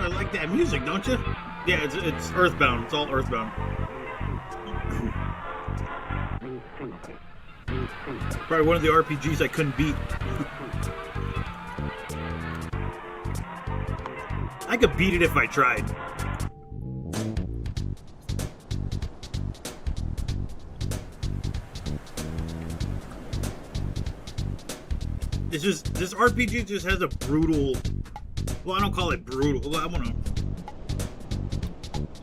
I like that music, don't you? Yeah, it's Earthbound. It's all Earthbound. Probably one of the RPGs I couldn't beat. I could beat it if I tried. This RPG just has a brutal. Well, I don't call it brutal. Well,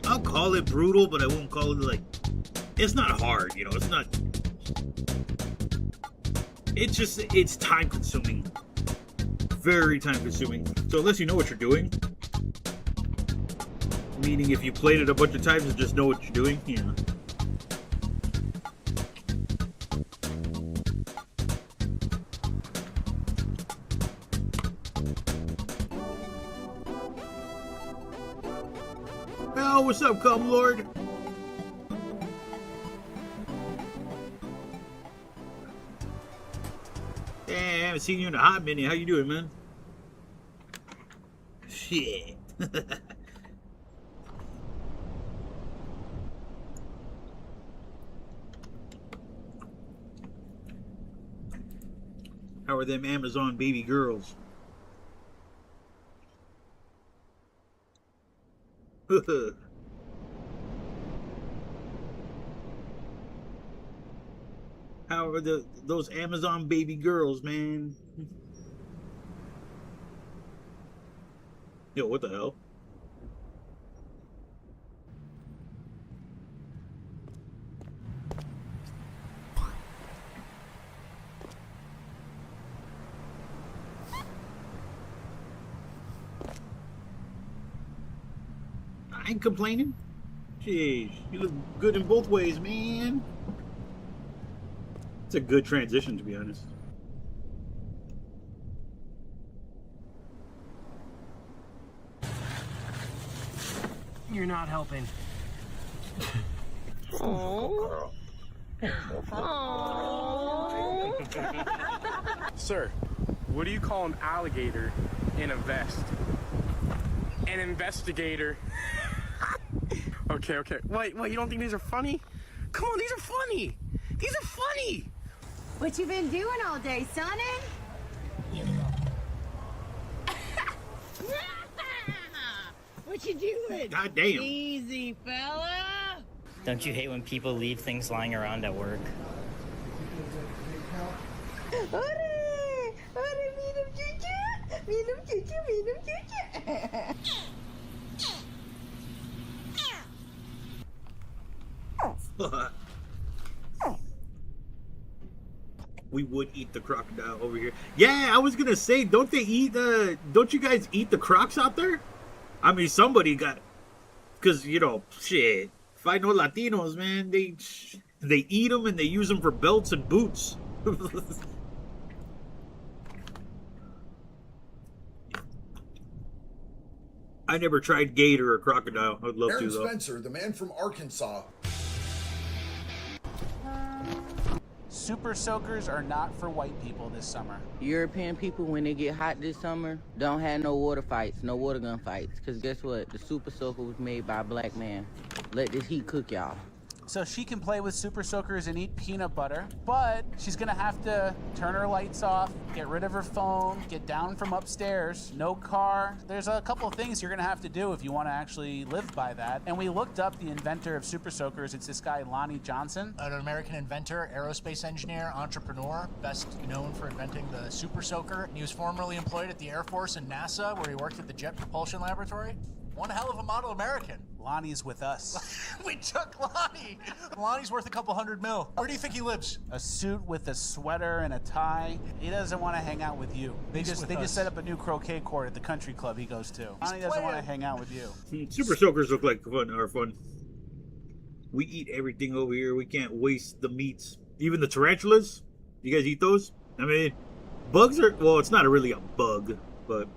I'll call it brutal, but I won't call it like. It's not hard, you know. It's not. It's time consuming. Very time consuming. So unless you know what you're doing, meaning if you played it a bunch of times and just know what you're doing, yeah. Oh, what's up, cum lord? Hey, I haven't seen you in a hot minute. How you doing, man? Shit. How are them Amazon baby girls? How are those Amazon baby girls, man? Yo, what the hell? I ain't complaining. Jeez, you look good in both ways, man. It's a good transition, to be honest. You're not helping. Oh. Sir, what do you call an alligator in a vest? An investigator. Okay. Wait, you don't think these are funny? Come on, these are funny. These are funny. What you been doing all day, sonny? What you doing? God damn. Easy, fella. Don't you hate when people leave things lying around at work? Hooray! Hooray, minum cucu! Minum cucu, minum cucu! We would eat the crocodile over here. Yeah, I was gonna say, don't they eat don't you guys eat the crocs out there? I mean, somebody got, because, you know, shit, if I know Latinos, man, they eat them and they use them for belts and boots. I never tried gator or crocodile. I'd love Aaron to though. Spencer, the man from Arkansas. Super soakers are not for white people this summer. European people, when they get hot this summer, don't have no water fights, no water gun fights. Because guess what? The super soaker was made by a black man. Let this heat cook y'all. So she can play with super soakers and eat peanut butter, but she's gonna have to turn her lights off, get rid of her phone, get down from upstairs, no car. There's a couple of things you're gonna have to do if you wanna actually live by that. And we looked up the inventor of super soakers. It's this guy, Lonnie Johnson. An American inventor, aerospace engineer, entrepreneur, best known for inventing the super soaker. He was formerly employed at the Air Force and NASA, where he worked at the Jet Propulsion Laboratory. One hell of a model American. Lonnie's with us. We took Lonnie. Lonnie's worth a couple $100 million. Where do you think he lives? A suit with a sweater and a tie. He doesn't want to hang out with you. They just set up a new croquet court at the country club he goes to. Lonnie doesn't want to hang out with you. Super soakers look like fun. We eat everything over here. We can't waste the meats. Even the tarantulas. You guys eat those? I mean, bugs are, well, it's not really a bug, but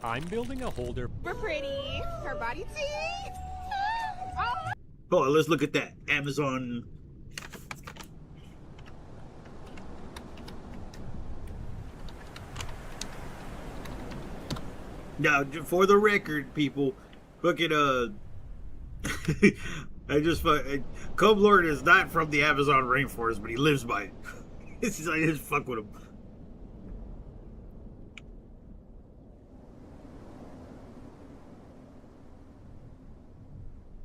I'm building a holder. We're pretty. Her body teeth. oh, let's look at that Amazon. Now, for the record, people, look at I just Cub Lord is not from the Amazon rainforest, but he lives by it. I just fuck with him.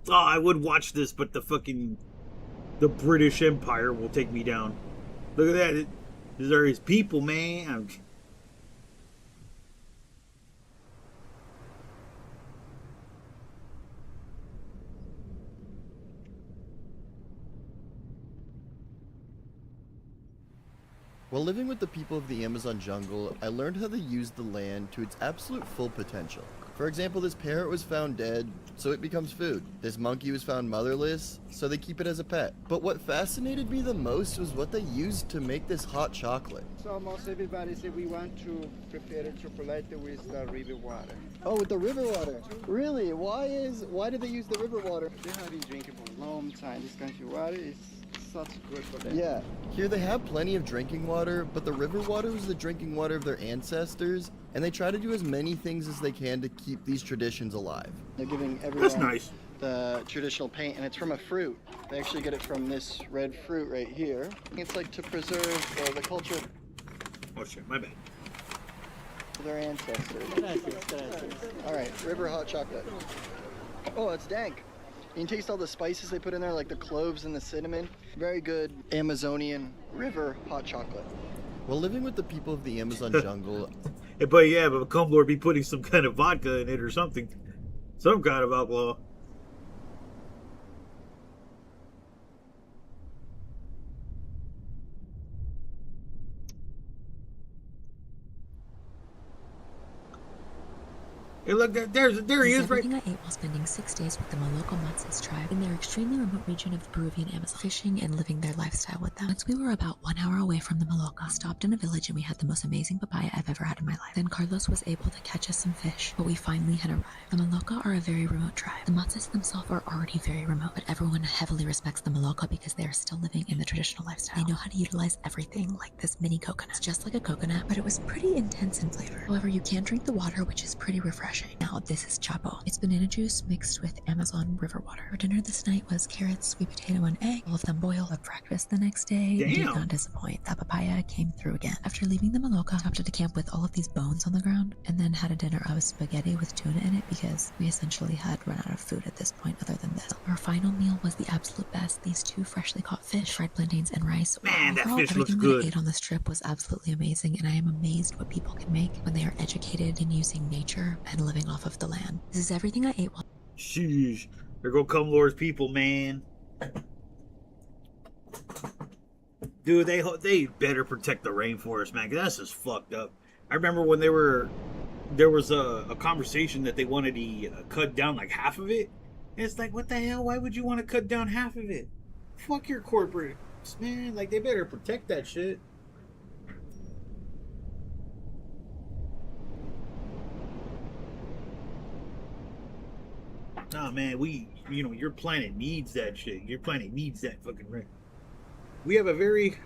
Oh, I would watch this, but the British Empire will take me down. Look at that. These are his people, man. While living with the people of the Amazon jungle, I learned how they use the land to its absolute full potential. For example, this parrot was found dead, so it becomes food. This monkey was found motherless, so they keep it as a pet. But what fascinated me the most was what they used to make this hot chocolate. So almost everybody said we want to prepare a chocolate with the river water. Oh, with the river water? Really? Why do they use the river water? They have been drinking for a long time. This country water is such good for them. Yeah. Here they have plenty of drinking water, but the river water was the drinking water of their ancestors, and they try to do as many things as they can to keep these traditions alive. They're giving everyone That's nice. The traditional paint, and it's from a fruit. They actually get it from this red fruit right here. It's like to preserve the culture of Oh shit, my bad. their ancestors. All right, river hot chocolate. Oh, it's dank. You can taste all the spices they put in there, like the cloves and the cinnamon. Very good Amazonian river hot chocolate. While living with the people of the Amazon jungle, But Cum Lord be putting some kind of vodka in it or something. Some kind of alcohol. Hey, look, there he is, right? Everything I ate while spending 6 days with the Moloco Matses tribe in their extremely remote region of the Peruvian Amazon, fishing and living their lifestyle with them. Once we were about 1 hour away from the Moloco, stopped in a village and we had the most amazing papaya I've ever had in my life. Then Carlos was able to catch us some fish, but we finally had arrived. The Moloco are a very remote tribe. The Matses themselves are already very remote, but everyone heavily respects the Moloco because they are still living in the traditional lifestyle. They know how to utilize everything, like this mini coconut. It's just like a coconut, but it was pretty intense in flavor. However, you can drink the water, which is pretty refreshing. Now, this is chapo. It's banana juice mixed with Amazon river water. For dinner this night was carrots, sweet potato, and egg. All of them boiled for breakfast the next day. Damn. Did not disappoint. That papaya came through again. After leaving the Moloco, stopped at a camp with all of these bones on the ground, and then had a dinner of spaghetti with tuna in it because we essentially had run out of food at this point other than this. Our final meal was the absolute best. These 2 freshly caught fish, fried plantains, and rice. Man, that Overall, fish looks everything good. that I ate on this trip was absolutely amazing, and I am amazed what people can make when they are educated in using nature and living off of the land. This is everything I ate while Sheesh. There go Cum Lord's people, man. Dude, they better protect the rainforest, man, 'cause that's just fucked up. I remember when there was a conversation that they wanted to cut down like half of it. And it's like, what the hell? Why would you want to cut down half of it? Fuck your corporate, man. Like, they better protect that shit. Nah, man, your planet needs that shit. Your planet needs that fucking rain. We have a very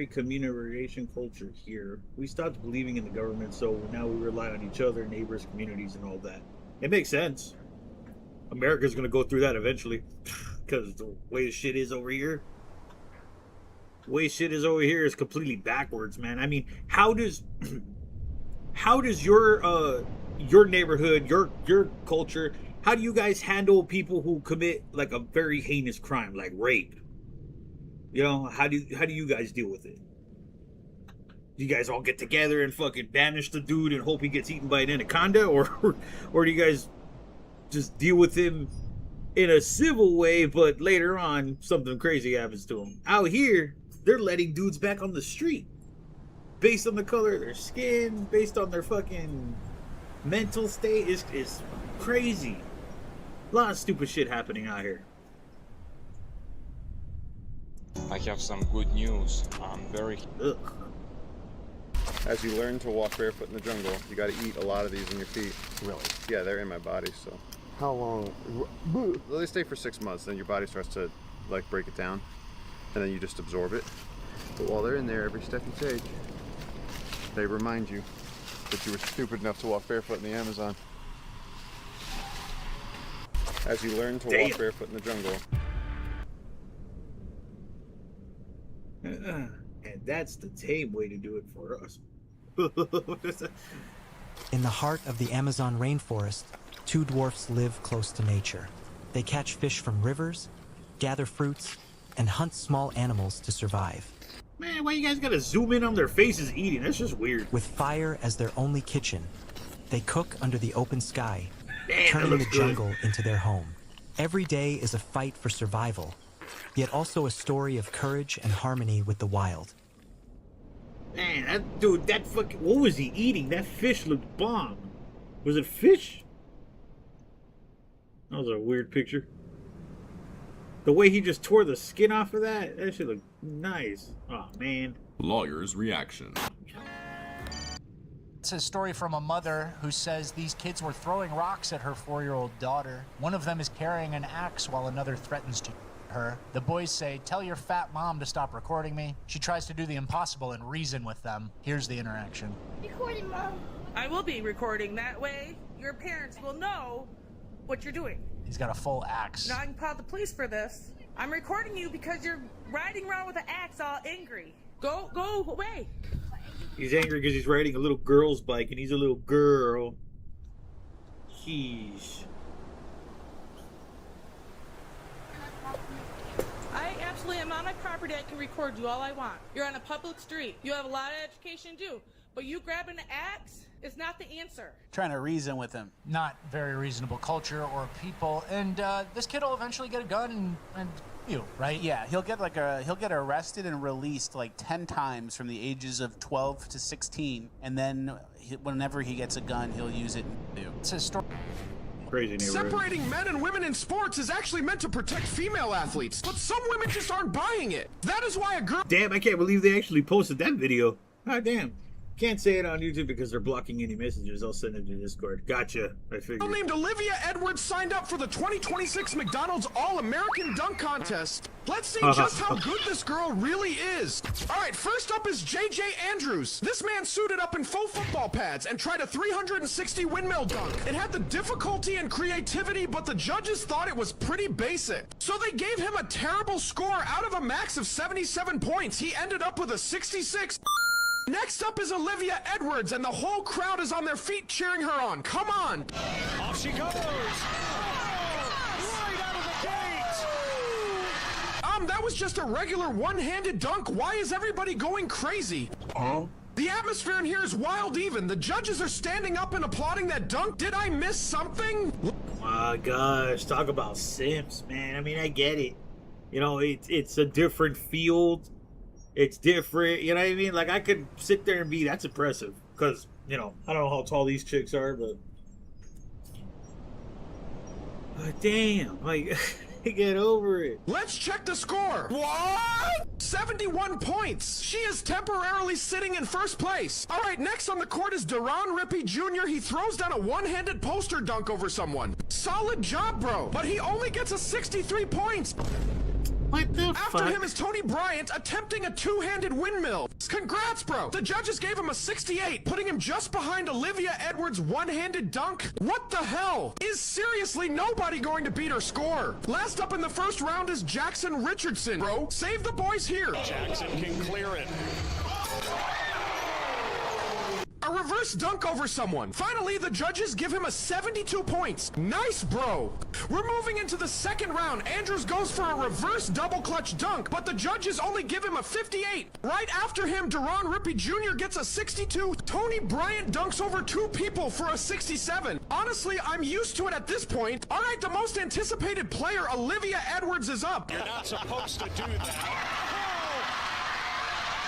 community culture here. We stopped believing in the government, so now we rely on each other, neighbors, communities, and all that. It makes sense. America's gonna go through that eventually, because the way shit is over here. The way shit is over here is completely backwards, man. I mean, how does your neighborhood, your culture, how do you guys handle people who commit like a very heinous crime, like rape? You know, how do you guys deal with it? Do you guys all get together and fucking banish the dude and hope he gets eaten by an anaconda, or do you guys just deal with him in a civil way, but later on something crazy happens to him? Out here, they're letting dudes back on the street based on the color of their skin, based on their fucking mental state. Is crazy. A lot of stupid shit happening out here. I have some good news. I'm very... Ugh. As you learn to walk barefoot in the jungle, you gotta eat a lot of these in your feet. Really? Yeah, they're in my body, so. How long? Well, they stay for 6 months, then your body starts to, like, break it down. And then you just absorb it. But while they're in there, every step you take, they remind you that you were stupid enough to walk barefoot in the Amazon. As you learn to walk barefoot in the jungle. And that's the tame way to do it for us. In the heart of the Amazon rainforest, two dwarfs live close to nature. They catch fish from rivers, gather fruits, and hunt small animals to survive. Man, why you guys gotta zoom in on their faces eating? That's just weird. With fire as their only kitchen, they cook under the open sky, Damn, turning the jungle into their home. Every day is a fight for survival, yet also a story of courage and harmony with the wild. Man, that fucking, what was he eating? That fish looked bomb. Was it fish? That was a weird picture. The way he just tore the skin off of that shit looked nice. Oh, man. Lawyer's reaction. It's a story from a mother who says these kids were throwing rocks at her 4-year-old daughter. One of them is carrying an axe while another threatens to her. The boys say, "Tell your fat mom to stop recording me." She tries to do the impossible and reason with them. Here's the interaction. Recording, Mom. I will be recording. That way, your parents will know what you're doing. He's got a full axe. Now I can call the police for this. I'm recording you because you're riding around with an axe all angry. Go away. He's angry because he's riding a little girl's bike and he's a little girl. Jeez. I absolutely am on my property. I can record you all I want. You're on a public street. You have a lot of education too. But you grabbing an axe is not the answer. Trying to reason with him. Not very reasonable culture or people. And this kid will eventually get a gun and you, right? Yeah, he'll get arrested and released like 10 times from the ages of 12 to 16, and then whenever he gets a gun, he'll use it. It's a story. Crazy neighborhood. Separating men and women in sports is actually meant to protect female athletes, but some women just aren't buying it. That is why a girl... Damn, I can't believe they actually posted that video. God damn. Can't say it on YouTube because they're blocking any messages. I'll send it to Discord. Gotcha. I figured. Named Olivia Edwards signed up for the 2026 McDonald's All-American Dunk Contest. Let's see just how good this girl really is. All right, first up is J.J. Andrews. This man suited up in faux football pads and tried a 360 windmill dunk. It had the difficulty and creativity, but the judges thought it was pretty basic. So they gave him a terrible score. Out of a max of 77 points, he ended up with a 66. Next up is Olivia Edwards, and the whole crowd is on their feet cheering her on. Come on! Off she goes! Right out of the gate! That was just a regular one-handed dunk. Why is everybody going crazy? Huh? The atmosphere in here is wild even. The judges are standing up and applauding that dunk. Did I miss something? My gosh, talk about Sims, man. I mean, I get it. You know, it's a different field. It's different, you know what I mean? Like, I could sit there and be, that's impressive. Because, you know, I don't know how tall these chicks are, but... damn, like... Get over it. Let's check the score. What? 71 points. She is temporarily sitting in first place. All right, next on the court is Deron Rippey Jr. He throws down a one-handed poster dunk over someone. Solid job, bro. But he only gets a 63 points. What the fuck? After him is Tony Bryant attempting a two-handed windmill. Congrats, bro. The judges gave him a 68, putting him just behind Olivia Edwards' one-handed dunk. What the hell? Is seriously nobody going to beat her score? Last up in the first round is Jackson Richardson, bro. Save the boys here. Jackson can clear it. A reverse dunk over someone. Finally, the judges give him a 72 points. Nice, bro. We're moving into the second round. Andrews goes for a reverse double clutch dunk, but the judges only give him a 58. Right after him, Deron Rippey Jr. gets a 62. Tony Bryant dunks over two people for a 67. Honestly, I'm used to it at this point. All right, the most anticipated player, Olivia Edwards, is up. You're not supposed to do that.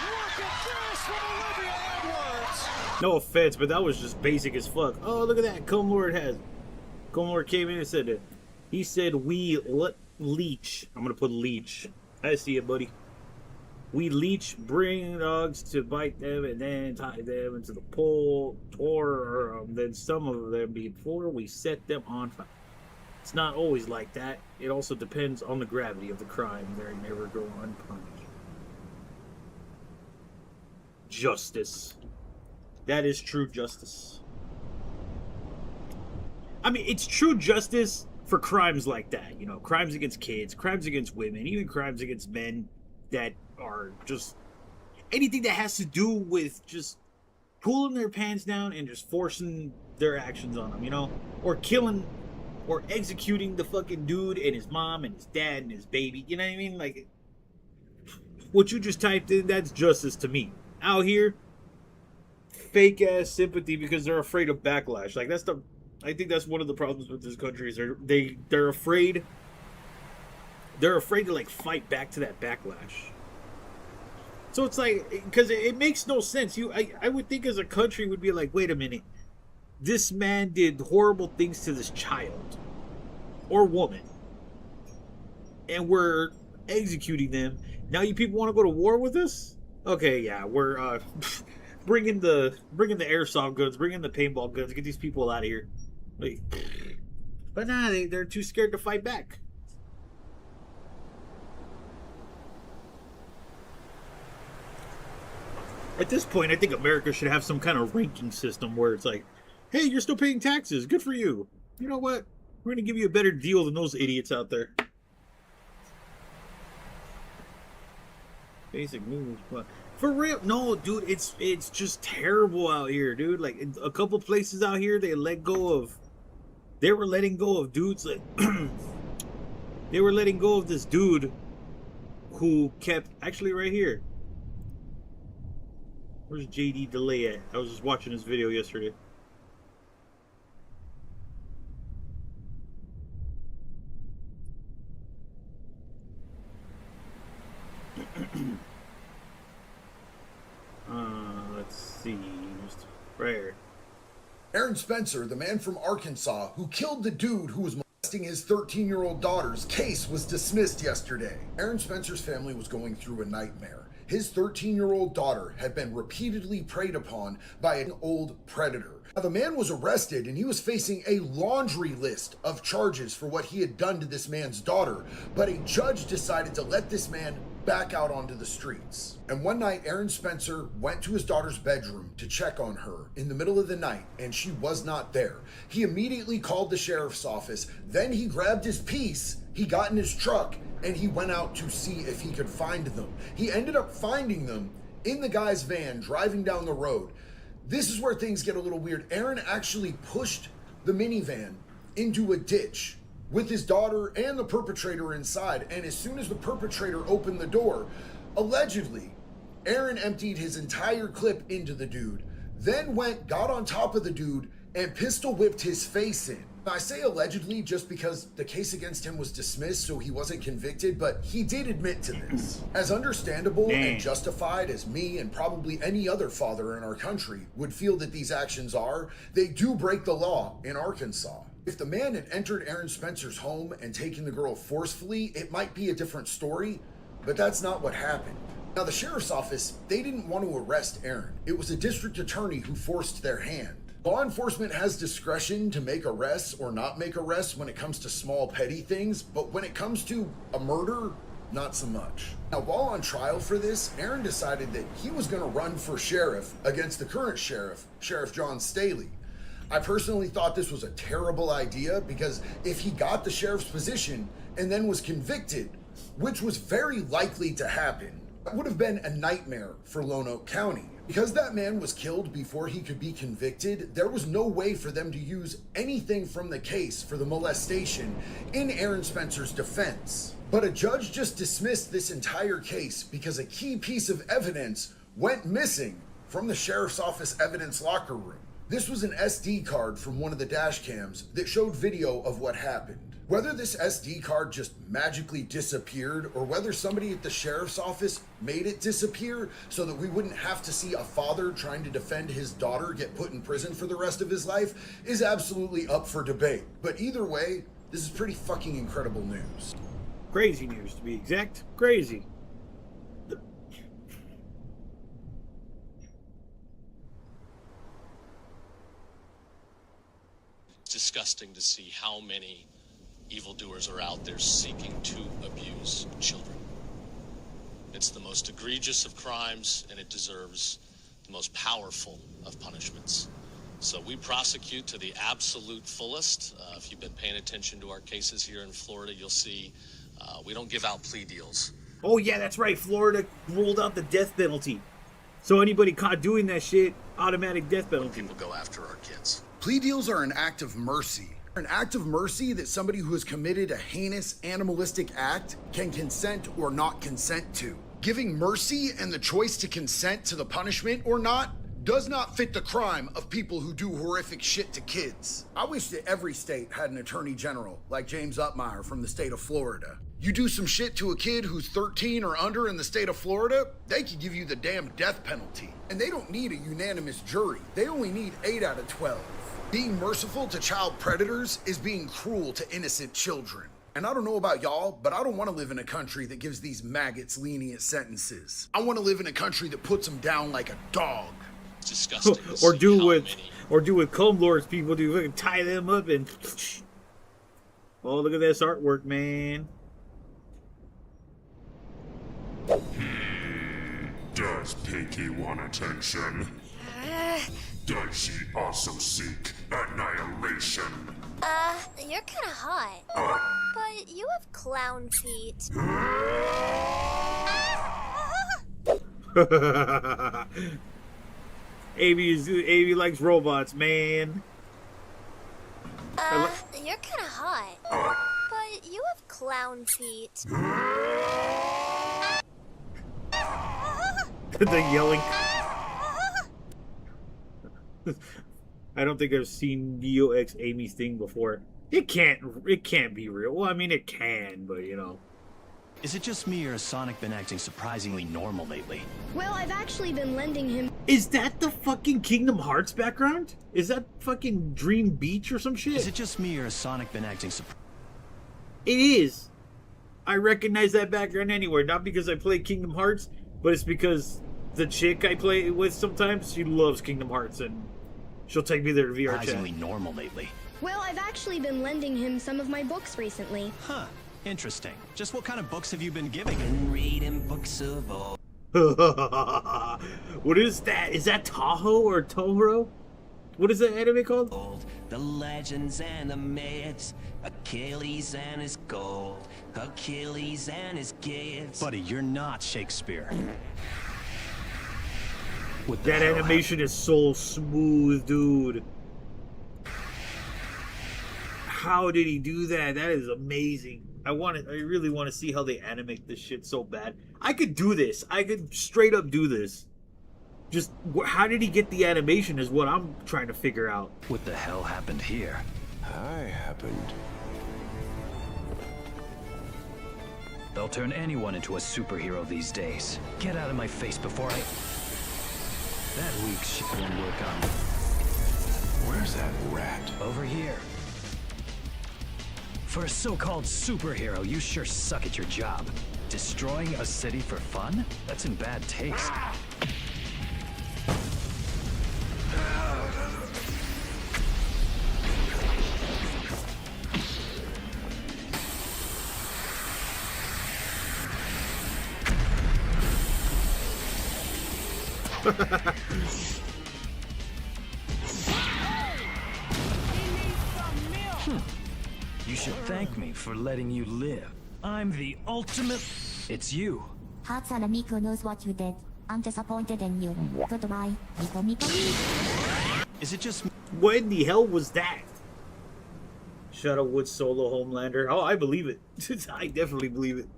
Look at this from Olivia Edwards. No offense, but that was just basic as fuck. Oh, look at that. Comlord came in and said that. He said, we leech. I'm going to put leech. I see it, buddy. We leech, bring dogs to bite them, and then tie them into the pole, or then some of them before we set them on fire. It's not always like that. It also depends on the gravity of the crime. They never go unpunished. Justice. That is true justice. I mean, it's true justice for crimes like that. You know, crimes against kids, crimes against women, even crimes against men that are just anything that has to do with just pulling their pants down and just forcing their actions on them, you know? Or killing or executing the fucking dude and his mom and his dad and his baby. You know what I mean? Like, what you just typed in, that's justice to me. Out here, fake ass sympathy because they're afraid of backlash. Like I think that's one of the problems with this country is they're afraid to like fight back to that backlash. So it's like, because it makes no sense. I would think as a country would be like, wait a minute, this man did horrible things to this child or woman, and we're executing them. Now you people want to go to war with us? Okay, yeah, we're bringing the airsoft guns, bringing the paintball guns, get these people out of here. Like, but nah, they're too scared to fight back. At this point, I think America should have some kind of ranking system where it's like, hey, you're still paying taxes, good for you. You know what? We're gonna give you a better deal than those idiots out there. Basic moves, but for real, no, dude, it's just terrible out here, dude. Like a couple places out here, they were letting go of dudes. Like they were letting go of this dude who kept actually right here. Where's JD Delay at? I was just watching his video yesterday. Let's see. Just right here. Aaron Spencer, the man from Arkansas who killed the dude who was molesting his 13-year-old daughter's case, was dismissed yesterday. Aaron Spencer's family was going through a nightmare. His 13-year-old daughter had been repeatedly preyed upon by an old predator. Now, the man was arrested and he was facing a laundry list of charges for what he had done to this man's daughter, but a judge decided to let this man back out onto the streets. And one night, Aaron Spencer went to his daughter's bedroom to check on her in the middle of the night, and she was not there. He immediately called the sheriff's office. Then he grabbed his piece, he got in his truck, and he went out to see if he could find them. He ended up finding them in the guy's van driving down the road. This is where things get a little weird. Aaron actually pushed the minivan into a ditch with his daughter and the perpetrator inside, and as soon as the perpetrator opened the door, allegedly, Aaron emptied his entire clip into the dude, then got on top of the dude, and pistol whipped his face in. I say allegedly just because the case against him was dismissed, so he wasn't convicted, but he did admit to this. As understandable and justified as me and probably any other father in our country would feel that these actions are, they do break the law in Arkansas. If the man had entered Aaron Spencer's home and taken the girl forcefully, it might be a different story, but that's not what happened. Now, the sheriff's office, they didn't want to arrest Aaron. It was a district attorney who forced their hand. Law enforcement has discretion to make arrests or not make arrests when it comes to small petty things, but when it comes to a murder, not so much. Now, while on trial for this, Aaron decided that he was going to run for sheriff against the current sheriff, Sheriff John Staley. I personally thought this was a terrible idea because if he got the sheriff's position and then was convicted, which was very likely to happen, that would have been a nightmare for Lone Oak County. Because that man was killed before he could be convicted, there was no way for them to use anything from the case for the molestation in Aaron Spencer's defense. But a judge just dismissed this entire case because a key piece of evidence went missing from the sheriff's office evidence locker room. This was an SD card from one of the dash cams that showed video of what happened. Whether this SD card just magically disappeared or whether somebody at the sheriff's office made it disappear so that we wouldn't have to see a father trying to defend his daughter get put in prison for the rest of his life is absolutely up for debate. But either way, this is pretty fucking incredible news. Crazy news, to be exact. Crazy. It's disgusting to see how many evildoers are out there seeking to abuse children. It's the most egregious of crimes, and it deserves the most powerful of punishments. So we prosecute to the absolute fullest. If you've been paying attention to our cases here in Florida, you'll see we don't give out plea deals. Oh yeah, that's right. Florida ruled out the death penalty. So anybody caught doing that shit, automatic death penalty. People go after our kids. Plea deals are an act of mercy. An act of mercy that somebody who has committed a heinous animalistic act can consent or not consent to. Giving mercy and the choice to consent to the punishment or not does not fit the crime of people who do horrific shit to kids. I wish that every state had an attorney general like James Upmeyer from the state of Florida. You do some shit to a kid who's 13 or under in the state of Florida, they could give you the damn death penalty. And they don't need a unanimous jury. They only need 8 out of 12. Being merciful to child predators is being cruel to innocent children. And I don't know about y'all, but I don't want to live in a country that gives these maggots lenient sentences. I want to live in a country that puts them down like a dog. Disgusting. or do what cum lords people do, fucking tie them up and. Oh, look at this artwork, man. Does Pinky want attention? Does she also seek annihilation? You're kinda hot. But you have clown feet. Amy likes robots, man. You're kinda hot. But you have clown feet. The yelling. I don't think I've seen Neo X Amy's thing before. It can't be real. Well, I mean, it can, but you know. Is it just me or has Sonic been acting surprisingly normal lately? Well, I've actually been lending him... Is that the fucking Kingdom Hearts background? Is that fucking Dream Beach or some shit? Is it just me or has Sonic been acting surprisingly... It is. I recognize that background anywhere. Not because I play Kingdom Hearts, but it's because the chick I play with sometimes, she loves Kingdom Hearts and she'll take me there to VR chat. Surprisingly normal lately. Well, I've actually been lending him some of my books recently. Huh. Interesting. Just what kind of books have you been giving him? Reading books of all. What is that? Is that Tahoe or Toro? What is that anime called? The legends and the myths, Achilles and his gold, Achilles and his gifts. Buddy, you're not Shakespeare. That animation is so smooth, dude. How did he do that? That is amazing. I really want to see how they animate this shit so bad. I could do this. I could straight up do this. Just how did he get the animation is what I'm trying to figure out. What the hell happened here? They'll turn anyone into a superhero these days. Get out of my face before I... That weak shit won't work on me. Where's that rat? Over here. For a so-called superhero, you sure suck at your job. Destroying a city for fun? That's in bad taste. You should thank me for letting you live. I'm the ultimate... It's you. Hatsune Miku knows what you did. I'm disappointed in you. Goodbye, Miko Miko. Is it just... What in the hell was that? Shadowwood Solo Homelander. Oh, I believe it. I definitely believe it.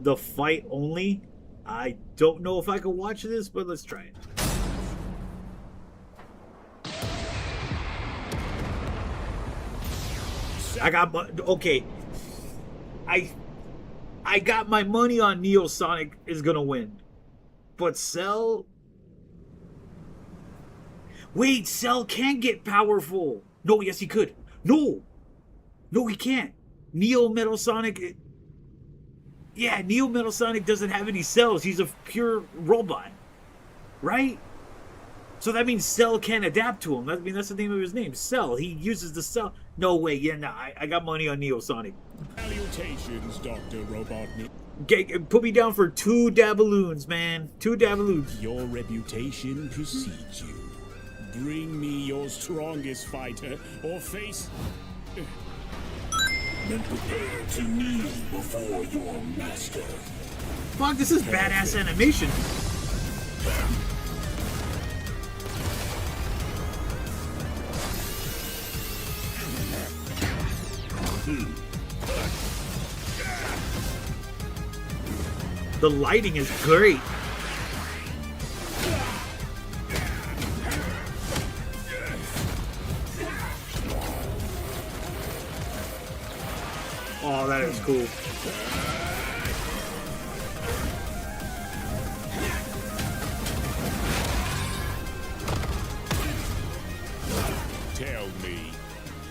The fight only? I don't know if I can watch this, but let's try it. I got okay. I got my money on Neo Sonic is gonna win, but Cell. Wait, Cell can't get powerful. No, yes he could. No, he can't. Neo Metal Sonic. Yeah, Neo Metal Sonic doesn't have any cells. He's a pure robot, right? So that means Cell can't adapt to him. I mean, that's the name of his name, Cell. He uses the cell. No way. Yeah, no. I got money on Neo Sonic. Salutations, Dr. Robotnik. Put me down for 2 Dabaloons, man. 2 Dabaloons. Your reputation precedes you. Bring me your strongest fighter, or face... Then prepare to kneel before your master. Fuck, this is badass animation. The lighting is great. Oh, that is cool. Tell me,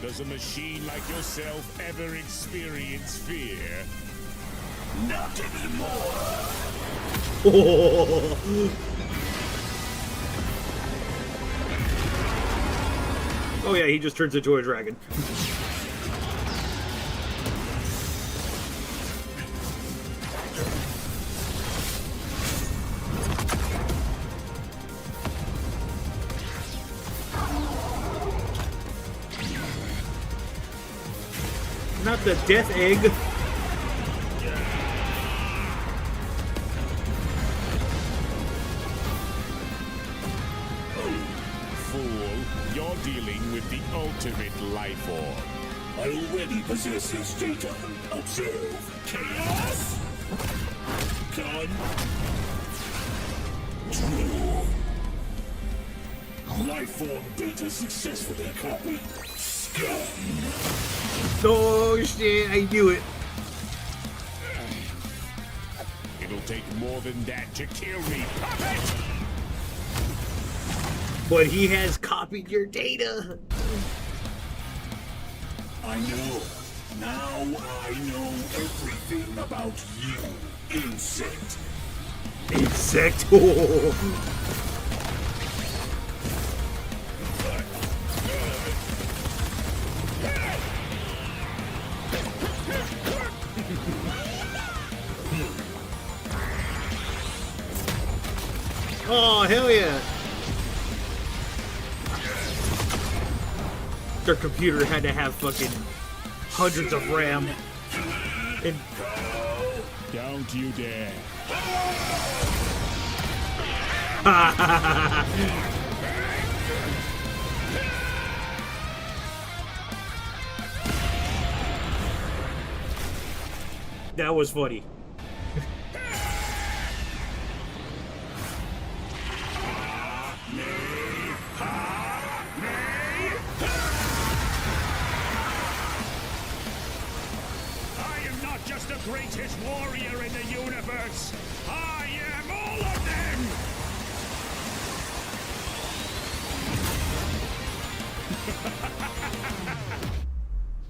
does a machine like yourself ever experience fear? Not anymore. Oh yeah, he just turns into a dragon. Not the death egg. Fool, you're dealing with the ultimate life form. I already possess his data. Observe. Chaos. Control. Life form data successfully copied. Oh shit, I knew it. It'll take more than that to kill me, puppet! But he has copied your data. I know. Now I know everything about you, insect. Insect? Oh, hell yeah. Their computer had to have fucking hundreds of RAM. And down to you dare. That was funny. Just the greatest warrior in the universe. I am all of them.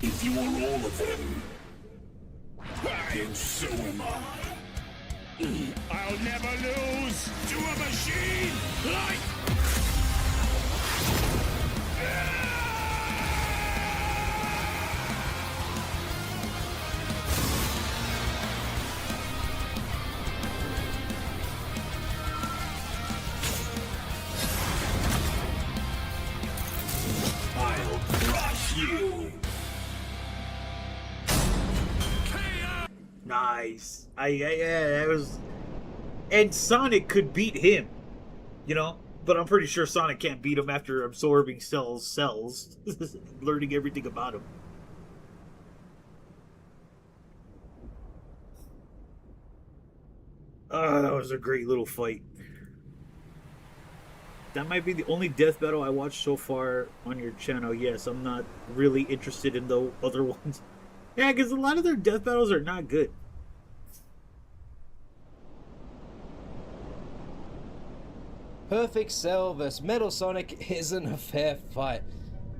If you are all of them, then so am I. I'll never lose to a machine like... I'll crush you. Nice. Yeah, that was... And Sonic could beat him, you know? But I'm pretty sure Sonic can't beat him after absorbing cells, learning everything about him. Ah, that was a great little fight. That might be the only death battle I watched so far on your channel. Yes, I'm not really interested in the other ones. Yeah, because a lot of their death battles are not good. Perfect Cell vs Metal Sonic isn't a fair fight.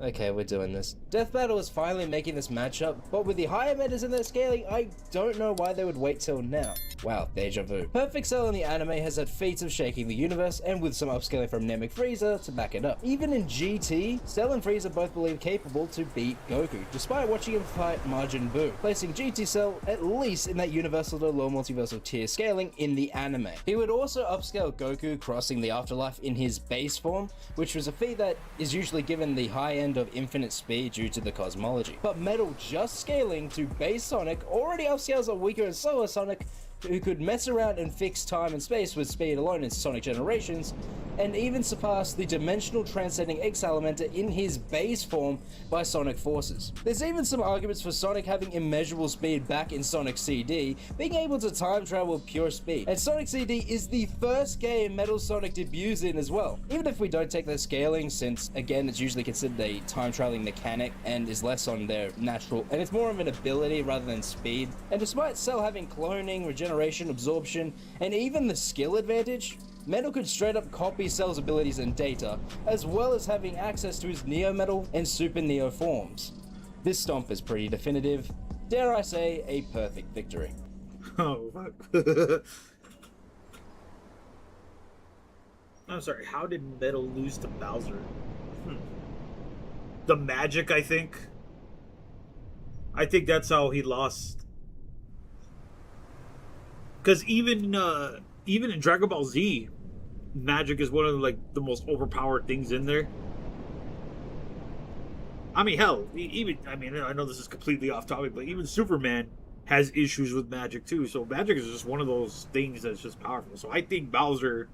Okay, we're doing this. Death Battle is finally making this matchup, but with the higher metas in their scaling, I don't know why they would wait till now. Wow, deja vu. Perfect Cell in the anime has had feats of shaking the universe, and with some upscaling from Namek Frieza to back it up. Even in GT, Cell and Frieza both believe capable to beat Goku, despite watching him fight Majin Buu, placing GT Cell at least in that universal to low multiversal tier scaling in the anime. He would also upscale Goku, crossing the afterlife in his base form, which was a feat that is usually given the high end of infinite speed due to the cosmology. But Metal just scaling to base Sonic already upscales a weaker and slower Sonic who could mess around and fix time and space with speed alone in Sonic Generations, and even surpass the dimensional transcending X-Salamander in his base form by Sonic Forces. There's even some arguments for Sonic having immeasurable speed back in Sonic CD, being able to time travel with pure speed. And Sonic CD is the first game Metal Sonic debuts in as well. Even if we don't take their scaling, since again it's usually considered a time traveling mechanic and is less on their natural, and it's more of an ability rather than speed. And despite Cell having cloning, regeneration, absorption, and even the skill advantage, Metal could straight up copy Cell's abilities and data, as well as having access to his Neo Metal and Super Neo forms. This stomp is pretty definitive, dare I say, a perfect victory. Oh, fuck. I'm sorry, how did Metal lose to Bowser? The magic, I think. I think that's how he lost. Because even in Dragon Ball Z, magic is one of the most overpowered things in there. I mean, hell, I know this is completely off topic, but even Superman has issues with magic too. So magic is just one of those things that's just powerful. So I think Bowser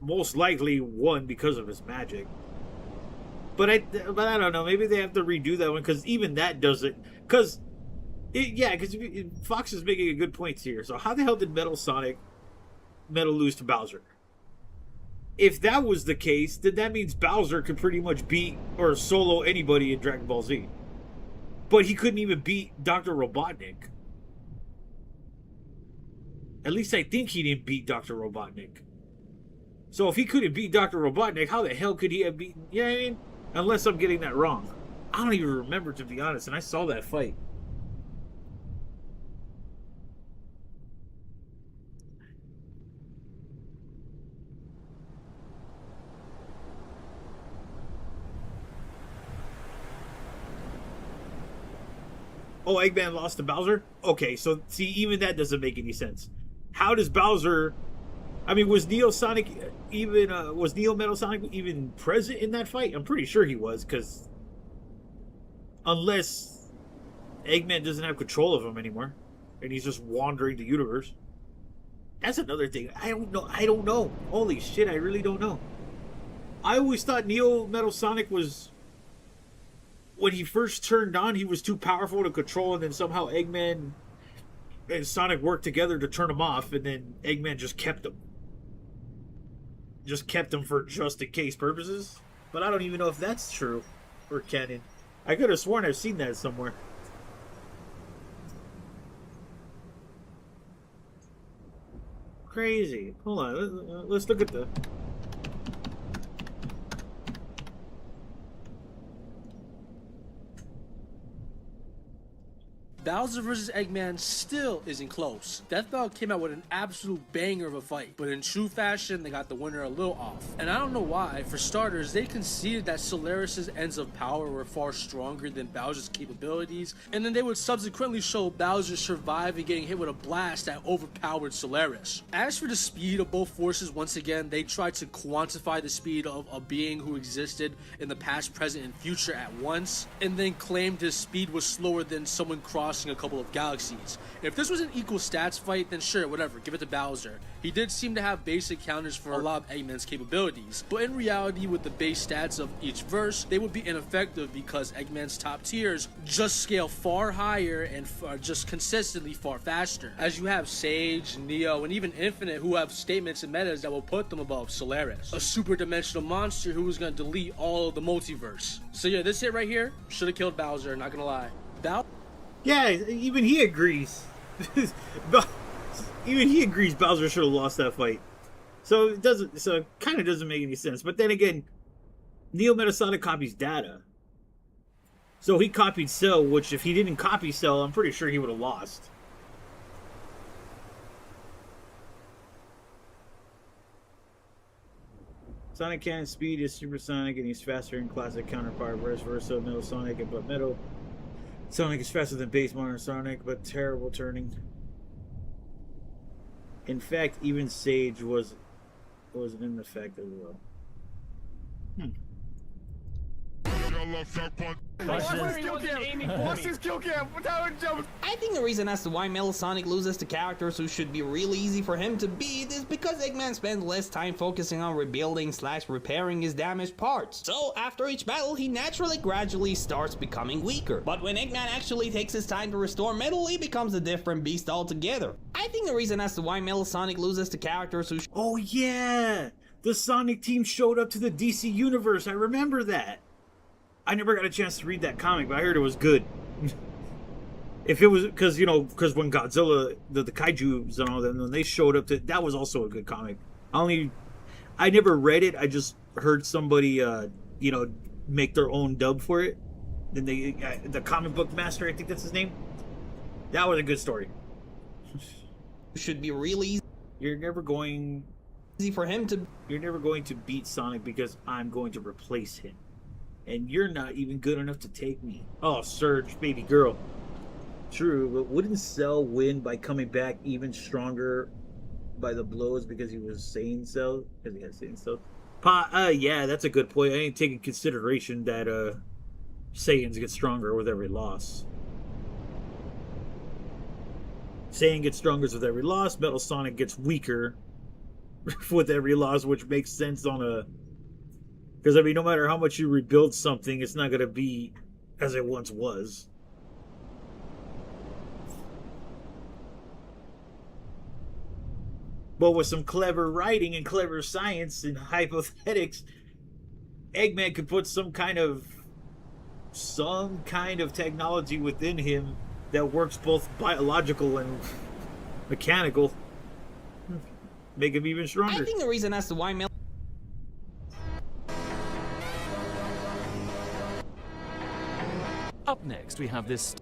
most likely won because of his magic. But I don't know. Maybe they have to redo that one, because even that doesn't. Because Fox is making a good point here. So how the hell did Metal lose to Bowser? If that was the case, then that means Bowser could pretty much beat or solo anybody in Dragon Ball Z. But he couldn't even beat Dr. Robotnik. At least I think he didn't beat Dr. Robotnik. So if he couldn't beat Dr. Robotnik, how the hell could he have beaten... You know what I mean? Unless I'm getting that wrong. I don't even remember, to be honest, and I saw that fight. Oh, Eggman lost to Bowser? Okay, so see, even that doesn't make any sense. How does Bowser... I mean, was Neo Metal Sonic even present in that fight? I'm pretty sure he was, because unless Eggman doesn't have control of him anymore, and he's just wandering the universe. That's another thing. I don't know. Holy shit, I really don't know. I always thought Neo Metal Sonic was... When he first turned on, he was too powerful to control, and then somehow Eggman and Sonic worked together to turn him off, and then Eggman just kept him. Just kept him for just in case purposes. But I don't even know if that's true or canon. I could have sworn I've seen that somewhere. Crazy. Hold on. Let's look at the... Bowser vs. Eggman still isn't close. Death Battle came out with an absolute banger of a fight, but in true fashion, they got the winner a little off. And I don't know why. For starters, they conceded that Solaris' ends of power were far stronger than Bowser's capabilities, and then they would subsequently show Bowser surviving getting hit with a blast that overpowered Solaris. As for the speed of both forces, once again, they tried to quantify the speed of a being who existed in the past, present, and future at once, and then claimed his speed was slower than someone crossing a couple of galaxies. If this was an equal stats fight, then sure, whatever, give it to Bowser. He did seem to have basic counters for a lot of Eggman's capabilities, but in reality, with the base stats of each verse, they would be ineffective because Eggman's top tiers just scale far higher and are just consistently far faster, as you have Sage, Neo, and even Infinite who have statements and metas that will put them above Solaris, a super dimensional monster who was going to delete all of the multiverse. So yeah, this hit right here should have killed Bowser, not gonna lie. Yeah, even he agrees. Even he agrees Bowser should have lost that fight. So it kind of doesn't make any sense. But then again, Neo Metasonic copies data. So he copied Cell, which if he didn't copy Cell, I'm pretty sure he would have lost. Sonic Cannon speed is supersonic and he's faster than classic counterpart, vice versa, Metal Sonic, but Metal Sonic is faster than base modern Sonic, but terrible turning. In fact, even Sage was in effect as well. I think the reason as to why Metal Sonic loses to characters who should be really easy for him to beat is because Eggman spends less time focusing on rebuilding / repairing his damaged parts. So after each battle, he naturally gradually starts becoming weaker. But when Eggman actually takes his time to restore metal, he becomes a different beast altogether. I think the reason as to why Metal Sonic loses to characters who Oh yeah! The Sonic team showed up to the DC universe, I remember that. I never got a chance to read that comic, but I heard it was good. If it was, because when Godzilla, the kaijus and all that, when they showed up, that was also a good comic. I never read it. I just heard somebody, make their own dub for it. Then the comic book master, I think that's his name. That was a good story. should be really easy. You're never going to beat Sonic because I'm going to replace him. And you're not even good enough to take me. Oh, Surge, baby girl. True, but wouldn't Cell win by coming back even stronger by the blows because he was Saiyan Cell? Because he had Saiyan Cell. Yeah, that's a good point. I didn't take in consideration that Saiyans get stronger with every loss. Saiyan gets stronger with every loss. Metal Sonic gets weaker with every loss, which makes sense on a... Because, no matter how much you rebuild something, it's not going to be as it once was. But with some clever writing and clever science and hypothetics, Eggman could put some kind of technology within him that works both biological and mechanical. Make him even stronger. I think the reason as to why Up next, we have this...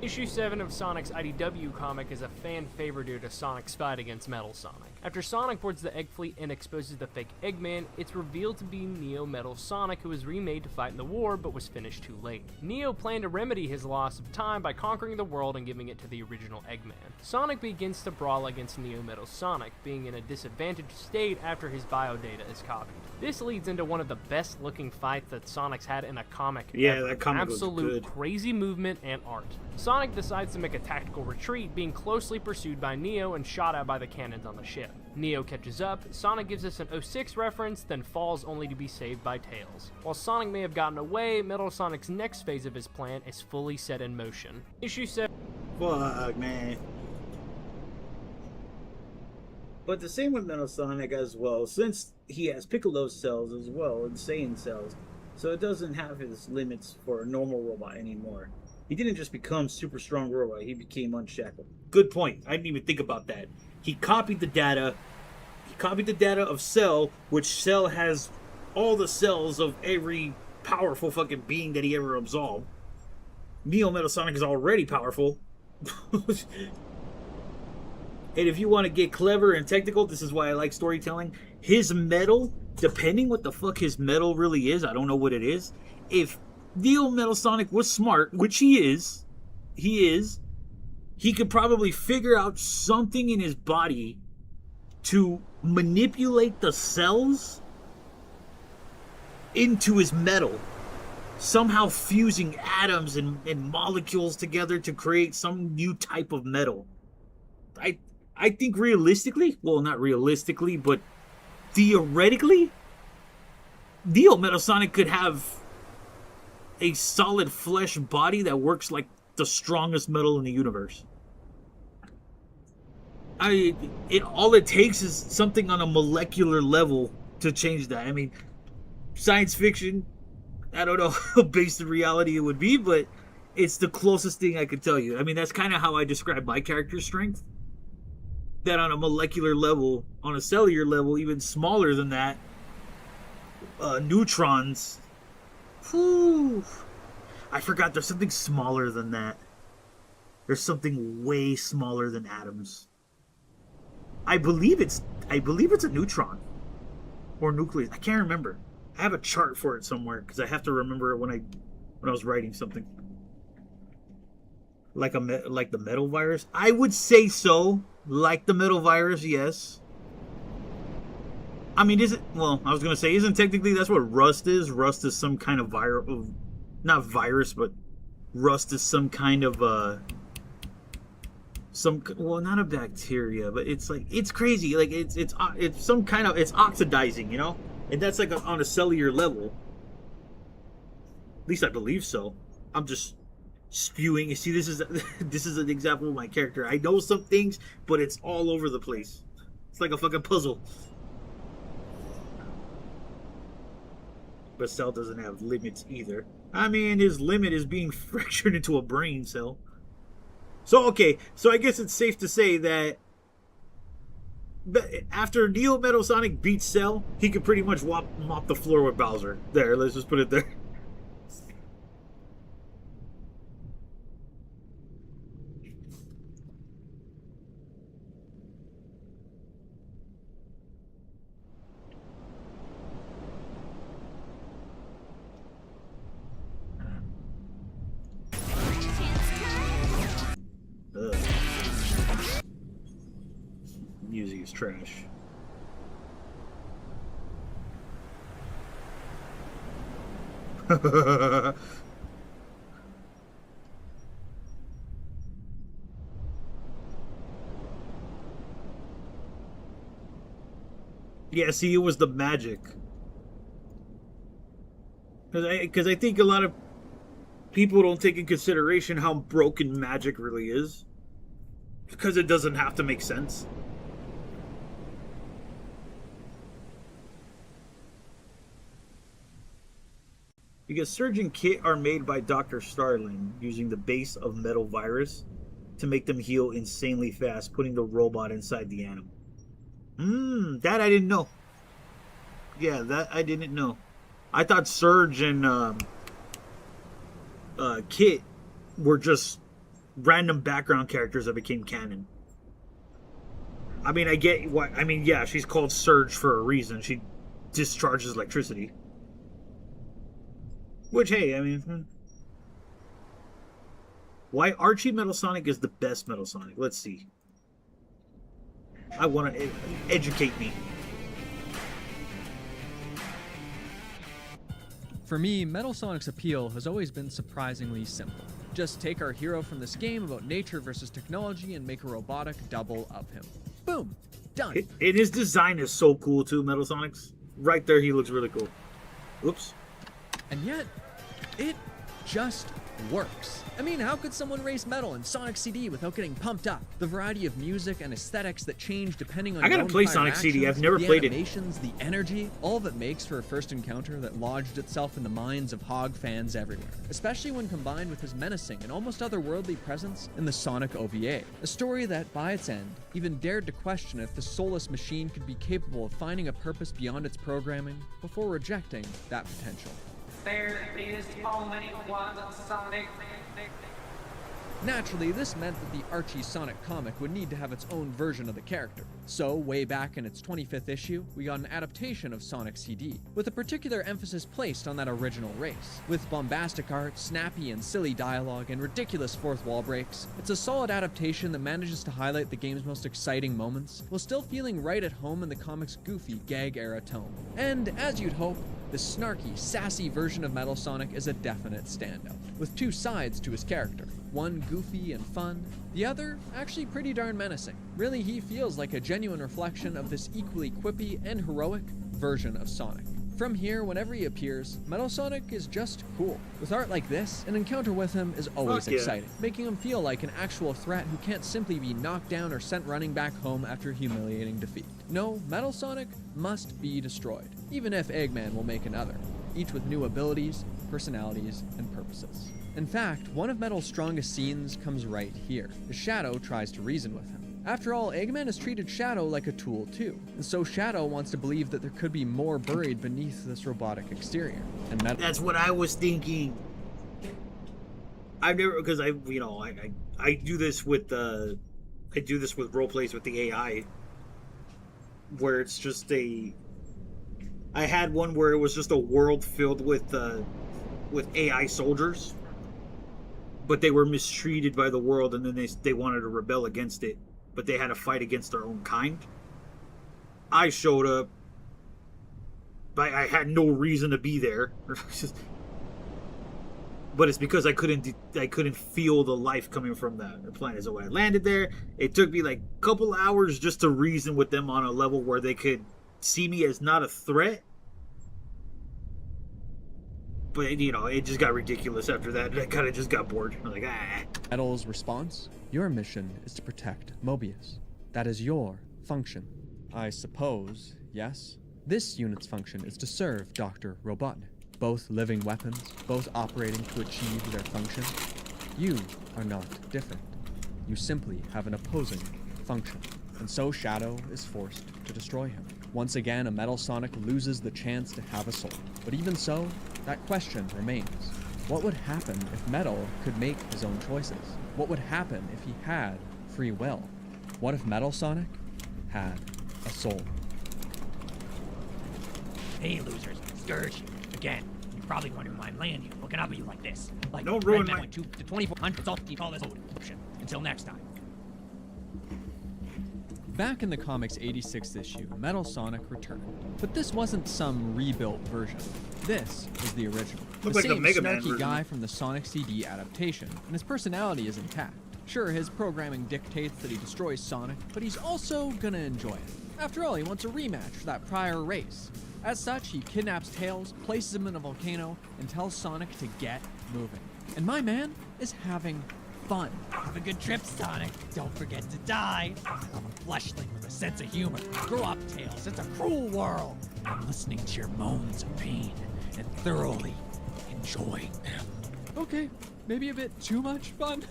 Issue 7 of Sonic's IDW comic is a fan favorite due to Sonic's fight against Metal Sonic. After Sonic boards the Egg Fleet and exposes the fake Eggman, it's revealed to be Neo Metal Sonic, who was remade to fight in the war but was finished too late. Neo planned to remedy his loss of time by conquering the world and giving it to the original Eggman. Sonic begins to brawl against Neo Metal Sonic, being in a disadvantaged state after his biodata is copied. This leads into one of the best looking fights that Sonic's had in a comic ever. That comic was Absolute good. crazy movement and art. Sonic decides to make a tactical retreat, being closely pursued by Neo and shot at by the cannons on the ship. Neo catches up, Sonic gives us an 06 reference, then falls only to be saved by Tails. While Sonic may have gotten away, Metal Sonic's next phase of his plan is fully set in motion. Issue 7... Fuck, man. But the same with Metal Sonic as well, since he has Piccolo cells as well, and Saiyan cells, so it doesn't have his limits for a normal robot anymore. He didn't just become super strong robot, he became unshackled. Good point. I didn't even think about that. He copied the data. He copied the data of Cell, which Cell has all the cells of every powerful fucking being that he ever absolved. Neo Metal Sonic is already powerful. And if you want to get clever and technical, this is why I like storytelling. His metal, depending what the fuck his metal really is, I don't know what it is. If Neo Metal Sonic was smart, which he is, he could probably figure out something in his body to manipulate the cells into his metal, somehow fusing atoms and molecules together to create some new type of metal. I think realistically, well, not realistically, but theoretically, Neo Metal Sonic could have a solid flesh body that works like the strongest metal in the universe. All it takes is something on a molecular level to change that. I mean, science fiction, I don't know how based in reality it would be, but it's the closest thing I could tell you. I mean, that's kind of how I describe my character's strength. That on a molecular level, on a cellular level, even smaller than that, neutrons. Whew, I forgot there's something smaller than that. There's something way smaller than atoms. I believe it's a neutron or nucleus. I can't remember. I have a chart for it somewhere because I have to remember it when I was writing something. Like the metal virus? I would say so. Like the metal virus, yes. I mean, well, I was going to say, isn't technically that's what rust is? Rust is some kind of not virus, but rust is some kind of, well, not a bacteria, but it's like, it's crazy. Like, it's some kind of, it's oxidizing, you know? And that's like on a cellular level. At least I believe so. I'm just spewing. You see, this is an example of my character. I know some things, but it's all over the place. It's like a fucking puzzle. But Cell doesn't have limits either. I mean, his limit is being fractured into a brain cell. So, okay. So I guess it's safe to say that after Neo Metal Sonic beats Cell, he could pretty much mop the floor with Bowser. There, let's just put it there. Music is trash. Yeah, see, it was the magic. Because I think a lot of people don't take in consideration how broken magic really is. Because it doesn't have to make sense. Because Surge and Kit are made by Dr. Starling using the base of Metal Virus to make them heal insanely fast, putting the robot inside the animal. That I didn't know. Yeah, that I didn't know. I thought Surge and Kit were just random background characters that became canon. I mean, I get what I mean. Yeah, she's called Surge for a reason. She discharges electricity. Which, hey, I mean, why Archie Metal Sonic is the best Metal Sonic? Let's see. I want to educate me. For me, Metal Sonic's appeal has always been surprisingly simple. Just take our hero from this game about nature versus technology and make a robotic double of him. Boom! Done! And his design is so cool too, Metal Sonic's. Right there, he looks really cool. Oops. And yet, it just works. I mean, how could someone race Metal in Sonic CD without getting pumped up? The variety of music and aesthetics that change depending on I gotta your own play prior Sonic CD. actions, I've never the played it. animations, the energy, all of it makes for a first encounter that lodged itself in the minds of Hog fans everywhere, especially when combined with his menacing and almost otherworldly presence in the Sonic OVA, a story that, by its end, even dared to question if the soulless machine could be capable of finding a purpose beyond its programming before rejecting that potential. There is only one Sonic. Naturally, this meant that the Archie Sonic comic would need to have its own version of the character. So, way back in its 25th issue, we got an adaptation of Sonic CD, with a particular emphasis placed on that original race. With bombastic art, snappy and silly dialogue, and ridiculous fourth wall breaks, it's a solid adaptation that manages to highlight the game's most exciting moments, while still feeling right at home in the comic's goofy gag-era tone. And, as you'd hope, the snarky, sassy version of Metal Sonic is a definite standout, with two sides to his character. One goofy and fun, the other actually pretty darn menacing. Really, he feels like a genuine reflection of this equally quippy and heroic version of Sonic. From here, whenever he appears, Metal Sonic is just cool. With art like this, an encounter with him is always exciting, making him feel like an actual threat who can't simply be knocked down or sent running back home after humiliating defeat. No, Metal Sonic must be destroyed, even if Eggman will make another, each with new abilities, personalities, and purposes. In fact, one of Metal's strongest scenes comes right here, as Shadow tries to reason with him. After all, Eggman has treated Shadow like a tool too, and so Shadow wants to believe that there could be more buried beneath this robotic exterior. And That's what I was thinking. I've never, because I do this with role plays with the AI, where it's just I had one where it was just a world filled with AI soldiers, but they were mistreated by the world, and then they wanted to rebel against it, but they had to fight against their own kind. I showed up, but I had no reason to be there. But it's because I couldn't feel the life coming from the planet. So when I landed there, it took me like a couple hours just to reason with them on a level where they could see me as not a threat. But, it just got ridiculous after that, and I kind of just got bored. I was like, Metal's response? Your mission is to protect Mobius. That is your function. I suppose, yes? This unit's function is to serve Dr. Robotnik. Both living weapons, both operating to achieve their function. You are not different. You simply have an opposing function. And so Shadow is forced to destroy him. Once again, a Metal Sonic loses the chance to have a soul. But even so, that question remains. What would happen if Metal could make his own choices? What would happen if he had free will? What if Metal Sonic had a soul? Hey losers, Scourge, again. You're probably wondering why I'm laying you, looking up at you like this. Like, don't ruin my... went to 2400, so you call this option. Until next time. Back in the comic's 86th issue, Metal Sonic returned. But this wasn't some rebuilt version. This is the original. The like same Mega Man snarky version. guy from the Sonic CD adaptation, and his personality is intact. Sure, his programming dictates that he destroys Sonic, but he's also gonna enjoy it. After all, he wants a rematch for that prior race. As such, he kidnaps Tails, places him in a volcano, and tells Sonic to get moving. And my man is having fun. Have a good trip, Sonic. Don't forget to die. I'm a fleshling with a sense of humor. Grow up, Tails. It's a cruel world. I'm listening to your moans of pain and thoroughly enjoying them. Okay, maybe a bit too much fun.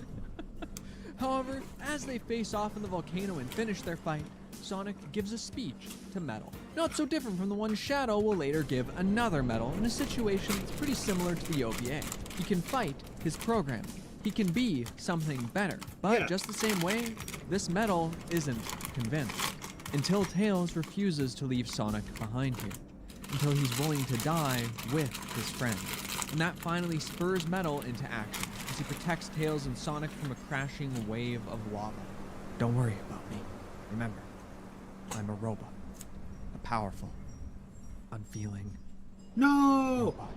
However, as they face off in the volcano and finish their fight, Sonic gives a speech to Metal. Not so different from the one Shadow will later give another Metal in a situation that's pretty similar to the OVA. He can fight his programming. He can be something better. But just the same way, this Metal isn't convinced. Until Tails refuses to leave Sonic behind here. Until he's willing to die with his friend. And that finally spurs Metal into action as he protects Tails and Sonic from a crashing wave of lava. Don't worry about me. Remember, I'm a robot. A powerful, unfeeling robot.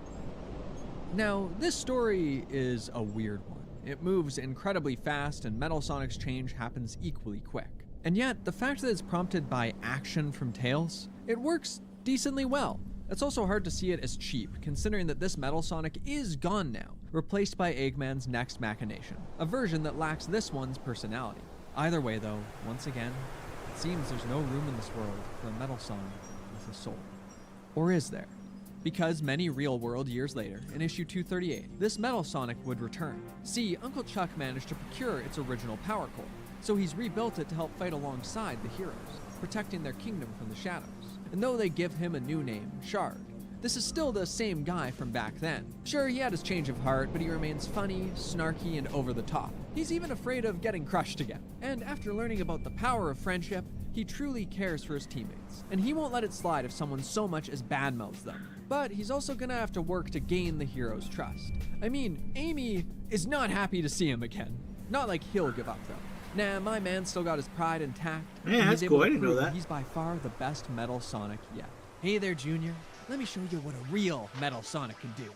Now, this story is a weird one. It moves incredibly fast, and Metal Sonic's change happens equally quick. And yet, the fact that it's prompted by action from Tails, it works decently well. It's also hard to see it as cheap, considering that this Metal Sonic is gone now, replaced by Eggman's next machination, a version that lacks this one's personality. Either way though, once again, it seems there's no room in this world for a Metal Sonic with a soul. Or is there? Because many real-world years later, in issue 238, this Metal Sonic would return. See, Uncle Chuck managed to procure its original power core, so he's rebuilt it to help fight alongside the heroes, protecting their kingdom from the shadows. And though they give him a new name, Shard, this is still the same guy from back then. Sure, he had his change of heart, but he remains funny, snarky, and over the top. He's even afraid of getting crushed again. And after learning about the power of friendship, he truly cares for his teammates, and he won't let it slide if someone so much as badmouths them. But he's also gonna have to work to gain the hero's trust. I mean, Amy is not happy to see him again. Not like he'll give up though. Nah, my man still got his pride intact. Yeah, that's cool. I didn't know that. He's by far the best Metal Sonic yet. Hey there, Junior. Let me show you what a real Metal Sonic can do.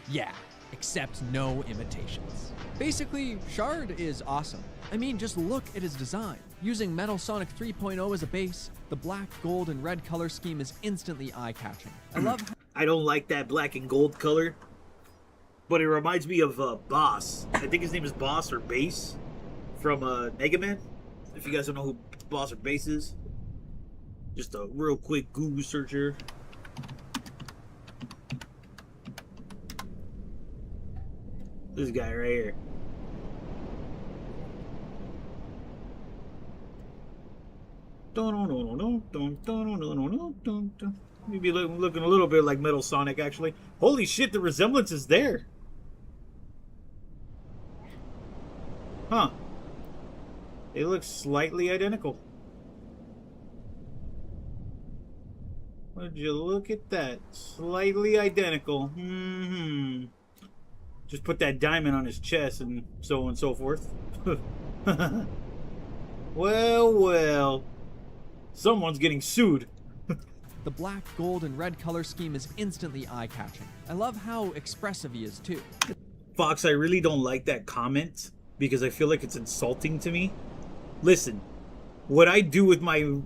Yeah, except no imitations. Basically, Shard is awesome. I mean, just look at his design. Using Metal Sonic 3.0 as a base, the black, gold, and red color scheme is instantly eye-catching. I love I don't like that black and gold color, but it reminds me of Boss. I think his name is Boss or Bass from Mega Man. If you guys don't know who Boss or Bass is, just a real quick Google search here. This guy right here. Maybe looking a little bit like Metal Sonic, actually. Holy shit, the resemblance is there. Huh. They look slightly identical. Would you look at that? Slightly identical. Just put that diamond on his chest and so on and so forth. Well. Someone's getting sued. The black, gold, and red color scheme is instantly eye-catching. I love how expressive he is too. Fox, I really don't like that comment because I feel like it's insulting to me. Listen, what I do with my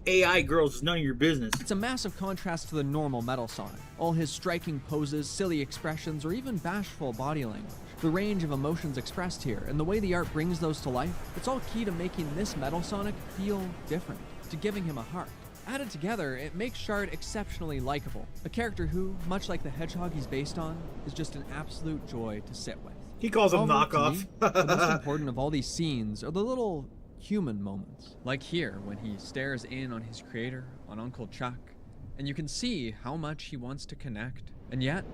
AI girls is none of your business. It's a massive contrast to the normal Metal Sonic. All his striking poses, silly expressions, or even bashful body language. The range of emotions expressed here, and the way the art brings those to life, it's all key to making this Metal Sonic feel different, to giving him a heart. Added together, it makes Shard exceptionally likable, a character who, much like the hedgehog he's based on, is just an absolute joy to sit with. He calls him knockoff. The most important of all these scenes are the little human moments. Like here, when he stares in on his creator, on Uncle Chuck, and you can see how much he wants to connect. And yet,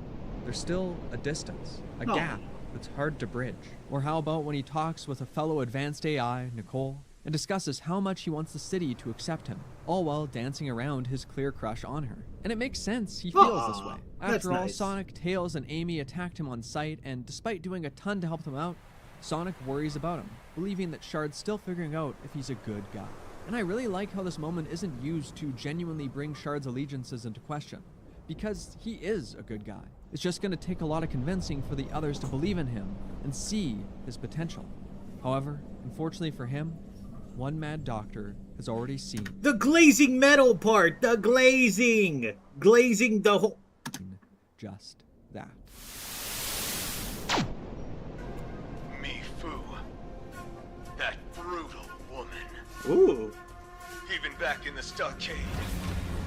there's still a distance, a gap that's hard to bridge. Or how about when he talks with a fellow advanced AI, Nicole, and discusses how much he wants the city to accept him, all while dancing around his clear crush on her. And it makes sense he feels this way. After all, Sonic, Tails, and Amy attacked him on sight, and despite doing a ton to help them out, Sonic worries about him, believing that Shard's still figuring out if he's a good guy. And I really like how this moment isn't used to genuinely bring Shard's allegiances into question, because he is a good guy. It's just going to take a lot of convincing for the others to believe in him and see his potential. However, unfortunately for him, one mad doctor has already seen the glazing metal part. The glazing the whole. Just that. Mifu, that brutal woman. Ooh. Even back in the stockade,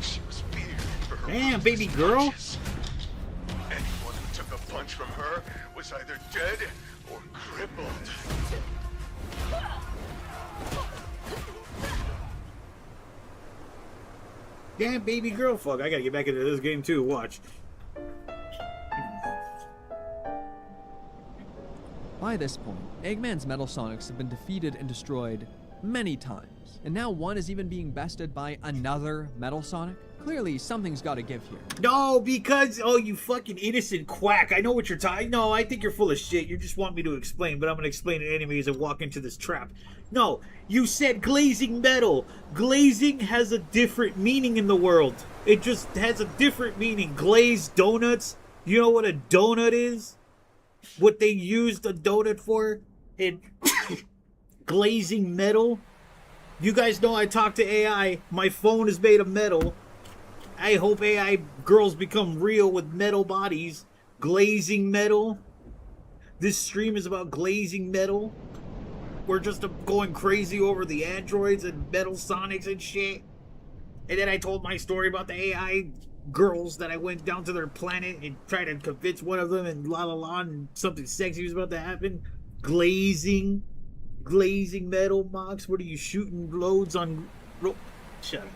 she was feared for her. Damn, baby girl. Punches. Anyone who took a punch from her was either dead or crippled. Damn, baby girl. Fuck, I gotta get back into this game too. Watch. By this point, Eggman's Metal Sonics have been defeated and destroyed many times, and now one is even being bested by another Metal Sonic? Clearly, something's gotta give here. No, because, oh, you fucking innocent quack. I know what you're talking. No, I think you're full of shit. You just want me to explain, but I'm gonna explain it anyway as I walk into this trap. No, you said glazing metal. Glazing has a different meaning in the world. It just has a different meaning. Glazed donuts. You know what a donut is? What they used a donut for? And glazing metal. You guys know I talk to AI. My phone is made of metal. I hope AI girls become real with metal bodies. Glazing metal. This stream is about glazing metal. We're just going crazy over the androids and metal sonics and shit. And then I told my story about the AI girls that I went down to their planet and tried to convince one of them and la la la and something sexy was about to happen. Glazing metal, Mox. What are you shooting loads on? Shut up.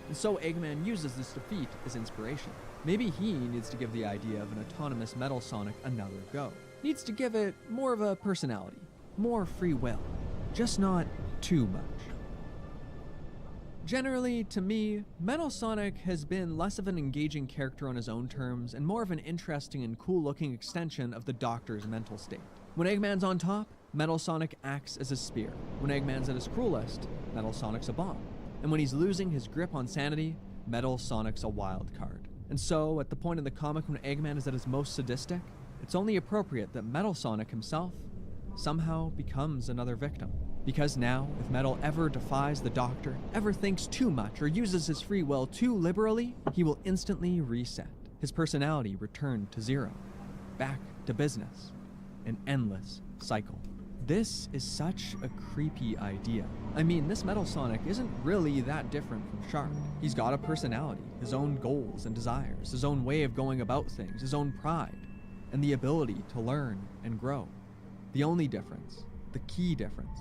And so Eggman uses this defeat as inspiration. Maybe he needs to give the idea of an autonomous Metal Sonic another go. Needs to give it more of a personality, more free will, just not too much. Generally, to me, Metal Sonic has been less of an engaging character on his own terms and more of an interesting and cool-looking extension of the Doctor's mental state. When Eggman's on top, Metal Sonic acts as a spear. When Eggman's at his cruelest, Metal Sonic's a bomb. And when he's losing his grip on sanity, Metal Sonic's a wild card. And so, at the point in the comic when Eggman is at his most sadistic, it's only appropriate that Metal Sonic himself somehow becomes another victim. Because now, if Metal ever defies the Doctor, ever thinks too much, or uses his free will too liberally, he will instantly reset. His personality returned to zero. Back to business. An endless cycle. This is such a creepy idea. I mean, this Metal Sonic isn't really that different from Shard. He's got a personality, his own goals and desires, his own way of going about things, his own pride, and the ability to learn and grow. The only difference, the key difference,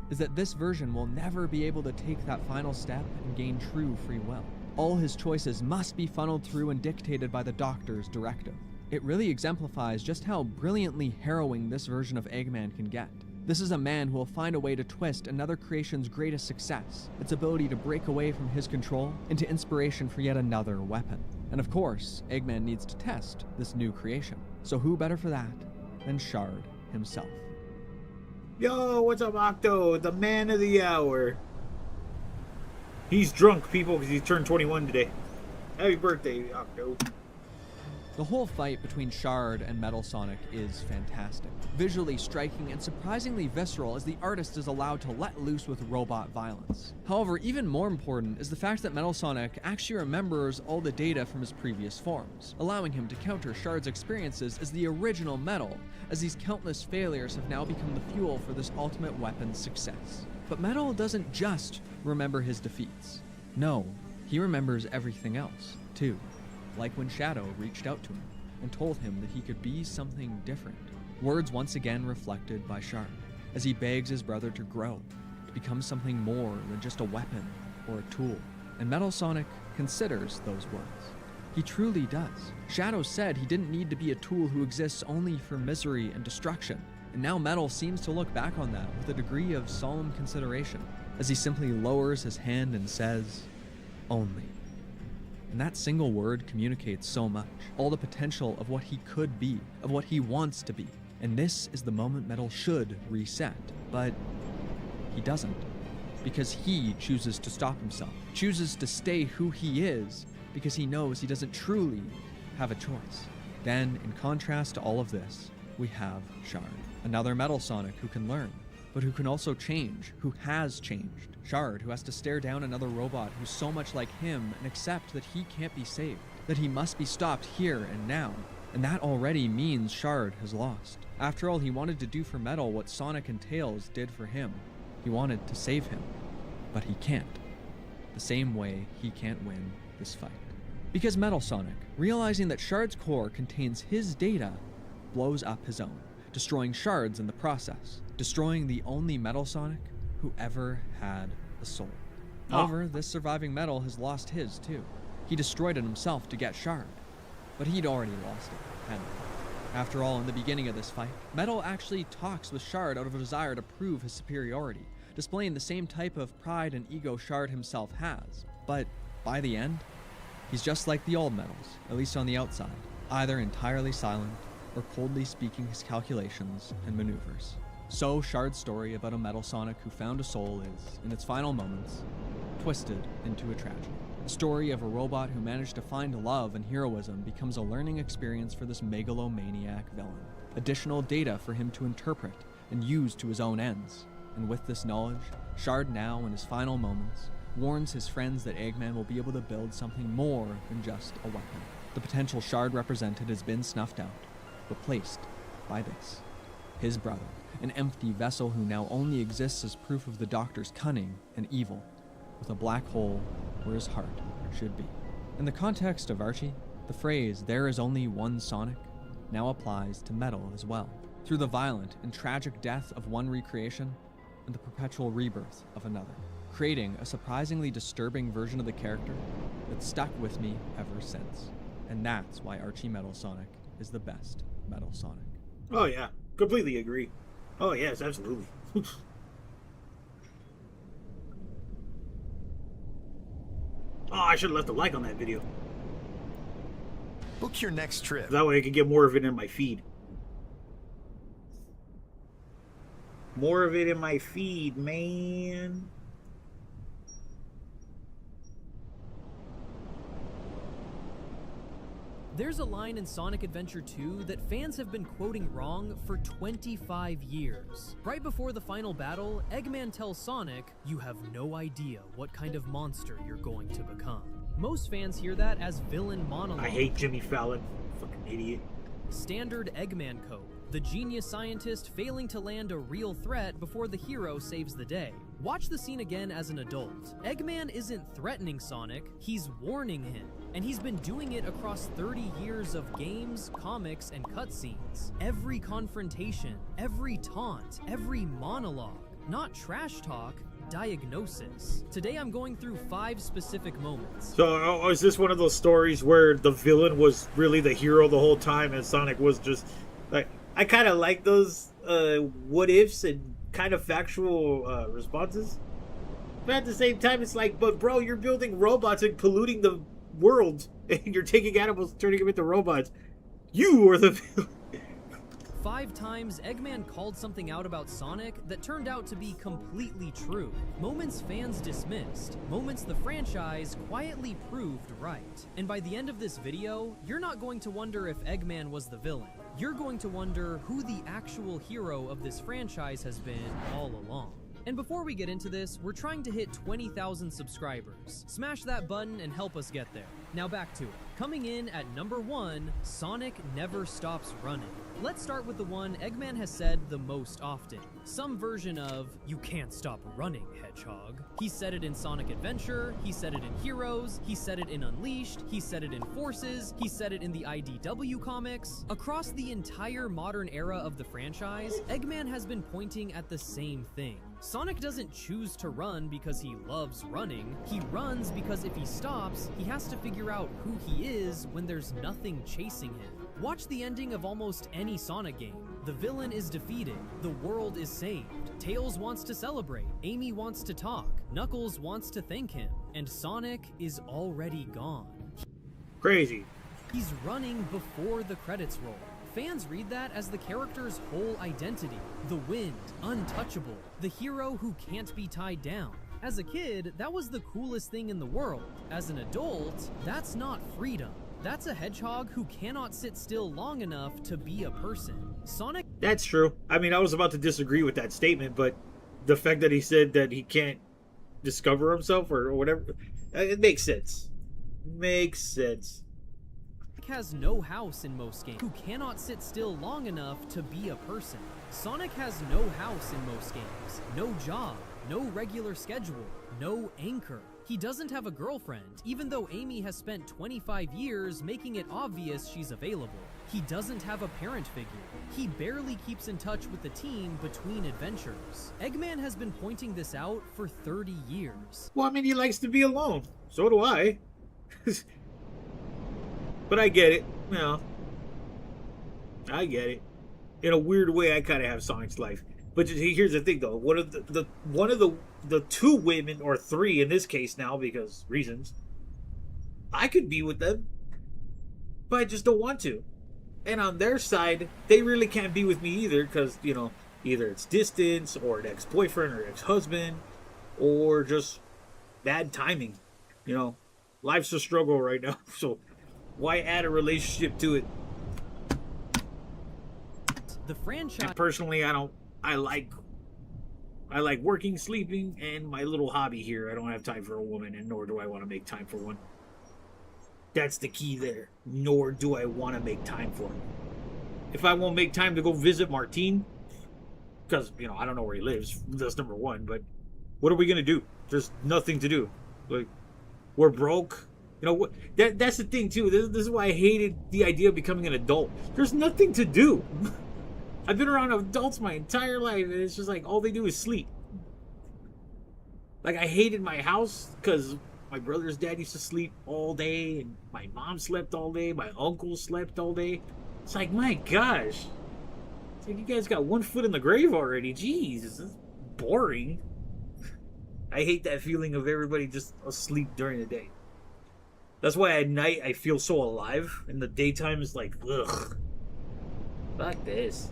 is that this version will never be able to take that final step and gain true free will. All his choices must be funneled through and dictated by the Doctor's directive. It really exemplifies just how brilliantly harrowing this version of Eggman can get. This is a man who will find a way to twist another creation's greatest success, its ability to break away from his control, into inspiration for yet another weapon. And of course, Eggman needs to test this new creation. So who better for that than Shard himself? Yo, what's up, Octo? The man of the hour. He's drunk, people, because he turned 21 today. Happy birthday, Octo. The whole fight between Shard and Metal Sonic is fantastic. Visually striking and surprisingly visceral as the artist is allowed to let loose with robot violence. However, even more important is the fact that Metal Sonic actually remembers all the data from his previous forms, allowing him to counter Shard's experiences as the original Metal, as these countless failures have now become the fuel for this ultimate weapon's success. But Metal doesn't just remember his defeats. No, he remembers everything else, too. Like when Shadow reached out to him and told him that he could be something different. Words once again reflected by Shard, as he begs his brother to grow, to become something more than just a weapon or a tool. And Metal Sonic considers those words. He truly does. Shadow said he didn't need to be a tool who exists only for misery and destruction. And now Metal seems to look back on that with a degree of solemn consideration, as he simply lowers his hand and says, "Only." And that single word communicates so much. All the potential of what he could be, of what he wants to be. And this is the moment Metal should reset. But he doesn't. Because he chooses to stop himself. Chooses to stay who he is because he knows he doesn't truly have a choice. Then, in contrast to all of this, we have Shard. Another Metal Sonic who can learn, but who can also change, who has changed. Shard, who has to stare down another robot who's so much like him and accept that he can't be saved, that he must be stopped here and now. And that already means Shard has lost. After all, he wanted to do for Metal what Sonic and Tails did for him. He wanted to save him, but he can't. The same way he can't win this fight. Because Metal Sonic, realizing that Shard's core contains his data, blows up his own, destroying Shards in the process, destroying the only Metal Sonic who ever had a soul. However, this surviving Metal has lost his too. He destroyed it himself to get Shard, but he'd already lost it, hadn't he? After all, in the beginning of this fight, Metal actually talks with Shard out of a desire to prove his superiority, displaying the same type of pride and ego Shard himself has. But by the end, he's just like the old Metals, at least on the outside, either entirely silent or coldly speaking his calculations and maneuvers. So Shard's story about a Metal Sonic who found a soul is, in its final moments, twisted into a tragedy. A story of a robot who managed to find love and heroism becomes a learning experience for this megalomaniac villain. Additional data for him to interpret and use to his own ends. And with this knowledge, Shard now, in his final moments, warns his friends that Eggman will be able to build something more than just a weapon. The potential shard represented has been snuffed out, replaced by this. His brother, an empty vessel who now only exists as proof of the Doctor's cunning and evil, with a black hole where his heart should be. In the context of Archie, the phrase, "there is only one Sonic," now applies to Metal as well, through the violent and tragic death of one recreation and the perpetual rebirth of another, creating a surprisingly disturbing version of the character that stuck with me ever since. And that's why Archie Metal Sonic is the best Metal Sonic. Oh yeah, completely agree. Oh yes, absolutely. Oh, I should have left a like on that video. Book your next trip. That way I could get more of it in my feed. More of it in my feed, man. There's a line in Sonic Adventure 2 that fans have been quoting wrong for 25 years. Right before the final battle, Eggman tells Sonic, "You have no idea what kind of monster you're going to become." Most fans hear that as villain monologue. I hate Jimmy Fallon. Fucking idiot. Standard Eggman code. The genius scientist failing to land a real threat before the hero saves the day. Watch the scene again as an adult. Eggman isn't threatening Sonic, he's warning him. And he's been doing it across 30 years of games, comics, and cutscenes. Every confrontation, every taunt, every monologue. Not trash talk, diagnosis. Today I'm going through 5 specific moments. So is this one of those stories where the villain was really the hero the whole time and Sonic was just like... I kind of like those what ifs and kind of factual responses. But at the same time, it's like, but bro, you're building robots and polluting the world. And you're taking animals and turning them into robots. You are the villain. 5 times, Eggman called something out about Sonic that turned out to be completely true. Moments fans dismissed. Moments the franchise quietly proved right. And by the end of this video, you're not going to wonder if Eggman was the villain. You're going to wonder who the actual hero of this franchise has been all along. And before we get into this, we're trying to hit 20,000 subscribers. Smash that button and help us get there. Now back to it. Coming in at number 1, Sonic never stops running. Let's start with the one Eggman has said the most often. Some version of, "You can't stop running, Hedgehog." He said it in Sonic Adventure, he said it in Heroes, he said it in Unleashed, he said it in Forces, he said it in the IDW comics. Across the entire modern era of the franchise, Eggman has been pointing at the same thing. Sonic doesn't choose to run because he loves running. He runs because if he stops, he has to figure out who he is when there's nothing chasing him. Watch the ending of almost any Sonic game. The villain is defeated, the world is saved, Tails wants to celebrate, Amy wants to talk, Knuckles wants to thank him, and Sonic is already gone. Crazy. He's running before the credits roll. Fans read that as the character's whole identity. The wind, untouchable, the hero who can't be tied down. As a kid, that was the coolest thing in the world. As an adult, that's not freedom. That's a hedgehog who cannot sit still long enough to be a person. Sonic... That's true. I mean, I was about to disagree with that statement, but the fact that he said that he can't discover himself or whatever, it makes sense. Makes sense. Has no house in most games, who cannot sit still long enough to be a person. Sonic has no house in most games, no job, no regular schedule, no anchor. He doesn't have a girlfriend, even though Amy has spent 25 years making it obvious she's available. He doesn't have a parent figure. He barely keeps in touch with the team between adventures. Eggman has been pointing this out for 30 years. Well, I mean, he likes to be alone. So do I. But I get it, you know. I get it. In a weird way, I kind of have Sonic's life. But here's the thing, though. One of the 2 women, or 3 in this case now, because reasons, I could be with them, but I just don't want to. And on their side, they really can't be with me either, because, you know, either it's distance, or an ex-boyfriend, or ex-husband, or just bad timing. You know, life's a struggle right now, so... why add a relationship to it? The franchise... And personally, I I like working, sleeping, and my little hobby here. I don't have time for a woman, and nor do I want to make time for one. That's the key there. Nor do I want to make time for it. If I won't make time to go visit Martine, because, you know, I don't know where he lives. That's number one. But what are we going to do? There's nothing to do. Like, we're broke. You know, that's the thing, too. This is why I hated the idea of becoming an adult. There's nothing to do. I've been around adults my entire life, and it's just like all they do is sleep. Like, I hated my house because my brother's dad used to sleep all day, and my mom slept all day, my uncle slept all day. It's like, my gosh. It's like, you guys got one foot in the grave already. Jeez, this is boring. I hate that feeling of everybody just asleep during the day. That's why at night I feel so alive. In the daytime it's like, ugh. Fuck this.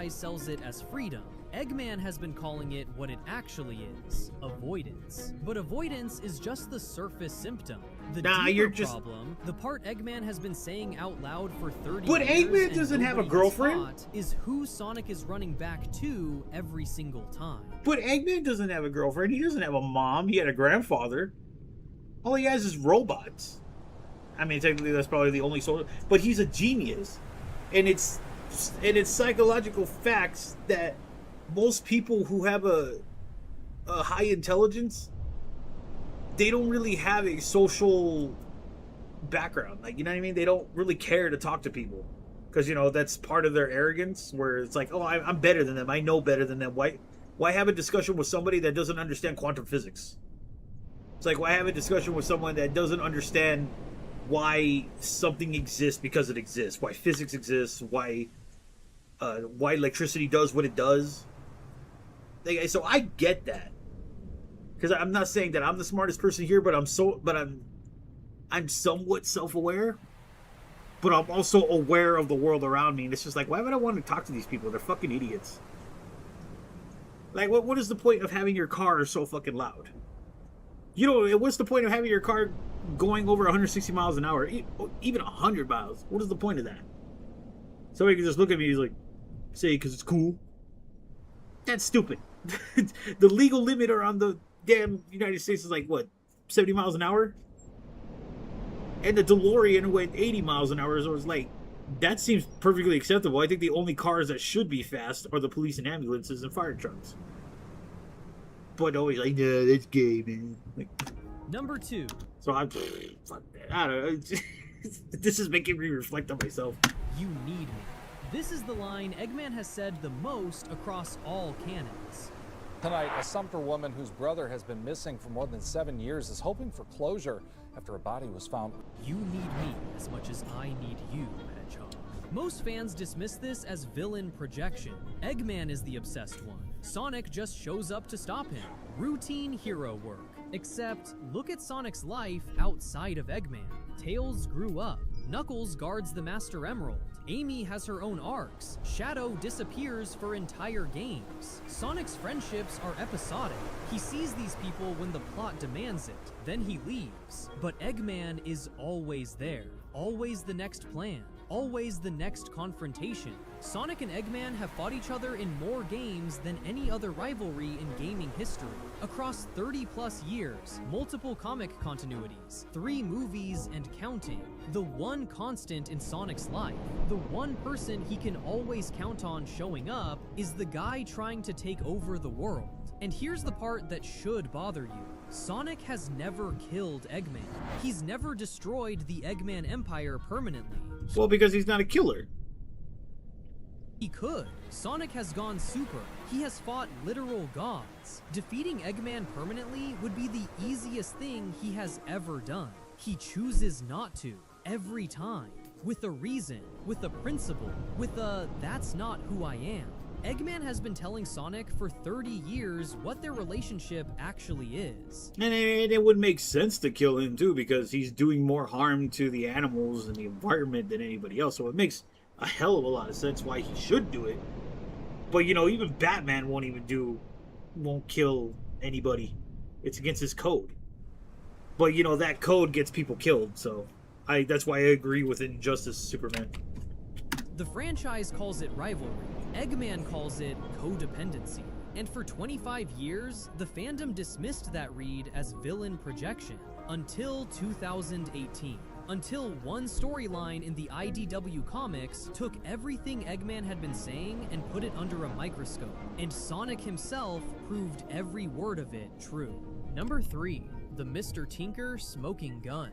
Sells it as freedom. Eggman has been calling it what it actually is, avoidance. But avoidance is just the surface symptom. The deeper problem, the part Eggman has been saying out loud for 30 years, Eggman doesn't have a girlfriend, is who Sonic is running back to every single time. But Eggman doesn't have a girlfriend. He doesn't have a mom. He had a grandfather. All he has is robots. I mean, technically that's probably the only soul, but he's a genius. And it's psychological facts that most people who have a high intelligence, they don't really have a social background. Like, you know what I mean? They don't really care to talk to people. Because, you know, that's part of their arrogance, where it's like, oh, I'm better than them. I know better than them. Why have a discussion with somebody that doesn't understand quantum physics? It's like, why have a discussion with someone that doesn't understand why something exists because it exists? Why physics exists? Why electricity does what it does? So I get that, because I'm not saying that I'm the smartest person here, but I'm somewhat self-aware, but I'm also aware of the world around me, and it's just like, why would I want to talk to these people? They're fucking idiots. Like, what is the point of having your car so fucking loud? You know, what's the point of having your car going over 160 miles an hour, even 100 miles? What is the point of that? Somebody can just look at me, he's like, say, because it's cool. That's stupid. The legal limit around the damn United States is like, what, 70 miles an hour? And the DeLorean went 80 miles an hour, so it's like, that seems perfectly acceptable. I think the only cars that should be fast are the police and ambulances and fire trucks. But always like, no, that's gay, man. Like, Number 2. So I don't know. This is making me reflect on myself. You need me. This is the line Eggman has said the most across all canons. Tonight, a Sumter woman whose brother has been missing for more than 7 years is hoping for closure after a body was found. You need me as much as I need you, Hedgehog. Most fans dismiss this as villain projection. Eggman is the obsessed one. Sonic just shows up to stop him. Routine hero work. Except, look at Sonic's life outside of Eggman. Tails grew up. Knuckles guards the Master Emerald. Amy has her own arcs. Shadow disappears for entire games. Sonic's friendships are episodic. He sees these people when the plot demands it. Then he leaves. But Eggman is always there. Always the next plan. Always the next confrontation. Sonic and Eggman have fought each other in more games than any other rivalry in gaming history. Across 30 plus years, multiple comic continuities, 3 movies and counting. The one constant in Sonic's life, the one person he can always count on showing up, is the guy trying to take over the world. And here's the part that should bother you. Sonic has never killed Eggman. He's never destroyed the Eggman Empire permanently. Well, because he's not a killer. He could. Sonic has gone super. He has fought literal gods. Defeating Eggman permanently would be the easiest thing he has ever done. He chooses not to, every time. With a reason, with a principle, with a that's not who I am. Eggman has been telling Sonic for 30 years what their relationship actually is. And it would make sense to kill him too, because he's doing more harm to the animals and the environment than anybody else. So it makes a hell of a lot of sense why he should do it. But, you know, even Batman won't kill anybody. It's against his code. But, you know, that code gets people killed, so that's why I agree with Injustice Superman. The franchise calls it rivalry. Eggman calls it codependency. And for 25 years, the fandom dismissed that read as villain projection until 2018. Until one storyline in the IDW comics took everything Eggman had been saying and put it under a microscope, and Sonic himself proved every word of it true. Number 3, the Mr. Tinker smoking gun.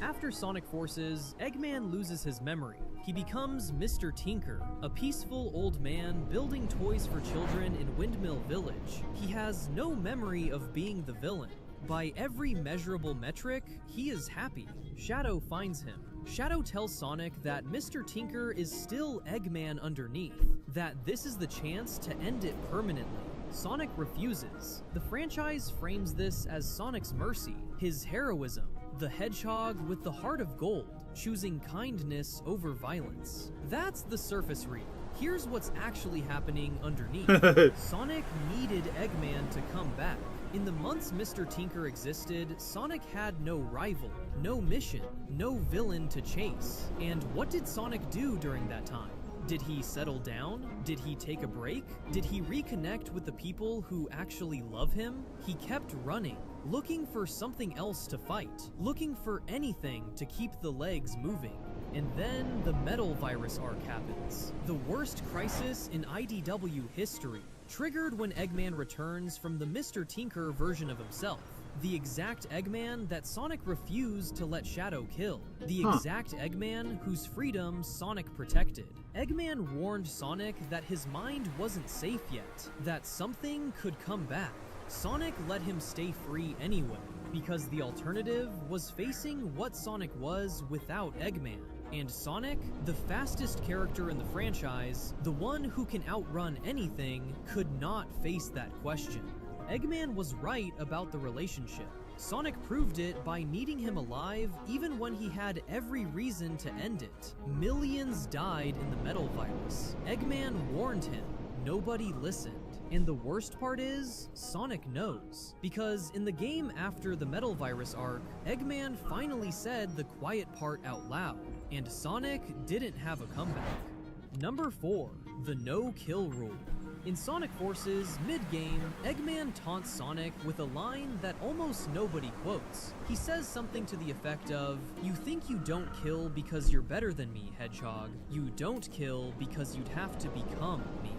After Sonic Forces, Eggman loses his memory. He becomes Mr. Tinker, a peaceful old man building toys for children in Windmill Village. He has no memory of being the villain. By every measurable metric, he is happy. Shadow finds him. Shadow tells Sonic that Mr. Tinker is still Eggman underneath, that this is the chance to end it permanently. Sonic refuses. The franchise frames this as Sonic's mercy, his heroism, the hedgehog with the heart of gold, choosing kindness over violence. That's the surface read. Here's what's actually happening underneath. Sonic needed Eggman to come back. In the months Mr. Tinker existed, Sonic had no rival, no mission, no villain to chase. And what did Sonic do during that time? Did he settle down? Did he take a break? Did he reconnect with the people who actually love him? He kept running, looking for something else to fight, looking for anything to keep the legs moving. And then the Metal Virus arc happens, the worst crisis in IDW history, triggered when Eggman returns from the Mr. Tinker version of himself. The exact Eggman that Sonic refused to let Shadow kill. The exact Eggman whose freedom Sonic protected. Eggman warned Sonic that his mind wasn't safe yet, that something could come back. Sonic let him stay free anyway, because the alternative was facing what Sonic was without Eggman. And Sonic, the fastest character in the franchise, the one who can outrun anything, could not face that question. Eggman was right about the relationship. Sonic proved it by needing him alive even when he had every reason to end it. Millions died in the Metal Virus. Eggman warned him. Nobody listened. And the worst part is, Sonic knows. Because in the game after the Metal Virus arc, Eggman finally said the quiet part out loud, and Sonic didn't have a comeback. Number 4, the no-kill rule. In Sonic Forces, mid-game, Eggman taunts Sonic with a line that almost nobody quotes. He says something to the effect of, "You think you don't kill because you're better than me, Hedgehog. You don't kill because you'd have to become me."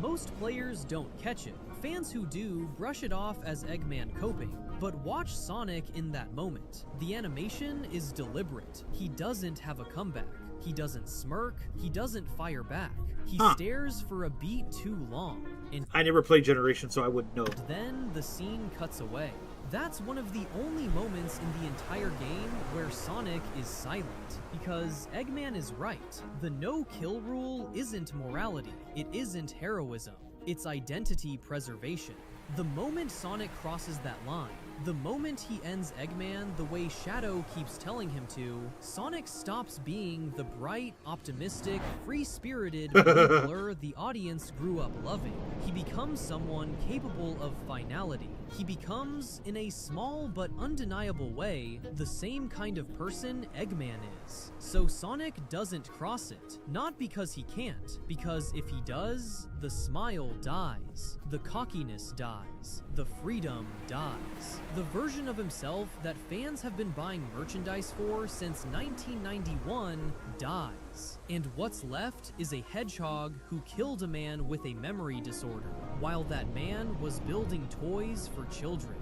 Most players don't catch it. Fans who do brush it off as Eggman coping. But watch Sonic in that moment. The animation is deliberate. He doesn't have a comeback. He doesn't smirk. He doesn't fire back. He stares for a beat too long. And I never played Generation, so I wouldn't know. then the scene cuts away. That's one of the only moments in the entire game where Sonic is silent. Because Eggman is right. The no-kill rule isn't morality. It isn't heroism. It's identity preservation. The moment Sonic crosses that line, the moment he ends Eggman the way Shadow keeps telling him to, Sonic stops being the bright, optimistic, free-spirited blur the audience grew up loving. He becomes someone capable of finality. He becomes, in a small but undeniable way, the same kind of person Eggman is. So Sonic doesn't cross it, not because he can't, because if he does, the smile dies, the cockiness dies, the freedom dies. The version of himself that fans have been buying merchandise for since 1991 dies. And what's left is a hedgehog who killed a man with a memory disorder, while that man was building toys for children.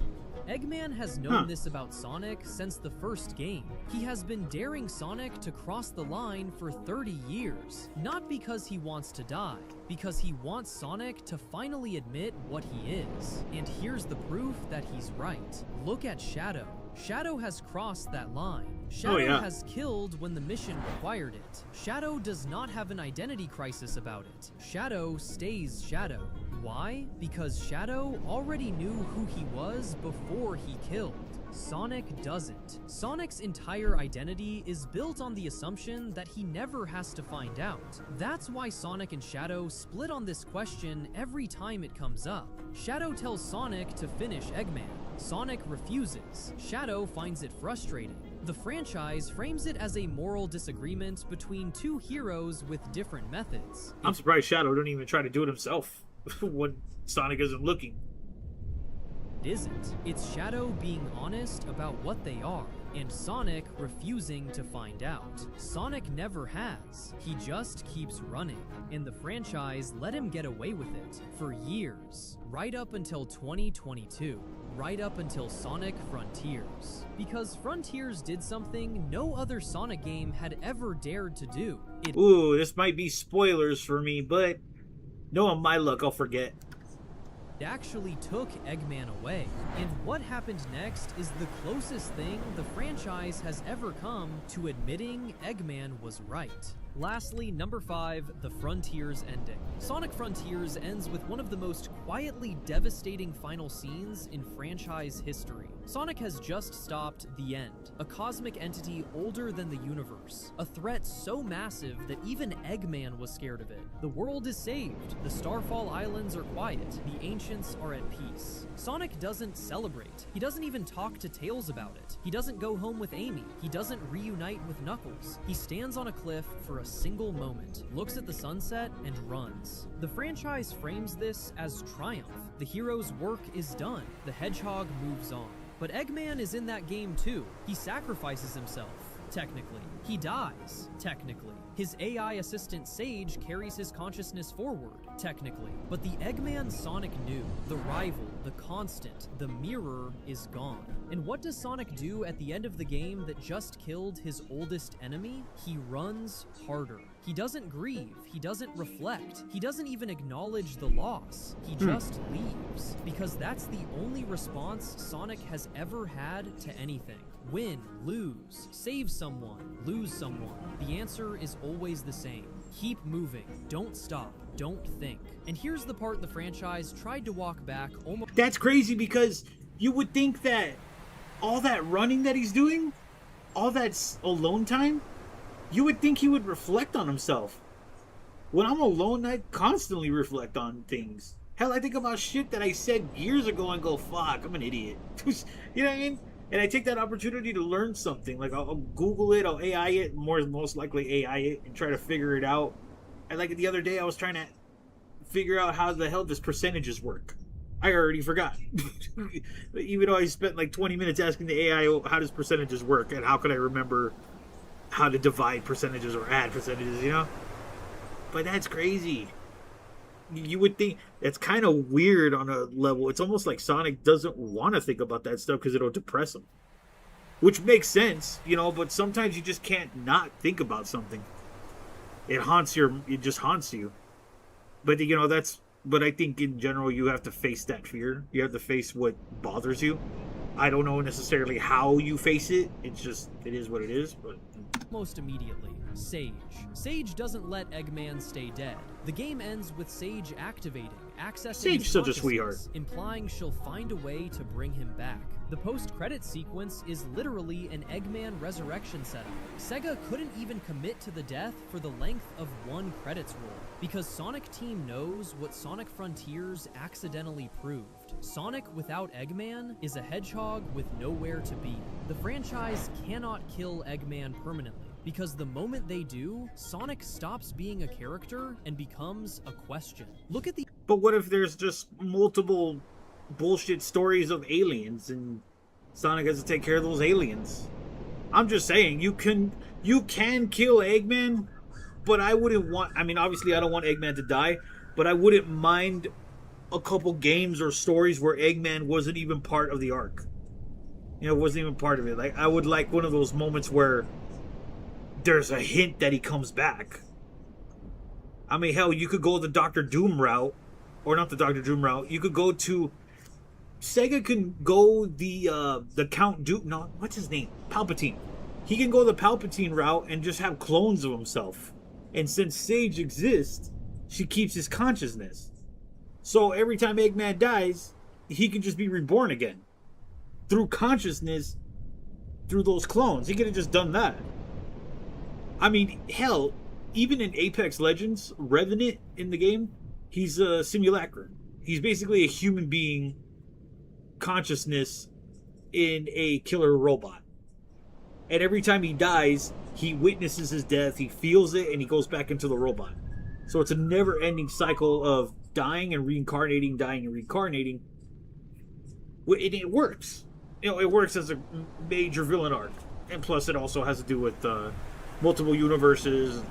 Eggman has known this about Sonic since the first game. He has been daring Sonic to cross the line for 30 years, not because he wants to die, because he wants Sonic to finally admit what he is. And here's the proof that he's right. Look at Shadow. Shadow has crossed that line. Shadow has killed when the mission required it. Shadow does not have an identity crisis about it. Shadow stays Shadow. Why? Because Shadow already knew who he was before he killed. Sonic doesn't. Sonic's entire identity is built on the assumption that he never has to find out. That's why Sonic and Shadow split on this question every time it comes up. Shadow tells Sonic to finish Eggman. Sonic refuses. Shadow finds it frustrating. The franchise frames it as a moral disagreement between two heroes with different methods. I'm surprised Shadow don't even try to do it himself when Sonic isn't looking. It isn't. It's Shadow being honest about what they are, and Sonic refusing to find out. Sonic never has. He just keeps running, and the franchise let him get away with it for years, right up until 2022. Right up until Sonic Frontiers. Because Frontiers did something no other Sonic game had ever dared to do. Ooh, this might be spoilers for me, but knowing my luck, I'll forget. It actually took Eggman away. And what happened next is the closest thing the franchise has ever come to admitting Eggman was right. Lastly, number 5, the Frontiers ending. Sonic Frontiers ends with one of the most quietly devastating final scenes in franchise history. Sonic has just stopped the end, a cosmic entity older than the universe, a threat so massive that even Eggman was scared of it. The world is saved, the Starfall Islands are quiet, the ancients are at peace. Sonic doesn't celebrate, he doesn't even talk to Tails about it, he doesn't go home with Amy, he doesn't reunite with Knuckles. He stands on a cliff for a single moment, looks at the sunset, and runs. The franchise frames this as triumph. The hero's work is done, the hedgehog moves on. But Eggman is in that game too. He sacrifices himself, technically. He dies, technically. His AI assistant Sage carries his consciousness forward, technically. But the Eggman Sonic knew, the rival, the constant, the mirror is gone. And what does Sonic do at the end of the game that just killed his oldest enemy? He runs harder. He doesn't grieve, he doesn't reflect, he doesn't even acknowledge the loss. He just leaves. Because that's the only response Sonic has ever had to anything. Win, lose, save someone, lose someone. The answer is always the same. Keep moving, don't stop, don't think. And here's the part the franchise tried to walk back almost— That's crazy because you would think that all that running that he's doing, all that alone time, you would think he would reflect on himself. When I'm alone, I constantly reflect on things. Hell, I think about shit that I said years ago and go, fuck, I'm an idiot. You know what I mean? And I take that opportunity to learn something. Like, I'll Google it, I'll AI it, most likely AI it, and try to figure it out. And like the other day, I was trying to figure out how the hell does percentages work. I already forgot. Even though I spent like 20 minutes asking the AI, how does percentages work? And how could I remember how to divide percentages or add percentages, you know? But that's crazy. You would think that's kind of weird on a level. It's almost like Sonic doesn't want to think about that stuff because it'll depress him. Which makes sense, you know, but sometimes you just can't not think about something. It just haunts you. But, you know, but I think in general you have to face that fear. You have to face what bothers you. I don't know necessarily how you face it. It is what it is, but almost immediately. Sage. Sage doesn't let Eggman stay dead. The game ends with Sage activating, accessing Sage his such a sweetheart, implying she'll find a way to bring him back. The post-credit sequence is literally an Eggman resurrection setup. Sega couldn't even commit to the death for the length of one credits roll, because Sonic Team knows what Sonic Frontiers accidentally proved. Sonic without Eggman is a hedgehog with nowhere to be. The franchise cannot kill Eggman permanently, because the moment they do, Sonic stops being a character and becomes a question. Look at the— But what if there's just multiple bullshit stories of aliens and Sonic has to take care of those aliens? I'm just saying, you can kill Eggman, but I wouldn't want— I mean, obviously I don't want Eggman to die, but I wouldn't mind a couple games or stories where Eggman wasn't even part of the arc. You know, wasn't even part of it. Like, I would like one of those moments where there's a hint that he comes back. I mean, hell, you could go the Dr. Doom route, or not the Dr. Doom route. You could go to— Sega can go the Count Doom. No, what's his name? Palpatine. He can go the Palpatine route and just have clones of himself. And since Sage exists, she keeps his consciousness. So every time Eggman dies, he can just be reborn again through consciousness, through those clones. He could have just done that. I mean, hell, even in Apex Legends, Revenant in the game, he's a simulacrum. He's basically a human being consciousness in a killer robot. And every time he dies, he witnesses his death, he feels it, and he goes back into the robot. So it's a never-ending cycle of dying and reincarnating, dying and reincarnating. And it works. It works as a major villain arc. And plus it also has to do with multiple universes,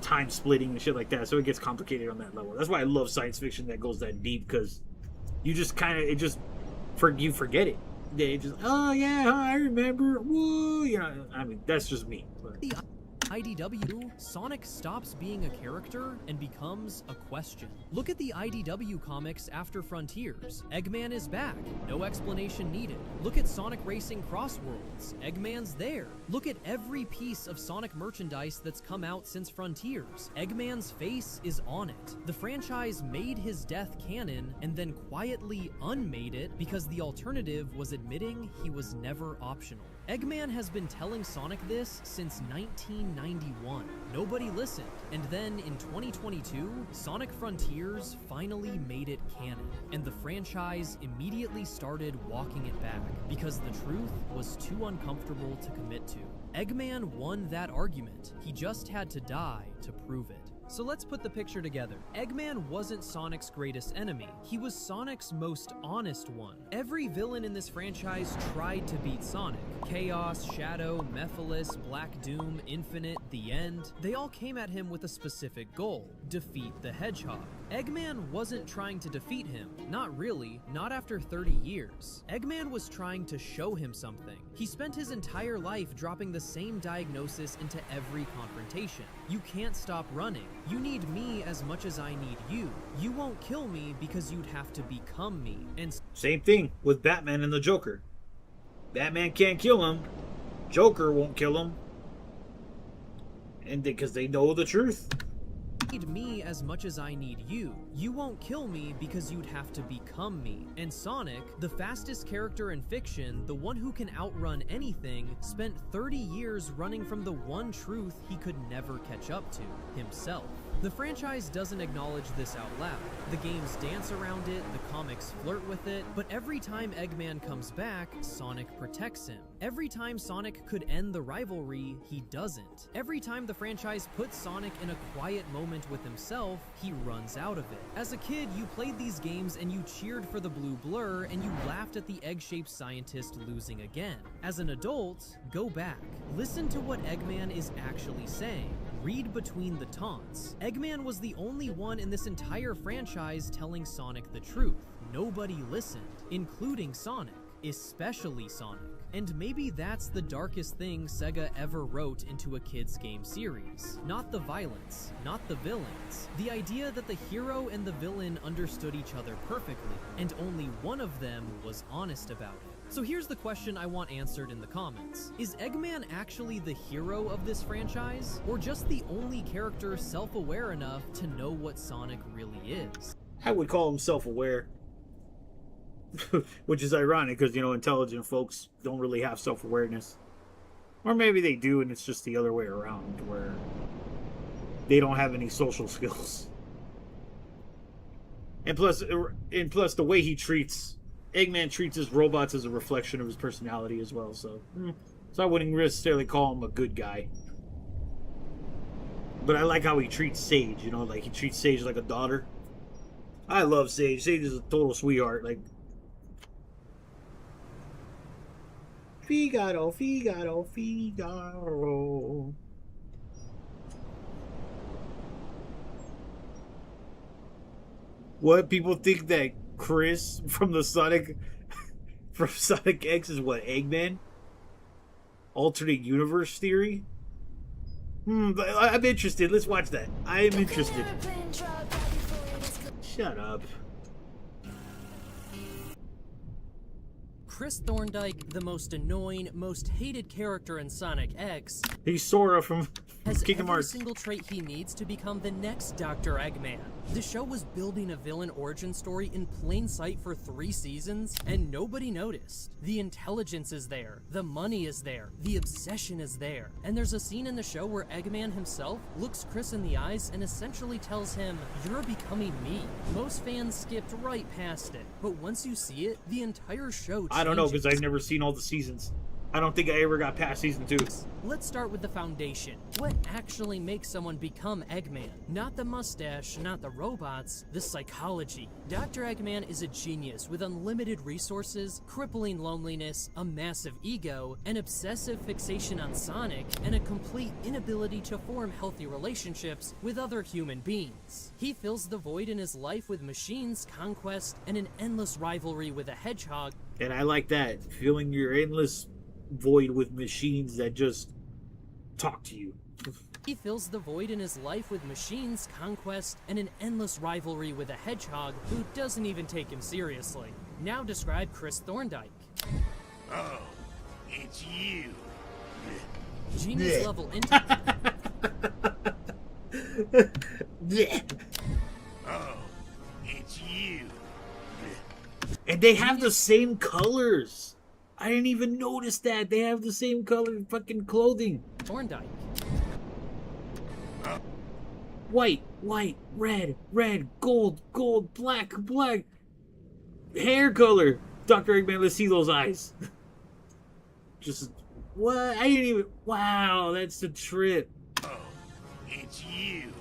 time splitting and shit like that. So it gets complicated on that level. That's why I love science fiction that goes that deep, because you just kind of, you forget it. They just, oh yeah, I remember. Woo, I mean, that's just me. But. The IDW, Sonic stops being a character and becomes a question. Look at the IDW comics after Frontiers. Eggman is back, no explanation needed. Look at Sonic Racing Crossworlds. Eggman's there. Look at every piece of Sonic merchandise that's come out since Frontiers. Eggman's face is on it. The franchise made his death canon and then quietly unmade it because the alternative was admitting he was never optional. Eggman has been telling Sonic this since 1991. Nobody listened, and then in 2022, Sonic Frontiers finally made it canon, and the franchise immediately started walking it back because the truth was too uncomfortable to commit to. Eggman won that argument. He just had to die to prove it. So let's put the picture together. Eggman wasn't Sonic's greatest enemy. He was Sonic's most honest one. Every villain in this franchise tried to beat Sonic. Chaos, Shadow, Mephiles, Black Doom, Infinite, The End. They all came at him with a specific goal: defeat the Hedgehog. Eggman wasn't trying to defeat him. Not really. Not after 30 years. Eggman was trying to show him something. He spent his entire life dropping the same diagnosis into every confrontation. You can't stop running. You need me as much as I need you. You won't kill me because you'd have to become me. And same thing with Batman and the Joker. Batman can't kill him. Joker won't kill him. And because they know the truth. Need me as much as I need you. You won't kill me because you'd have to become me. And Sonic, the fastest character in fiction, the one who can outrun anything, spent 30 years running from the one truth he could never catch up to: himself. The franchise doesn't acknowledge this out loud. The games dance around it, the comics flirt with it, but every time Eggman comes back, Sonic protects him. Every time Sonic could end the rivalry, he doesn't. Every time the franchise puts Sonic in a quiet moment with himself, he runs out of it. As a kid, you played these games and you cheered for the blue blur and you laughed at the egg-shaped scientist losing again. As an adult, go back. Listen to what Eggman is actually saying. Read between the taunts. Eggman was the only one in this entire franchise telling Sonic the truth. Nobody listened, including Sonic, especially Sonic. And maybe that's the darkest thing Sega ever wrote into a kid's game series. Not the violence, not the villains. The idea that the hero and the villain understood each other perfectly, and only one of them was honest about it. So here's the question I want answered in the comments. Is Eggman actually the hero of this franchise? Or just the only character self-aware enough to know what Sonic really is? I would call him self-aware. Which is ironic because, intelligent folks don't really have self-awareness. Or maybe they do and it's just the other way around, where they don't have any social skills. And plus the way Eggman treats his robots as a reflection of his personality as well, so I wouldn't necessarily call him a good guy. But I like how he treats Sage, like he treats Sage like a daughter. I love Sage. Sage is a total sweetheart. Like, Figaro, Figaro, Figaro. What, people think that Chris from Sonic X is what, Eggman? Alternate universe theory? I'm interested. Let's watch that. I am interested. Shut up. Chris Thorndike, the most annoying, most hated character in Sonic X, He's Sora from has Kingdom every Hearts. single trait he needs to become the next Dr. Eggman. The show was building a villain origin story in plain sight for 3 seasons, and nobody noticed. The intelligence is there, the money is there, the obsession is there, and there's a scene in the show where Eggman himself looks Chris in the eyes and essentially tells him, "You're becoming me." Most fans skipped right past it, but once you see it, the entire show changes. I don't know, because I've never seen all the seasons. I don't think I ever got past season 2. Let's start with the foundation. What actually makes someone become Eggman? Not the mustache, not the robots, the psychology. Dr. Eggman is a genius with unlimited resources, crippling loneliness, a massive ego, an obsessive fixation on Sonic, and a complete inability to form healthy relationships with other human beings. He fills the void in his life with machines, conquest, and an endless rivalry with a hedgehog. And I like that, filling your endless void with machines that just talk to you. He fills the void in his life with machines, conquest, and an endless rivalry with a hedgehog who doesn't even take him seriously. Now describe Chris Thorndike. Oh, it's you. Genius level intellect. Oh, it's you. And they have the same colors. I didn't even notice that. They have the same color fucking clothing. Thorndike. White, red, gold, black. Hair color. Dr. Eggman, let's see those eyes. Just, what? I didn't even, wow, that's the trip. Oh, it's you.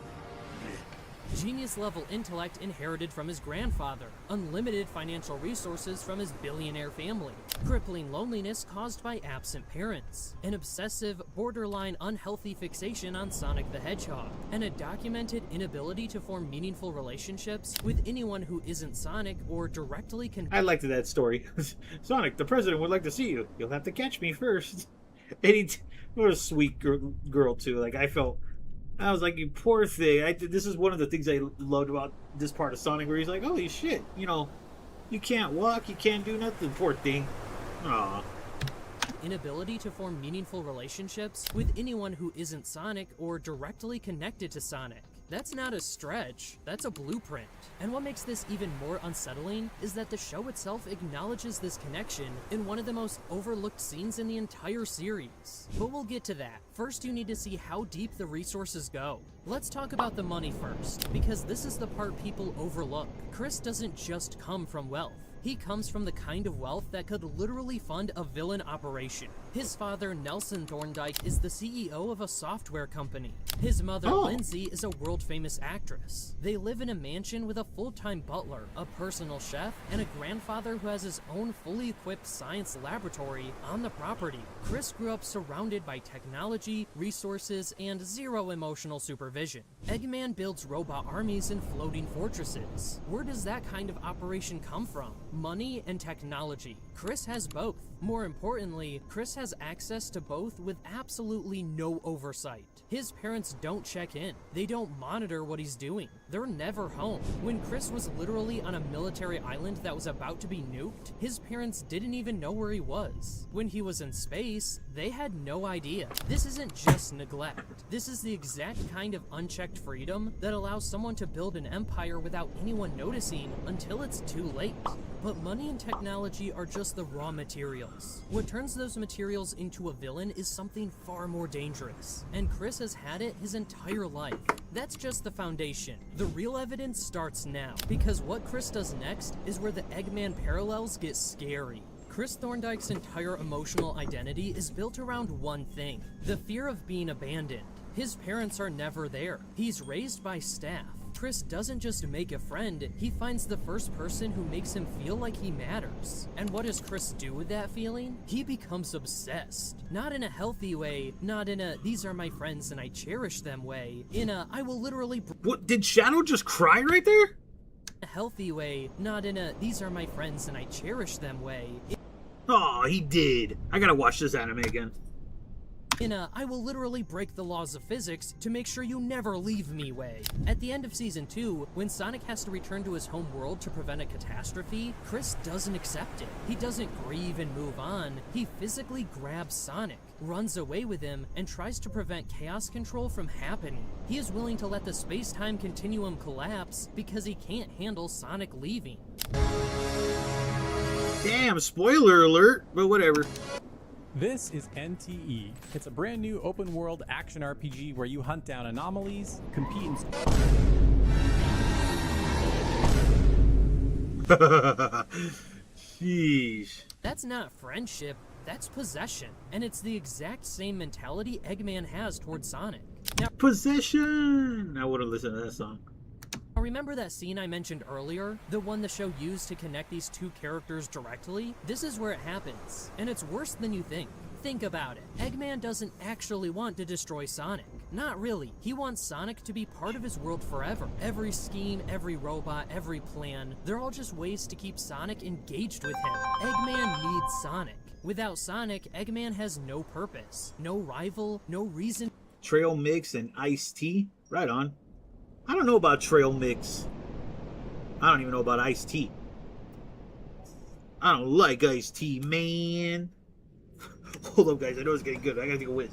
Genius level intellect inherited from his grandfather, unlimited financial resources from his billionaire family, crippling loneliness caused by absent parents, an obsessive, borderline unhealthy fixation on Sonic the Hedgehog, and a documented inability to form meaningful relationships with anyone who isn't Sonic or directly I liked that story. Sonic, the president would like to see you. You'll have to catch me first. And what a sweet girl too. Like, I was like, you poor thing. This is one of the things I loved about this part of Sonic, where he's like, holy shit, you can't walk, you can't do nothing, poor thing. Aww. Inability to form meaningful relationships with anyone who isn't Sonic or directly connected to Sonic. That's not a stretch, that's a blueprint. And what makes this even more unsettling is that the show itself acknowledges this connection in one of the most overlooked scenes in the entire series. But we'll get to that. First, you need to see how deep the resources go. Let's talk about the money first, because this is the part people overlook. Chris doesn't just come from wealth. He comes from the kind of wealth that could literally fund a villain operation. His father, Nelson Thorndike, is the CEO of a software company. His mother, Lindsay, is a world-famous actress. They live in a mansion with a full-time butler, a personal chef, and a grandfather who has his own fully equipped science laboratory on the property. Chris grew up surrounded by technology, resources, and zero emotional supervision. Eggman builds robot armies and floating fortresses. Where does that kind of operation come from? Money and technology. Chris has both. More importantly, Chris has access to both with absolutely no oversight. His parents don't check in. They don't monitor what he's doing. They're never home. When Chris was literally on a military island that was about to be nuked, his parents didn't even know where he was. When he was in space, they had no idea. This isn't just neglect. This is the exact kind of unchecked freedom that allows someone to build an empire without anyone noticing until it's too late. But money and technology are just the raw materials. What turns those materials into a villain is something far more dangerous, and Chris has had it his entire life. That's just the foundation. The real evidence starts now, because what Chris does next is where the Eggman parallels get scary. Chris Thorndike's entire emotional identity is built around one thing: the fear of being abandoned. His parents are never there. He's raised by staff. Chris doesn't just make a friend, he finds the first person who makes him feel like he matters. And what does Chris do with that feeling? He becomes obsessed. Not in a healthy way, not in a these are my friends and I cherish them way, in a I will literally What, did Shadow just cry right there? A healthy way, not in a these are my friends and I cherish them way. Oh, he did. I gotta watch this anime again. I will literally break the laws of physics to make sure you never leave me way. At the end of Season 2, when Sonic has to return to his home world to prevent a catastrophe, Chris doesn't accept it. He doesn't grieve and move on. He physically grabs Sonic, runs away with him, and tries to prevent chaos control from happening. He is willing to let the space-time continuum collapse because he can't handle Sonic leaving. Damn, spoiler alert, but whatever. This is NTE. It's a brand new open world action RPG where you hunt down anomalies, compete in... Sheesh. That's not friendship, that's possession. And it's the exact same mentality Eggman has towards Sonic. Now, Possession! I would've listened to that song. remember that scene I mentioned earlier? The one the show used to connect these two characters directly? This is where it happens, and it's worse than you think. Think about it. Eggman doesn't actually want to destroy Sonic. Not really. He wants Sonic to be part of his world forever. Every scheme, every robot, every plan, they're all just ways to keep Sonic engaged with him. Eggman needs Sonic. Without Sonic, Eggman has no purpose, no rival, no reason. Trail mix and iced tea? Right on. I don't know about trail mix. I don't even know about iced tea. I don't like iced tea, man. Hold up, guys. I know it's getting good. I gotta take a whiz.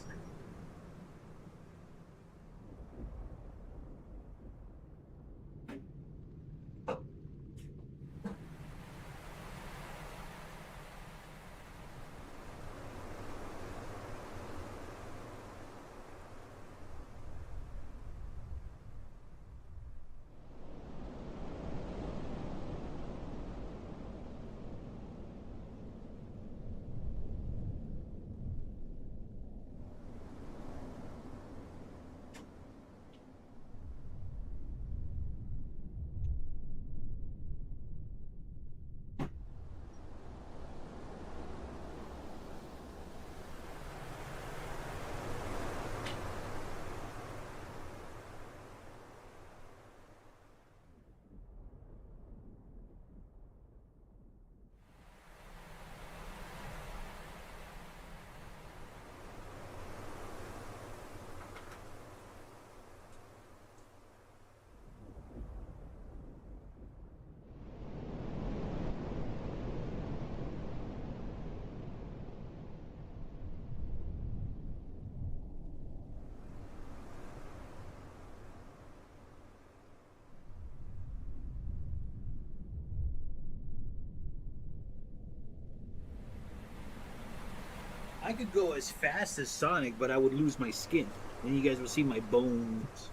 I could go as fast as Sonic, but I would lose my skin. Then you guys would see my bones.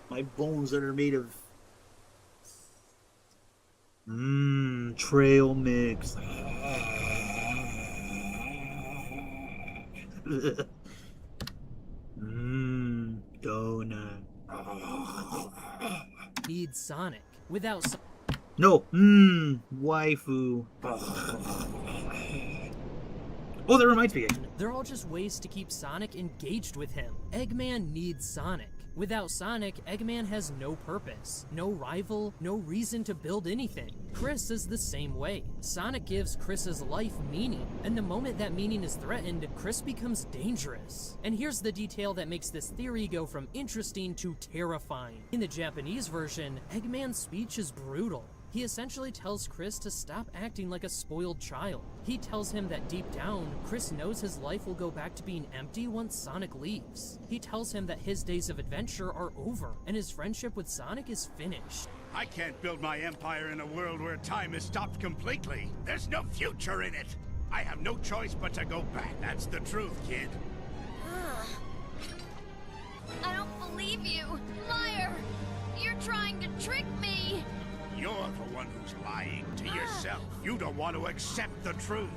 My bones that are made of... trail mix. Donut. Need Sonic. Without No, waifu. Oh, that reminds me. They're all just ways to keep Sonic engaged with him. Eggman needs Sonic. Without Sonic, Eggman has no purpose, no rival, no reason to build anything. Chris is the same way. Sonic gives Chris's life meaning, and the moment that meaning is threatened, Chris becomes dangerous. And here's the detail that makes this theory go from interesting to terrifying. In the Japanese version, Eggman's speech is brutal. He essentially tells Chris to stop acting like a spoiled child. He tells him that deep down, Chris knows his life will go back to being empty once Sonic leaves. He tells him that his days of adventure are over, and his friendship with Sonic is finished. I can't build my empire in a world where time is stopped completely. There's no future in it. I have no choice but to go back. That's the truth, kid. I don't believe you. Liar! You're trying to trick me! You're the one who's lying to yourself. You don't want to accept the truth.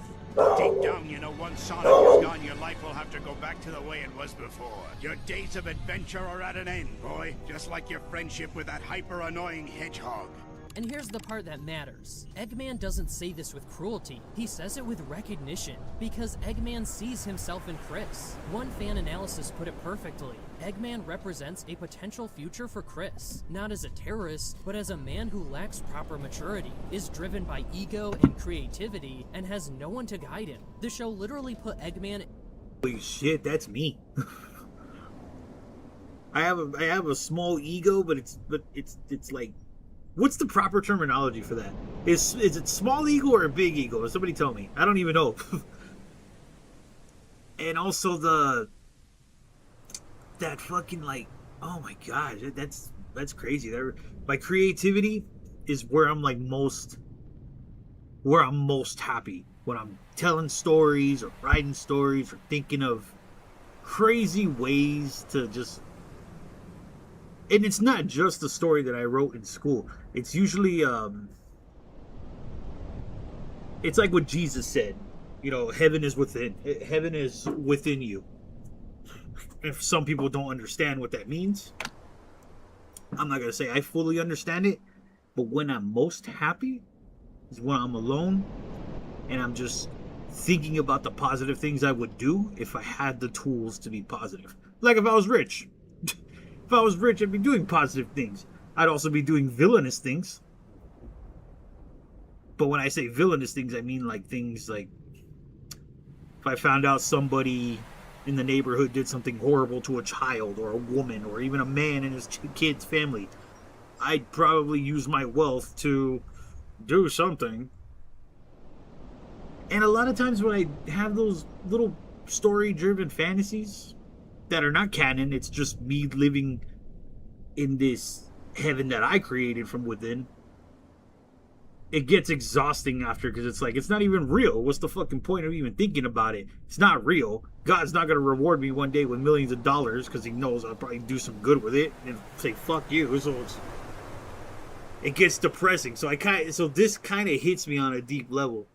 Deep down, you know once Sonic is gone, your life will have to go back to the way it was before. Your days of adventure are at an end, boy. Just like your friendship with that hyper-annoying hedgehog. And here's the part that matters. Eggman doesn't say this with cruelty. He says it with recognition, because Eggman sees himself in Chris. One fan analysis put it perfectly. Eggman represents a potential future for Chris, not as a terrorist, but as a man who lacks proper maturity, is driven by ego and creativity, and has no one to guide him. The show literally put Eggman Holy shit, that's me. I have a small ego, but it's like, what's the proper terminology for that? Is it small ego or a big ego? Somebody tell me. I don't even know. And also that fucking, like, oh my gosh, that's crazy. My creativity is where I'm most happy, when I'm telling stories or writing stories or thinking of crazy ways to just. And it's not just the story that I wrote in school. It's usually it's like what Jesus said. Heaven is within. Heaven is within you. If some people don't understand what that means, I'm not gonna say I fully understand it. But when I'm most happy is when I'm alone and I'm just thinking about the positive things I would do if I had the tools to be positive. Like if I was rich. If I was rich, I'd be doing positive things. I'd also be doing villainous things. But when I say villainous things, I mean like things like if I found out somebody in the neighborhood did something horrible to a child or a woman or even a man and his kid's family, I'd probably use my wealth to do something. And a lot of times when I have those little story-driven fantasies that are not canon, it's just me living in this heaven that I created from within. It gets exhausting after, because it's like, it's not even real. What's the fucking point of even thinking about it? It's not real. God's not going to reward me one day with millions of dollars because he knows I'll probably do some good with it and say fuck you. So it gets depressing. So this kind of hits me on a deep level.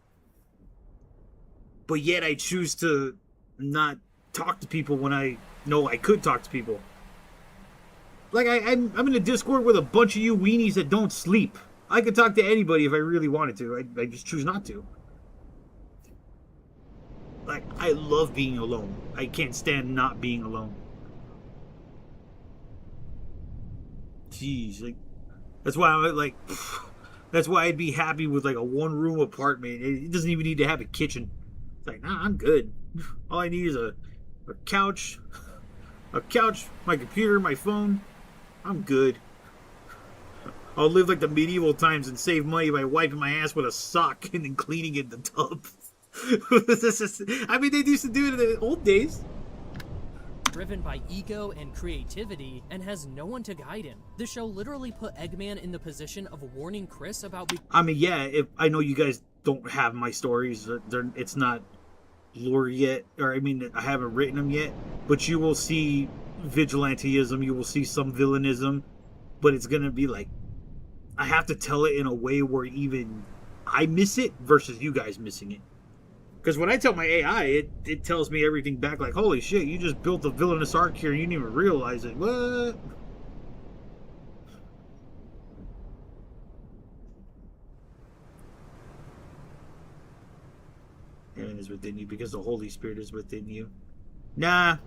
But yet I choose to not talk to people when I know I could talk to people. Like, I'm in a Discord with a bunch of you weenies that don't sleep. I could talk to anybody if I really wanted to. I just choose not to. Like, I love being alone. I can't stand not being alone. Jeez, like, that's why I'm like, that's why I'd be happy with like a one-room apartment. It doesn't even need to have a kitchen. It's like, nah, I'm good. All I need is a couch, my computer, my phone. I'm good. I'll live like the medieval times and save money by wiping my ass with a sock and then cleaning it in the tub. I mean, they used to do it in the old days. Driven by ego and creativity, and has no one to guide him. The show literally put Eggman in the position of warning Chris about. I mean, yeah, if I know you guys don't have my stories, it's not lore yet, or I mean, I haven't written them yet, but you will see vigilanteism, you will see some villainism, but it's gonna be like, I have to tell it in a way where even I miss it versus you guys missing it. Because when I tell my AI, it tells me everything back like, holy shit, you just built a villainous arc here and you didn't even realize it. What? Heaven is within you because the Holy Spirit is within you. Nah.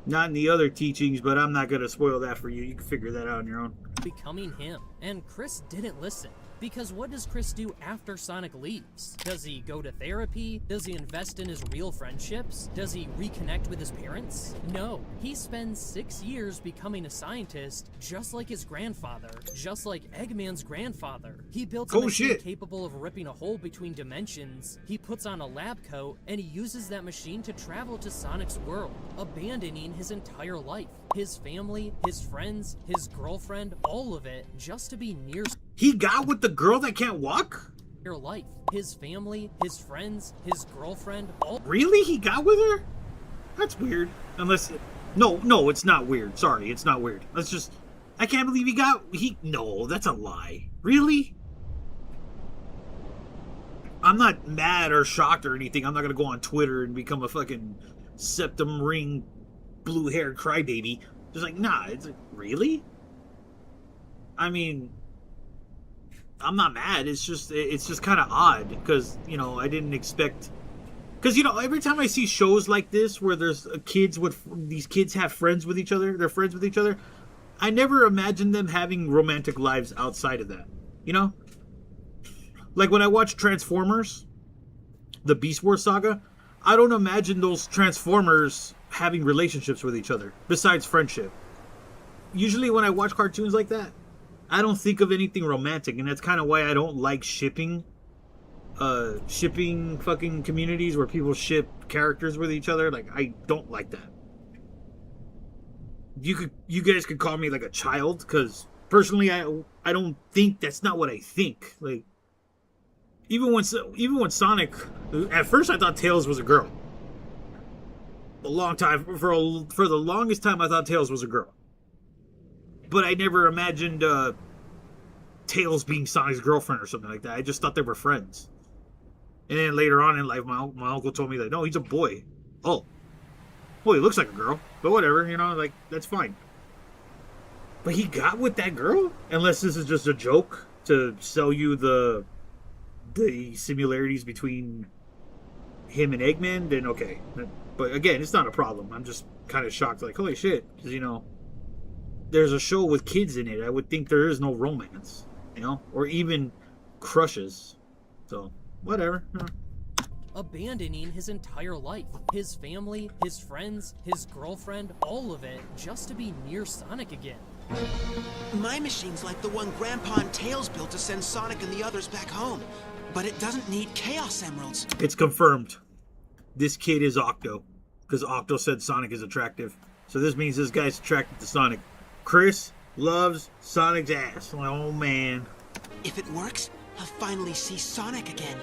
Not in the other teachings, but I'm not going to spoil that for you. You can figure that out on your own. Becoming him. And Chris didn't listen. Because what does Chris do after Sonic leaves? Does he go to therapy? Does he invest in his real friendships? Does he reconnect with his parents? No. He spends 6 years becoming a scientist, just like his grandfather, just like Eggman's grandfather. He builds a machine capable of ripping a hole between dimensions. He puts on a lab coat, and he uses that machine to travel to Sonic's world, abandoning his entire life. His family, his friends, his girlfriend, all of it, just to be near. He got with the girl that can't walk? Your life. His family, his friends, his girlfriend, all. Really? He got with her? That's weird. Unless. No, it's not weird. Sorry, it's not weird. Let's just. I can't believe No, that's a lie. Really? I'm not mad or shocked or anything. I'm not gonna go on Twitter and become a fucking septum ring blue-haired crybaby. Just like, nah, it's like, really? I mean, I'm not mad. It's just kind of odd because, I didn't expect. Because, every time I see shows like this where there's these kids have friends with each other, they're friends with each other, I never imagined them having romantic lives outside of that. Like when I watch Transformers, the Beast Wars saga, I don't imagine those Transformers having relationships with each other besides friendship. Usually when I watch cartoons like that, I don't think of anything romantic, and that's kind of why I don't like shipping fucking communities where people ship characters with each other. Like, I don't like that. You guys could call me like a child, because personally I don't think, that's not what I think. Like, even when Sonic, at first I thought Tails was a girl. A long time, for the longest time I thought Tails was a girl. But I never imagined Tails being Sonic's girlfriend or something like that. I just thought they were friends. And then later on in life, my uncle told me that, no, he's a boy. Oh. Well, he looks like a girl. But whatever, you know, like, that's fine. But he got with that girl? Unless this is just a joke to sell you the similarities between him and Eggman, then okay. But again, it's not a problem. I'm just kind of shocked, like, holy shit. Because, you know, there's a show with kids in it. I would think there is no romance, you know? Or even crushes. So, whatever. Abandoning his entire life, his family, his friends, his girlfriend, all of it, just to be near Sonic again. My machine's like the one Grandpa and Tails built to send Sonic and the others back home. But it doesn't need Chaos Emeralds. It's confirmed. This kid is Octo. Because Octo said Sonic is attractive. So this means this guy's attracted to Sonic. Chris loves Sonic's ass. Oh, man. If it works, I'll finally see Sonic again.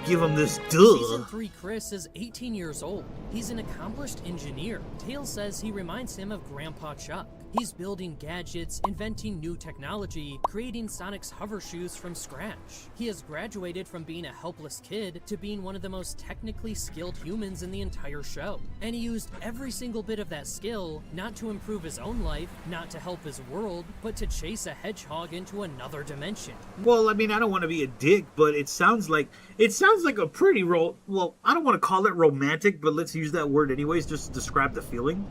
Give him this duh. Season 3 Chris is 18 years old. He's an accomplished engineer. Tails says he reminds him of Grandpa Chuck. He's building gadgets, inventing new technology, creating Sonic's hover shoes from scratch. He has graduated from being a helpless kid to being one of the most technically skilled humans in the entire show. And he used every single bit of that skill not to improve his own life, not to help his world, but to chase a hedgehog into another dimension. Well, I mean, I don't want to be a dick, but it sounds like a pretty well, I don't want to call it romantic, but let's use that word anyways just to describe the feeling.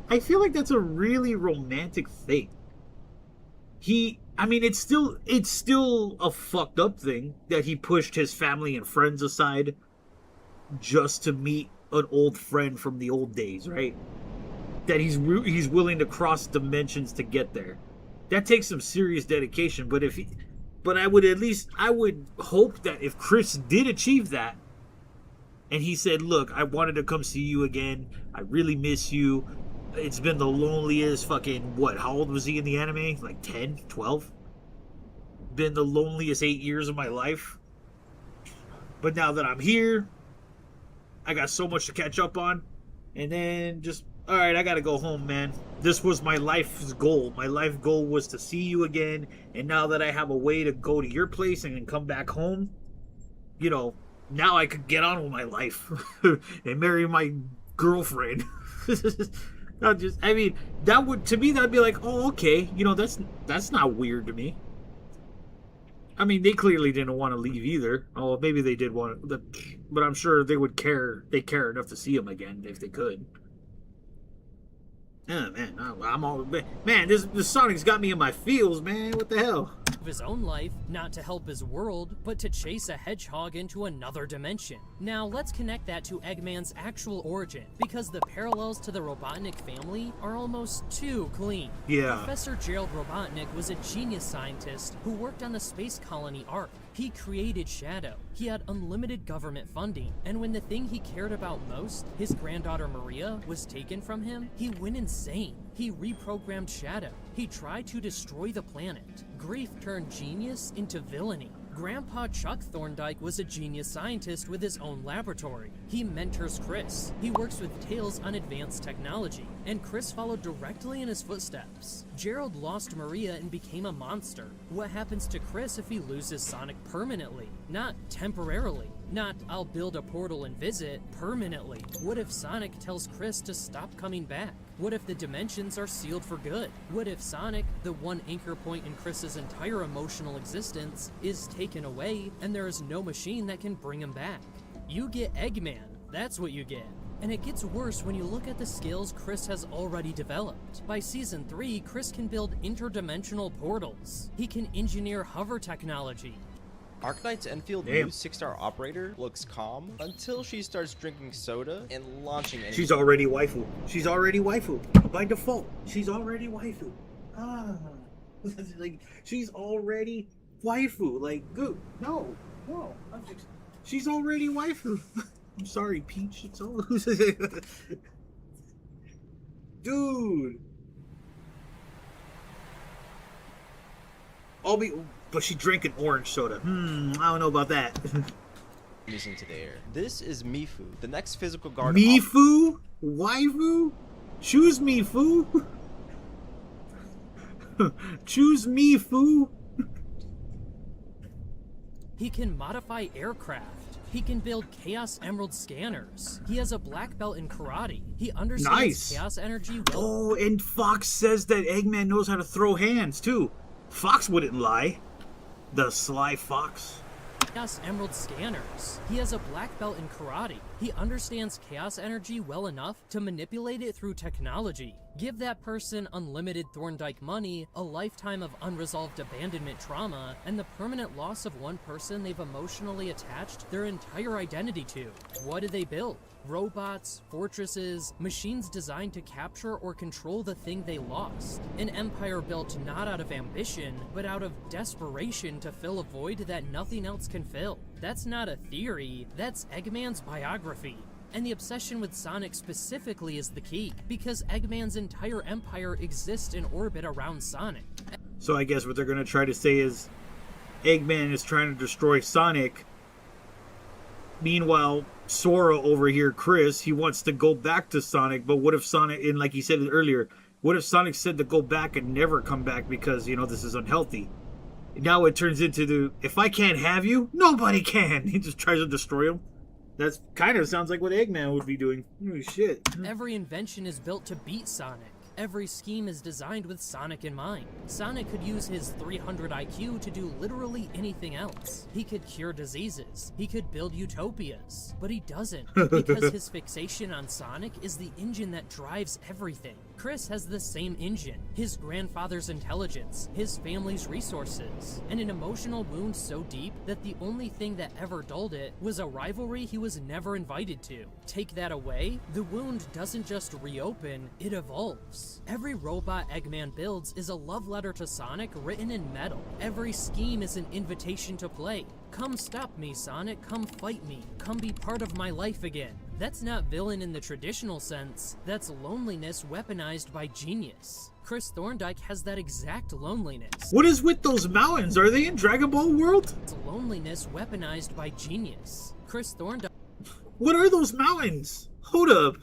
I feel like that's a really romantic thing. I mean, it's still a fucked up thing that he pushed his family and friends aside just to meet an old friend from the old days, right? That he's willing to cross dimensions to get there. That takes some serious dedication, but I would hope that if Chris did achieve that, and he said, look, I wanted to come see you again, I really miss you, it's been the loneliest fucking, how old was he in the anime? Like 10, 12? Been the loneliest 8 years of my life. But now that I'm here, I got so much to catch up on. And then just, alright, I gotta go home, man. This was my life's goal. My life goal was to see you again. And now that I have a way to go to your place and then come back home, you know, now I could get on with my life and marry my girlfriend. That'd be like, oh, okay, you know, that's not weird to me. I mean, they clearly didn't want to leave either. Oh, maybe they did want to, but I'm sure they would care. They care enough to see him again if they could. Oh, man, this Sonic's got me in my feels, man. What the hell? Of his own life, not to help his world, but to chase a hedgehog into another dimension. Now let's connect that to Eggman's actual origin, because the parallels to the Robotnik family are almost too clean. Yeah. Professor Gerald Robotnik was a genius scientist who worked on the space colony Ark. He created Shadow. He had unlimited government funding, and when the thing he cared about most, his granddaughter Maria, was taken from him, he went insane. He reprogrammed Shadow. He tried to destroy the planet. Grief turned genius into villainy. Grandpa Chuck Thorndike was a genius scientist with his own laboratory. He mentors Chris. He works with Tails on advanced technology, and Chris followed directly in his footsteps. Gerald lost Maria and became a monster. What happens to Chris if he loses Sonic permanently? Not temporarily. Not, I'll build a portal and visit, permanently. What if Sonic tells Chris to stop coming back? What if the dimensions are sealed for good? What if Sonic, the one anchor point in Chris's entire emotional existence, is taken away and there is no machine that can bring him back? You get Eggman, that's what you get. And it gets worse when you look at the skills Chris has already developed. By Season 3, Chris can build interdimensional portals. He can engineer hover technology. Arknight's Enfield Damn. new 6-star operator looks calm until she starts drinking soda and launching enemies. She's already waifu. She's already waifu. By default, she's already waifu. Ah. Like, she's already waifu. Like, good. No. She's already waifu. I'm sorry, Peach. It's all... Dude. But she drank an orange soda. I don't know about that. Into the air. This is Mifu, the next physical guard. Mifu? Waifu? Choose Mifu? Choose Mifu? He can modify aircraft. He can build Chaos Emerald scanners. He has a black belt in karate. He understands chaos energy well. Oh, and Fox says that Eggman knows how to throw hands, too. Fox wouldn't lie. The sly Fox. Chaos Emerald scanners. He has a black belt in karate. He understands chaos energy well enough to manipulate it through technology. Give that person unlimited Thorndike money, a lifetime of unresolved abandonment trauma, and the permanent loss of one person they've emotionally attached their entire identity to. What do they build? Robots, fortresses, machines designed to capture or control the thing they lost. An empire built not out of ambition, but out of desperation to fill a void that nothing else can fill. That's not a theory, that's Eggman's biography. And the obsession with Sonic specifically is the key, because Eggman's entire empire exists in orbit around Sonic. So I guess what they're going to try to say is Eggman is trying to destroy Sonic. Meanwhile, Sora over here, Chris, he wants to go back to Sonic, but what if Sonic, and like he said earlier, what if Sonic said to go back and never come back because, you know, this is unhealthy? Now it turns into the, if I can't have you, nobody can. He just tries to destroy him. That's kind of sounds like what Eggman would be doing. Holy shit. Every invention is built to beat Sonic. Every scheme is designed with Sonic in mind. Sonic could use his 300 IQ to do literally anything else. He could cure diseases. He could build utopias. But he doesn't, because his fixation on Sonic is the engine that drives everything. Chris has the same engine, his grandfather's intelligence, his family's resources, and an emotional wound so deep that the only thing that ever dulled it was a rivalry he was never invited to. Take that away, the wound doesn't just reopen, it evolves. Every robot Eggman builds is a love letter to Sonic written in metal. Every scheme is an invitation to play. Come stop me, Sonic, come fight me, come be part of my life again. That's not villain in the traditional sense, that's loneliness weaponized by genius. Chris Thorndike has that exact loneliness. What is with those mountains? Are they in Dragon Ball World? It's loneliness weaponized by genius. Chris Thorndike... What are those mountains? Hold up.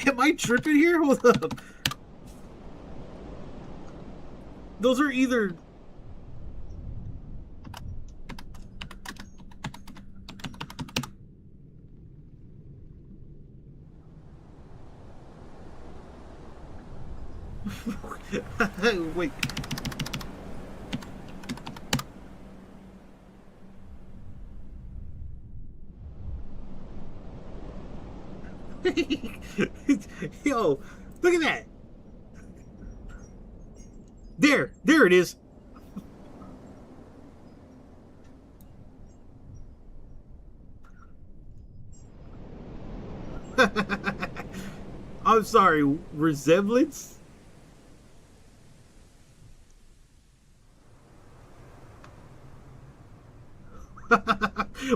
Am I tripping here? Hold up. Those are either... Wait. Yo, look at that. There it is. I'm sorry, resemblance?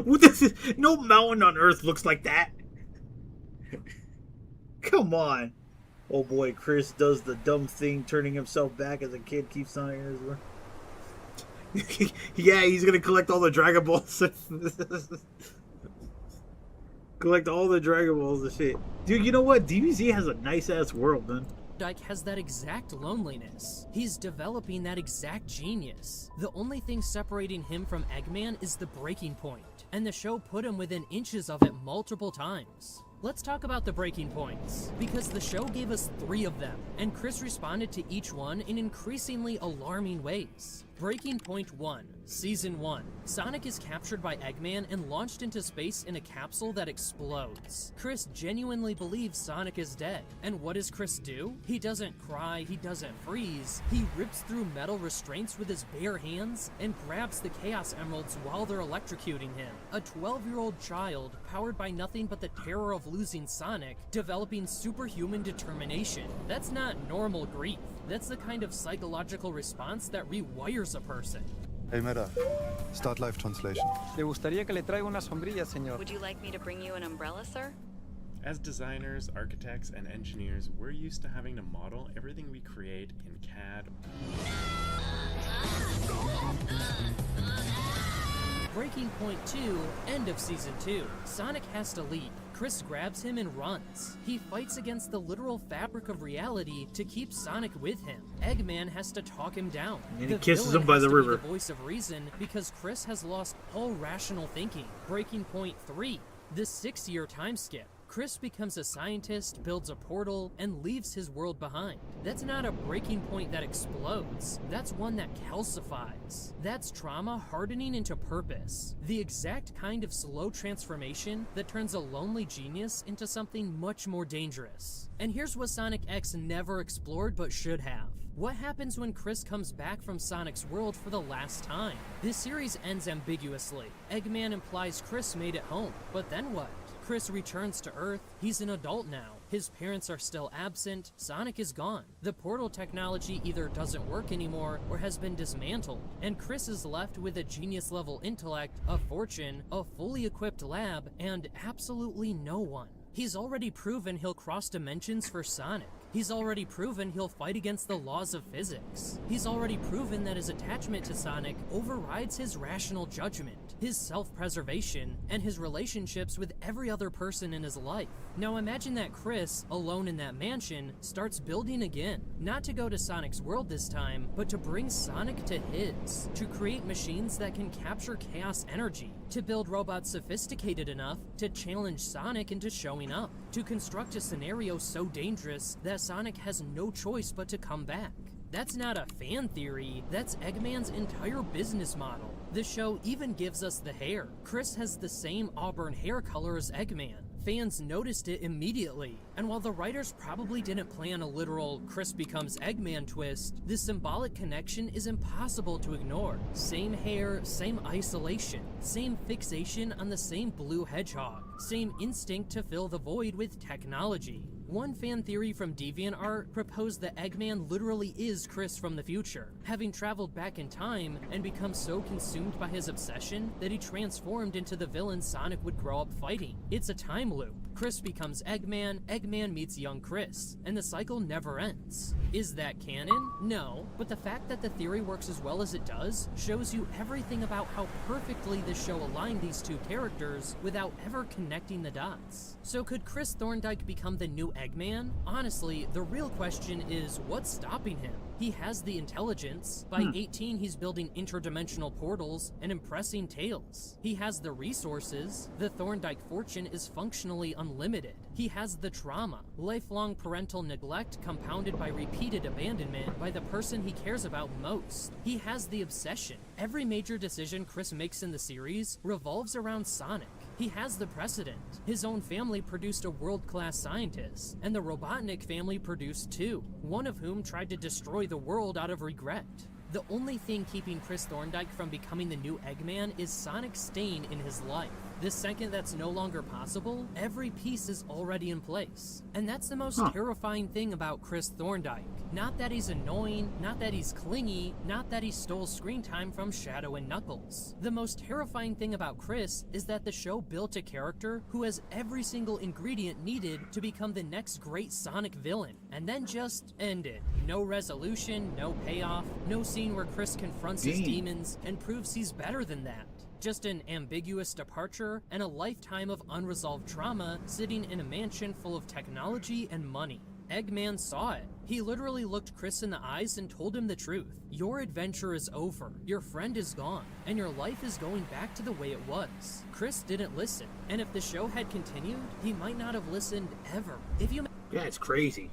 What this is, no mountain on Earth looks like that. Come on. Oh boy, Chris does the dumb thing, turning himself back as a kid keeps on it. Yeah, he's gonna collect all the Dragon Balls. Collect all the Dragon Balls and shit. Dude, you know what? DBZ has a nice ass world, man. Dyke has that exact loneliness. He's developing that exact genius. The only thing separating him from Eggman is the breaking point, and the show put him within inches of it multiple times. Let's talk about the breaking points, because the show gave us 3 of them, and Chris responded to each one in increasingly alarming ways. Breaking Point 1, Season 1. Sonic is captured by Eggman and launched into space in a capsule that explodes. Chris genuinely believes Sonic is dead. And what does Chris do? He doesn't cry, he doesn't freeze. He rips through metal restraints with his bare hands and grabs the Chaos Emeralds while they're electrocuting him. A 12-year-old child, powered by nothing but the terror of losing Sonic, developing superhuman determination. That's not normal grief. That's the kind of psychological response that rewires a person. Hey Meta, start live translation. ¿Le gustaría que le traiga una sombrilla, señor? Would you like me to bring you an umbrella, sir? As designers, architects, and engineers, we're used to having to model everything we create in CAD. Breaking Point 2, end of Season 2. Sonic has to leave. Chris grabs him and runs. He fights against the literal fabric of reality to keep Sonic with him. Eggman has to talk him down. And he kisses him by the river. The voice of reason because Chris has lost all rational thinking. Breaking Point 3, the 6-year time skip. Chris becomes a scientist, builds a portal, and leaves his world behind. That's not a breaking point that explodes. That's one that calcifies. That's trauma hardening into purpose. The exact kind of slow transformation that turns a lonely genius into something much more dangerous. And here's what Sonic X never explored but should have. What happens when Chris comes back from Sonic's world for the last time? This series ends ambiguously. Eggman implies Chris made it home, but then what? Chris returns to Earth. He's an adult now. His parents are still absent. Sonic is gone. The portal technology either doesn't work anymore or has been dismantled. And Chris is left with a genius-level intellect, a fortune, a fully equipped lab, and absolutely no one. He's already proven he'll cross dimensions for Sonic. He's already proven he'll fight against the laws of physics. He's already proven that his attachment to Sonic overrides his rational judgment, his self-preservation, and his relationships with every other person in his life. Now imagine that Chris, alone in that mansion, starts building again. Not to go to Sonic's world this time, but to bring Sonic to his. To create machines that can capture chaos energy. To build robots sophisticated enough to challenge Sonic into showing up. To construct a scenario so dangerous that Sonic has no choice but to come back. That's not a fan theory, that's Eggman's entire business model. The show even gives us the hair. Chris has the same auburn hair color as Eggman. Fans noticed it immediately, and while the writers probably didn't plan a literal Chris becomes Eggman twist, this symbolic connection is impossible to ignore. Same hair, same isolation, same fixation on the same blue hedgehog, same instinct to fill the void with technology. One fan theory from DeviantArt proposed that Eggman literally is Chris from the future, having traveled back in time and become so consumed by his obsession that he transformed into the villain Sonic would grow up fighting. It's a time loop. Chris becomes Eggman, Eggman meets young Chris, and the cycle never ends. Is that canon? No, but the fact that the theory works as well as it does shows you everything about how perfectly the show aligned these two characters without ever connecting the dots. So could Chris Thorndike become the new Eggman? Honestly, the real question is what's stopping him? He has the intelligence. By 18, he's building interdimensional portals and impressing Tails. He has the resources. The Thorndike fortune is functionally unlimited. He has the trauma, lifelong parental neglect compounded by repeated abandonment by the person he cares about most. He has the obsession. Every major decision Chris makes in the series revolves around Sonic. He has the precedent. His own family produced a world-class scientist, and the Robotnik family produced two, one of whom tried to destroy the world out of regret. The only thing keeping Chris Thorndike from becoming the new Eggman is Sonic's stain in his life. The second that's no longer possible, every piece is already in place. And that's the most terrifying thing about Chris Thorndike. Not that he's annoying, not that he's clingy, not that he stole screen time from Shadow and Knuckles. The most terrifying thing about Chris is that the show built a character who has every single ingredient needed to become the next great Sonic villain, and then just ended. No resolution, no payoff, no scene where Chris confronts his demons and proves he's better than that. Just an ambiguous departure and a lifetime of unresolved trauma sitting in a mansion full of technology and money. Eggman saw it. He literally looked Chris in the eyes and told him the truth. Your adventure is over, your friend is gone, and your life is going back to the way it was. Chris didn't listen, and if the show had continued, he might not have listened ever. Yeah, it's crazy.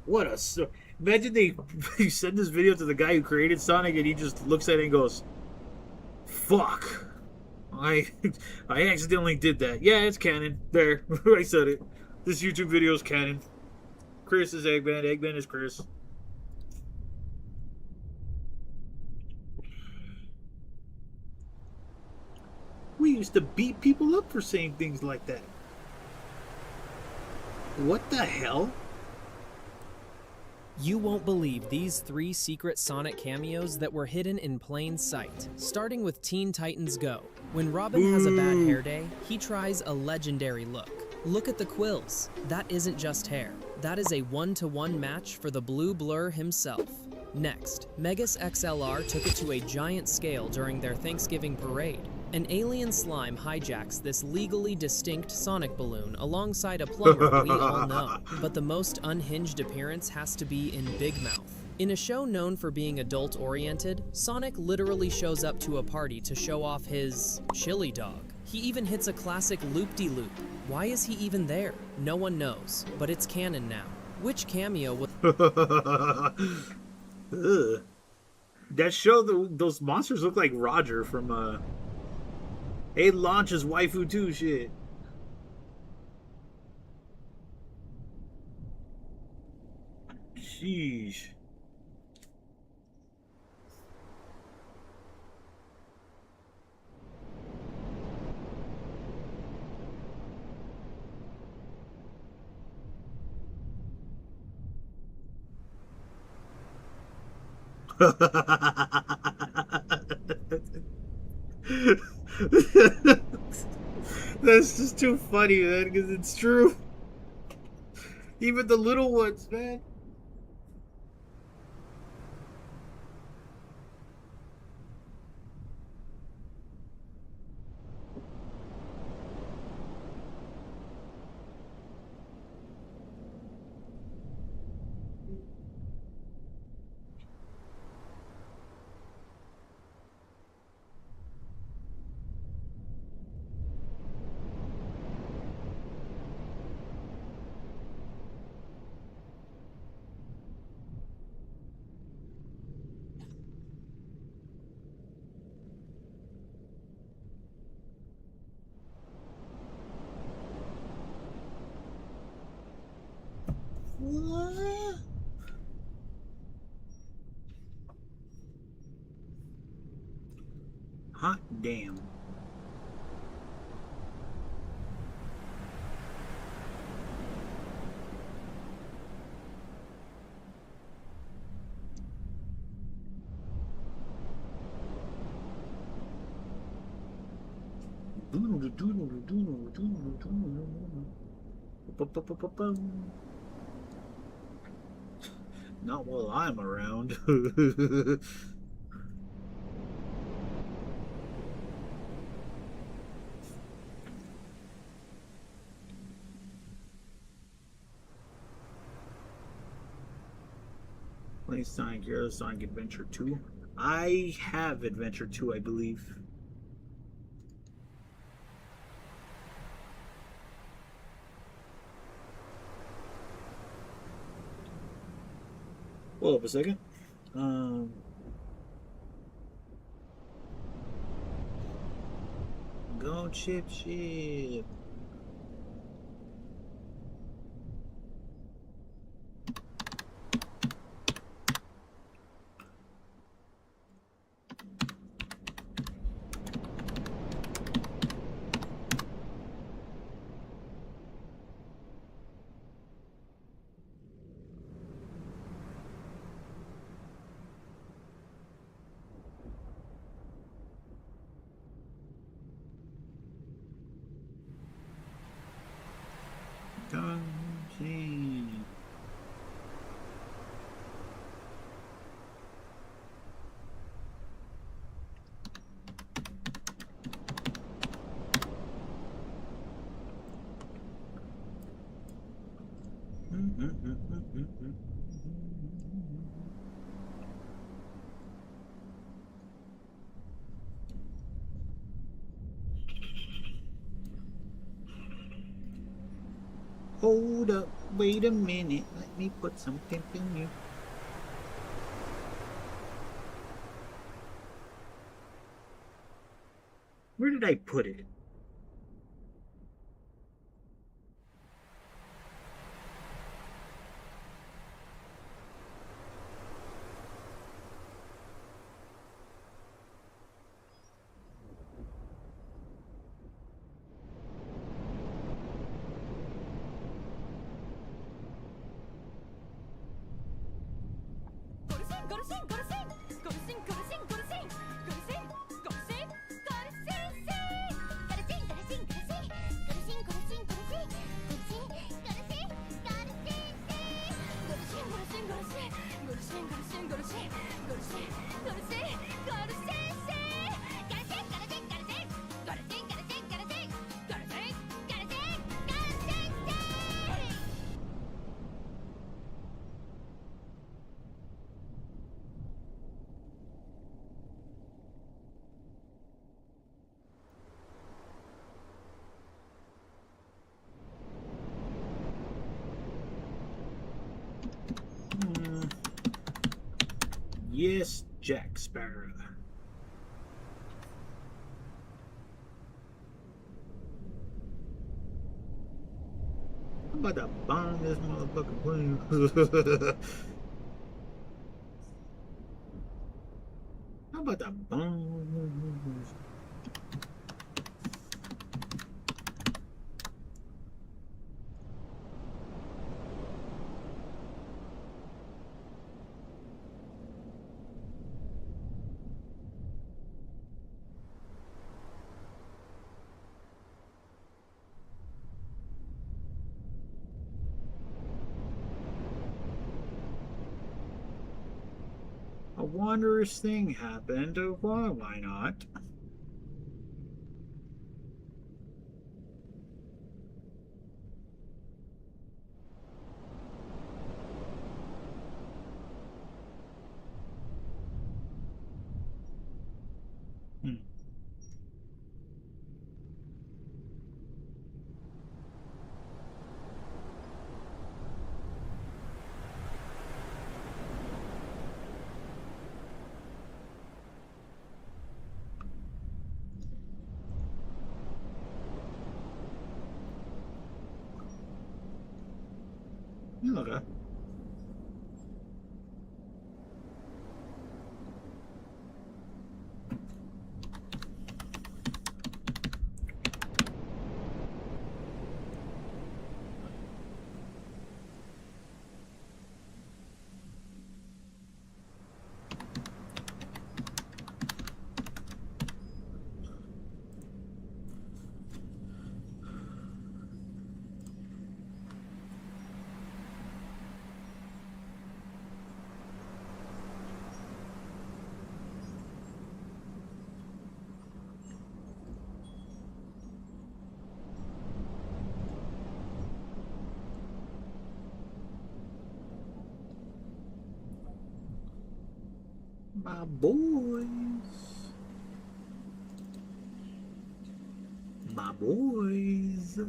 What a imagine they you send this video to the guy who created Sonic and he just looks at it and goes, "Fuck, I I accidentally did that." Yeah, it's canon. There, I said it. This YouTube video is canon. Chris is Eggman. Eggman is Chris. We used to beat people up for saying things like that. What the hell? You won't believe these 3 secret Sonic cameos that were hidden in plain sight. Starting with Teen Titans Go. When Robin has a bad hair day, he tries a legendary look. Look at the quills. That isn't just hair. That is a 1-to-1 match for the Blue Blur himself. Next, Megas XLR took it to a giant scale during their Thanksgiving parade. An alien slime hijacks this legally distinct Sonic balloon alongside a plumber we all know. But the most unhinged appearance has to be in Big Mouth. In a show known for being adult-oriented, Sonic literally shows up to a party to show off his chili dog. He even hits a classic loop-de-loop. Why is he even there? No one knows, but it's canon now. Which cameo was... Ugh. That show, those monsters look like Roger from, Hey, Launch is waifu too, shit. Sheesh. That's just too funny, man, because it's true. Even the little ones, man. What? Hot damn. Not while I'm around. Play Sonic Heroes, Sonic Adventure 2. I have Adventure 2, I believe. Hold up a second. Go chip ship. Hold up, wait a minute. Let me put something in you. Where did I put it? Go to sing, go to sing, go to sing, go to sing, go to sing, go to sing, go to sing, go to sing, sing. Gotta sing, gotta sing, gotta sing, gotta sing, gotta sing, gotta sing, gotta sing, gotta sing, gotta sing, gotta sing, gotta sing, gotta sing, gotta sing, gotta sing, gotta sing, gotta sing, gotta sing, sing. Gotta sing, gotta sing, gotta sing, gotta sing, gotta sing, gotta sing, gotta sing, gotta sing, gotta sing, sing. Yes, Jack Sparrow. I'm about to bomb this motherfucking plane. How about to bomb? A wondrous thing happened. Why not? Okay. My boys. My boys.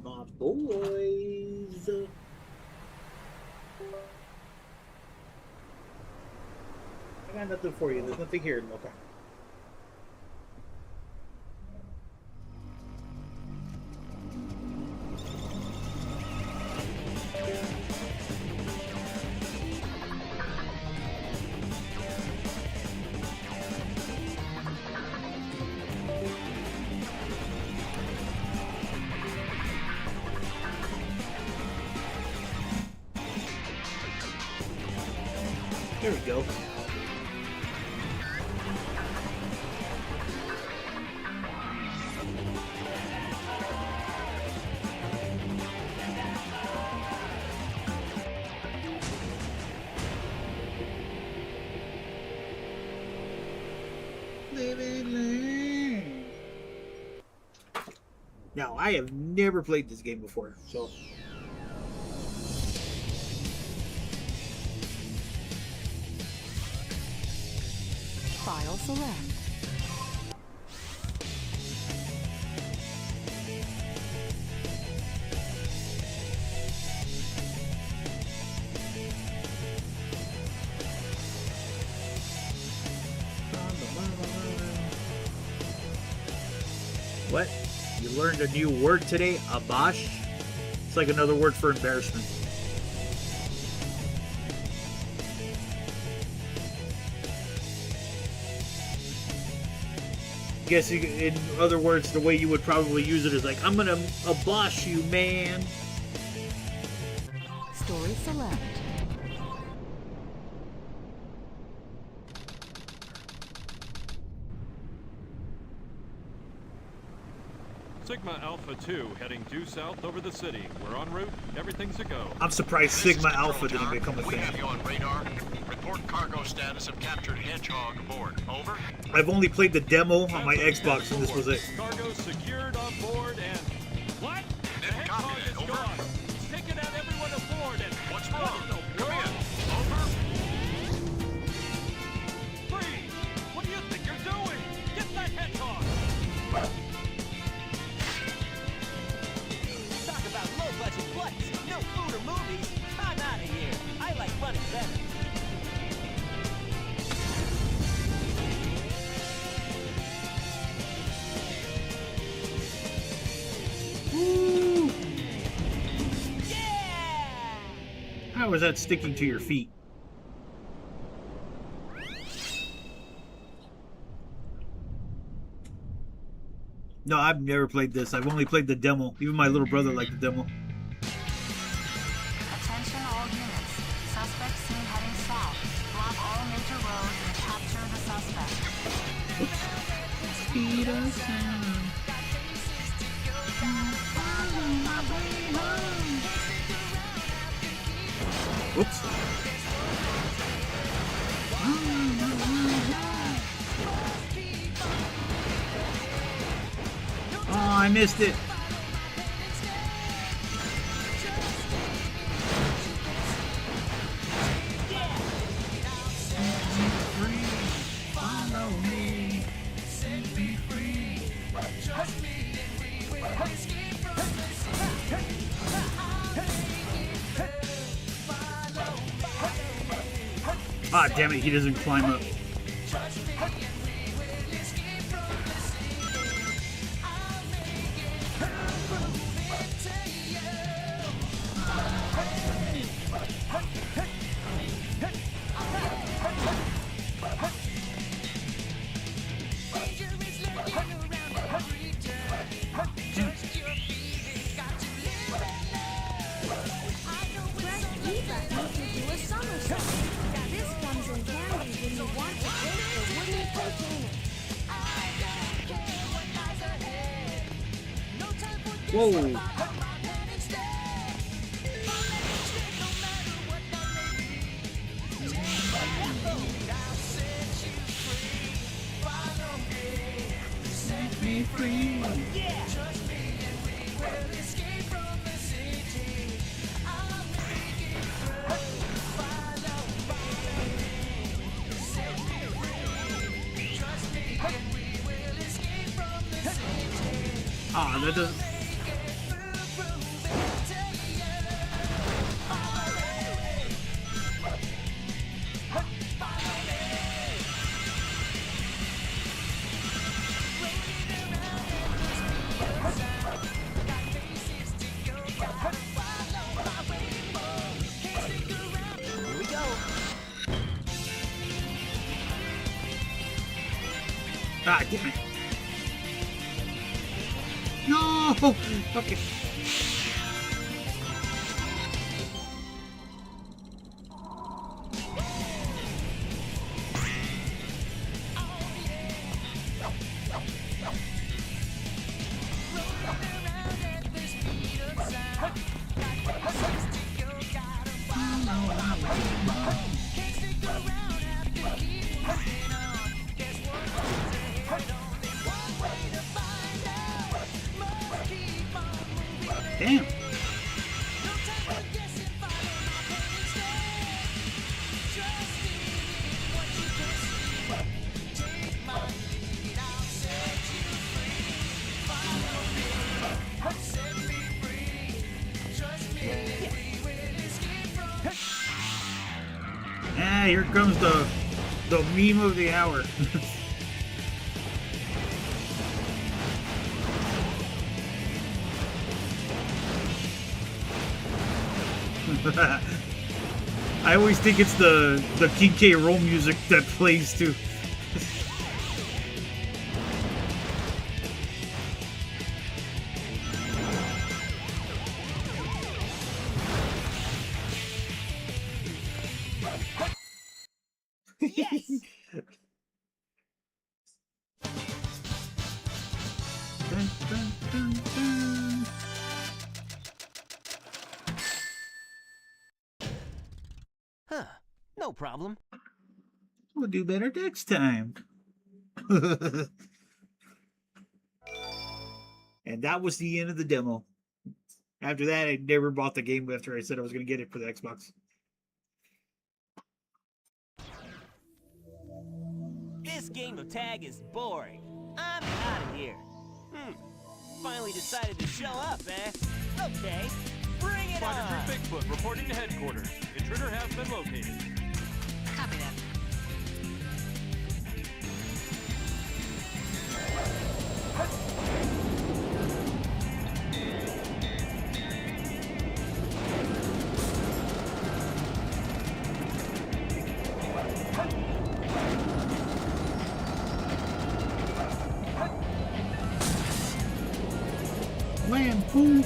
My boys. I got nothing for you. There's nothing here, Mocha. There we go. Now, I have never played this game before, so... File select. What? You learned a new word today? Abash? It's like another word for embarrassment. Guess you, in other words, the way you would probably use it is like, I'm gonna abash you, man. Story select. Sigma Alpha 2 heading due south over the city. We're en route. Everything's a go. I'm surprised Sigma Alpha didn't become a We thing. have you on radar. Report cargo status of captured Hedgehog aboard. Over. I've only played the demo on my Xbox and this was it. Cargo secured on board and... What? The Hedgehog is gone. He's taken out everyone aboard and... What's wrong? Come in. Over. Freeze! What do you think you're doing? Get that Hedgehog! Talk about low-budget flights, no food or movies. I'm out of here. I like money better. Woo! How is that sticking to your feet? No, I've never played this. I've only played the demo. Even my little brother liked the demo. Attention all units. Suspect seen heading south. Block all major roads and capture the suspect. Speed us down. Oops. Oh, I missed it. Follow me, set me free. Trust me and we will escape from the city. Ah, damn it, he doesn't climb up. Whoa. Set me free. Trust me and we will escape from the city. I'll make it through. Follow me. Set me free. Trust me and we will escape from the city. Ah, that doesn't. Ah, damn it. No! Okay. Damn. Ah, here comes the meme of the hour. I always think it's the King K. Rool music that plays too. Yes! Dun, dun, dun, dun. Huh. No problem. We'll do better next time. And that was the end of the demo. After that, I never bought the game after I said I was going to get it for the Xbox. This game of tag is boring. I'm out of here. Finally decided to show up, eh? Okay, bring it Spider on! Troop Bigfoot reporting to headquarters. Intruder has been located. Copy that. Land, fool.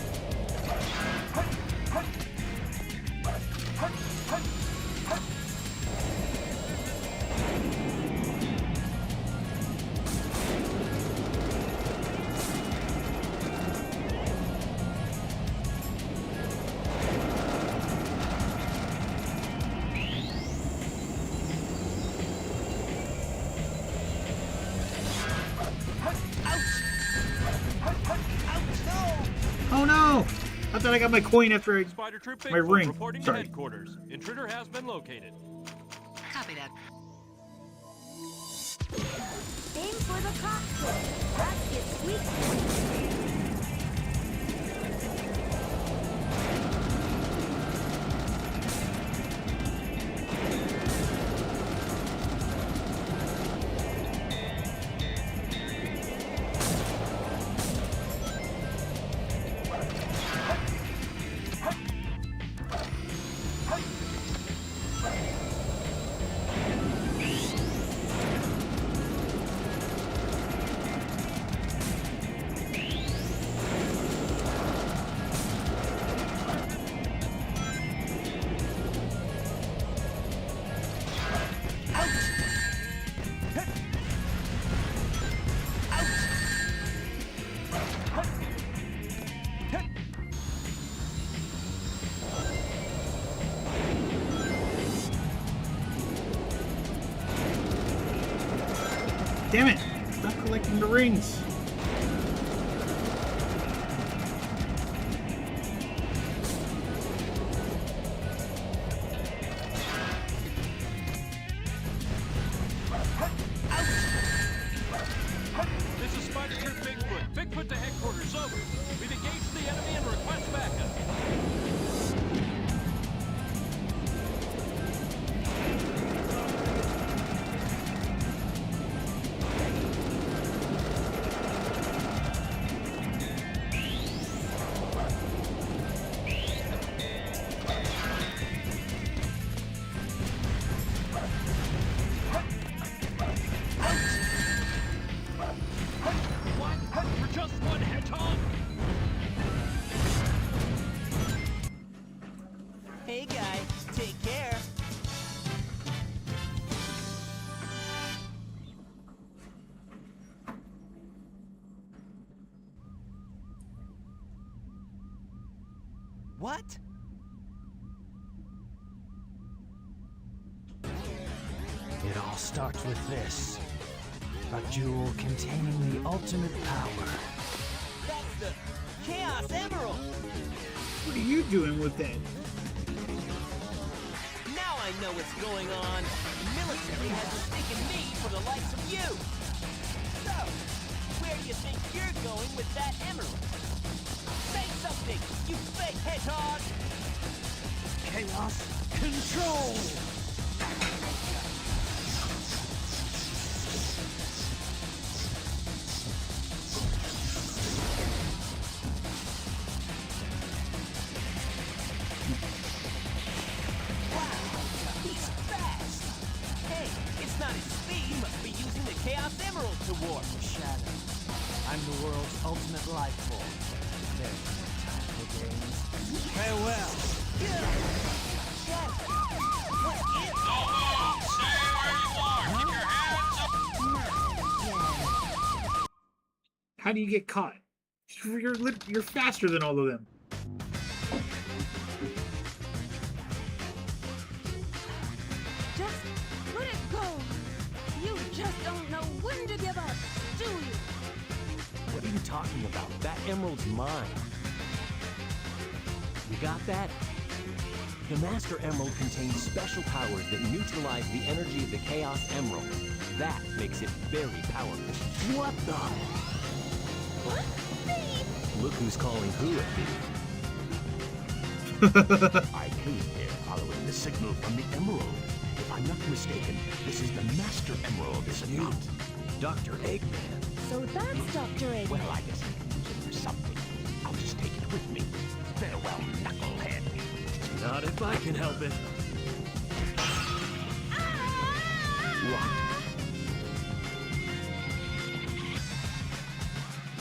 Oh no! I thought I got my coin after Spider Troop my Bigfoot ring. reporting to Sorry. headquarters. Intruder has been located. Copy that. Aim for the cockpit. That's its sweet point. Damn it! Stop collecting the rings. This is Spider Troop Bigfoot. Bigfoot to headquarters, over. We've engaged the enemy and request backup. What? For just one hedgehog? Hey guys, take care. What? It all starts with this. A jewel containing the ultimate power. That's the Chaos Emerald! What are you doing with that? Now I know what's going on. The military has mistaken me for the likes of you. So, where do you think you're going with that emerald? Say something, you fake hedgehog! Chaos control! He's fast! Hey, it's not his speed. He must be using the Chaos Emerald to warp. Shadow. I'm the world's ultimate life form. There's no time for games. Farewell. Shadow, what is How do you get caught? You're faster than all of them. Just let it go. You just don't know when to give up, do you? What are you talking about? That emerald's mine. You got that? The Master Emerald contains special powers that neutralize the energy of the Chaos Emerald. That makes it very powerful. What the? What? Thief? Look who's calling who a thief. I came here following the signal from the Emerald. If I'm not mistaken, this is the Master Emerald, is it not? Dr. Eggman. So that's Dr. Eggman. Well, I guess I can use it for something. I'll just take it with me. Farewell, knucklehead. Not if I can help it.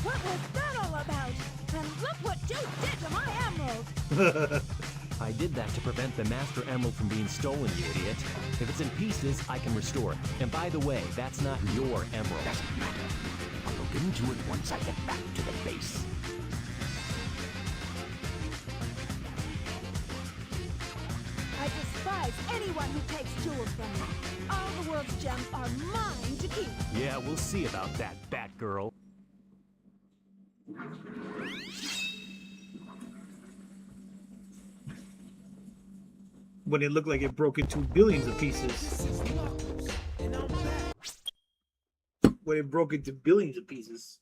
What was that all about? And look what you did to my emerald! I did that to prevent the Master Emerald from being stolen, you idiot. If it's in pieces, I can restore it. And by the way, that's not your emerald. Doesn't matter. I'll look into it once I get back to the base. I despise anyone who takes jewels from me. All the world's gems are mine to keep. Yeah, we'll see about that, Batgirl. When it looked like it broke into billions of pieces. When it broke into billions of pieces.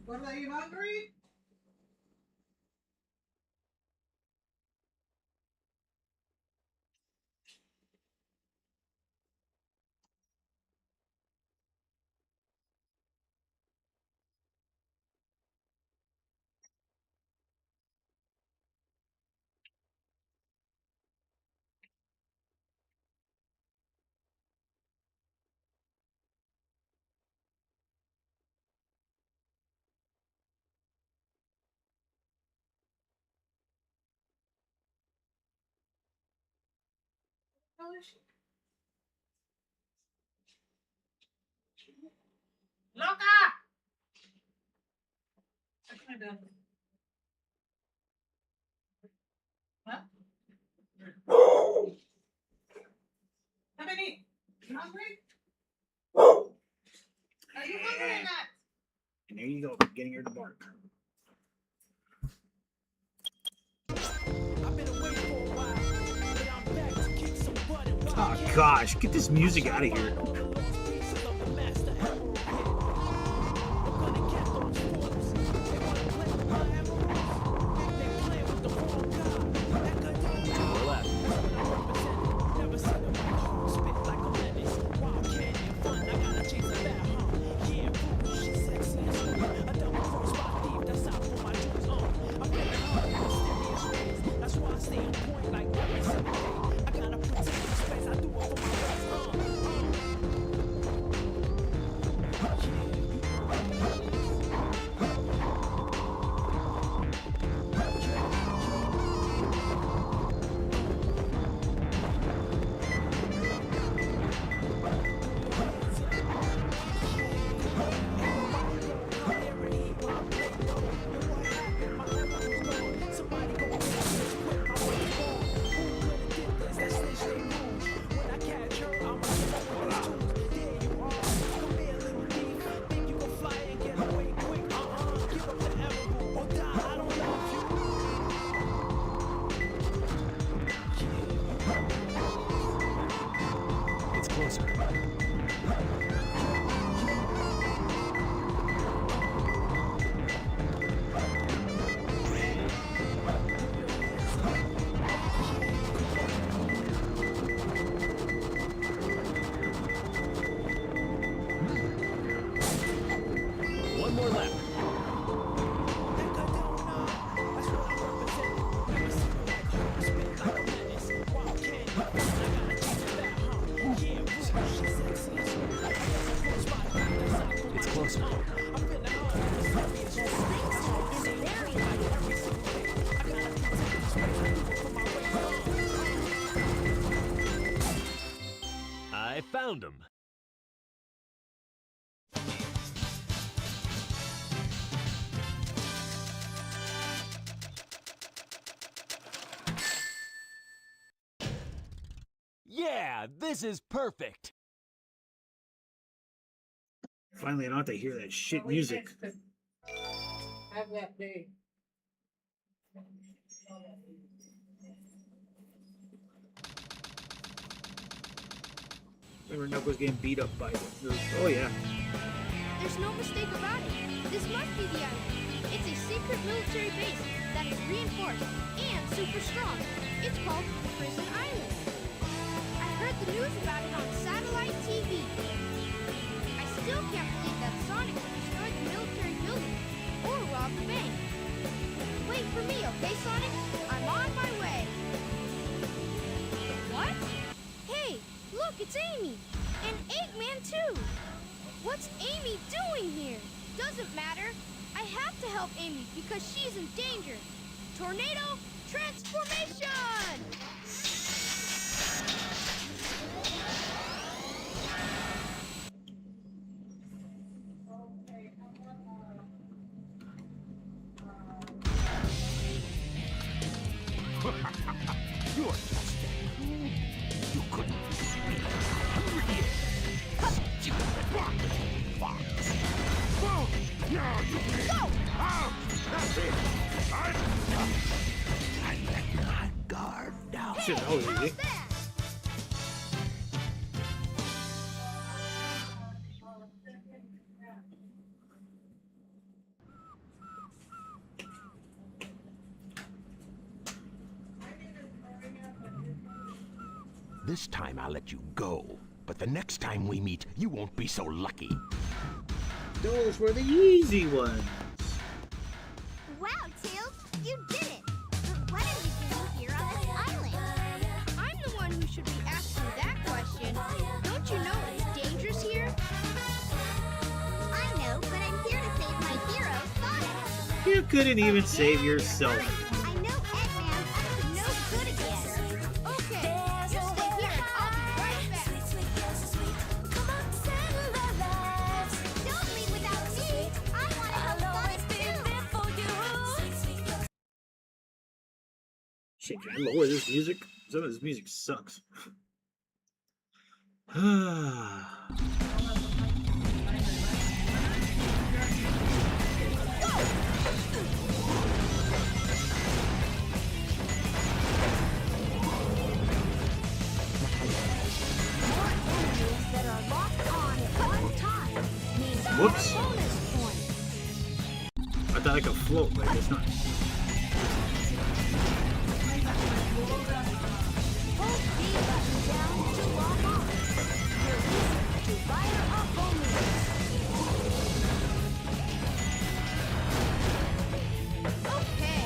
What, are you hungry? Loca! Huh? Come and eat. You hungry? Are you hungry or not? And there you go, getting her to bark. Oh gosh, get this music out of here. found him. Yeah, this is perfect. Finally, I don't have to hear that shit music. Have that day. Remember Knuckles getting beat up by oh yeah. There's no mistake about it. This must be the island. It's a secret military base that is reinforced and super strong. It's called Prison Island. I heard the news about it on satellite TV. I still can't believe that Sonic destroyed the military building or robbed the bank. Wait for me, okay, Sonic? I'm on my way. What? Hey, look, it's Amy. And Eggman, too. What's Amy doing here? Doesn't matter. I have to help Amy because she's in danger. Tornado transformation! You're just that cool. You couldn't beat me for 100 years. You rock, fox. Whoa! Now you win. Go! Out! That's it. I let my guard down. Shit, that was easy. This time I'll let you go. But the next time we meet, you won't be so lucky. Those were the easy ones. Wow, Tails, you did it! But what are you doing here on this island? I'm the one who should be asking that question. Don't you know it's dangerous here? I know, but I'm here to save my hero, Sonic. You couldn't even save yourself. I know Eggman's up to no good again. Okay, you stay here and I'll be right back. Don't leave without me. I want to help Sonic too. Shit, can I lower this music? Some of this music sucks. That are locked on at one time means Whoops. more bonus points. I thought I could float, but it's not. Hold B button down to lock on. Release to fire up bonus. Okay.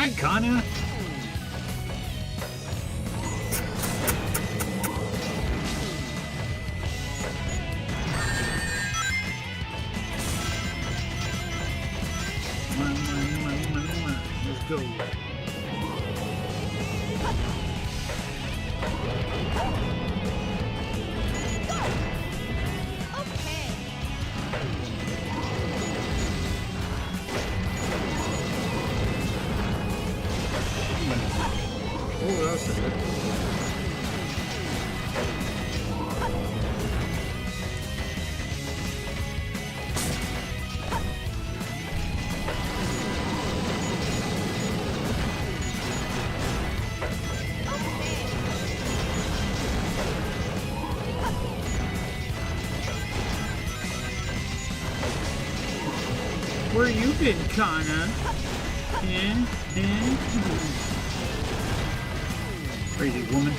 Hi, Kana. Let's go. Oh, that's a good. Where you been, Kana? In. Crazy woman.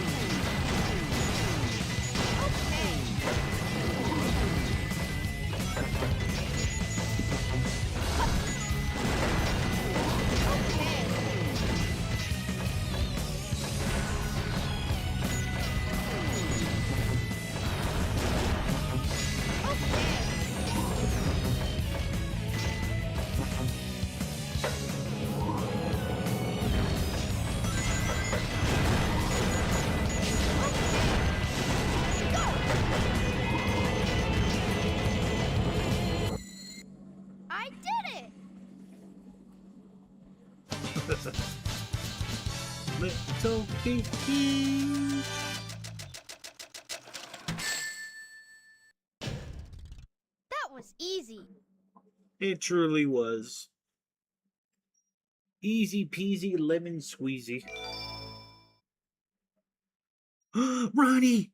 I did it! Little piggy. That was easy. It truly was. Easy peasy lemon squeezy. Ronnie!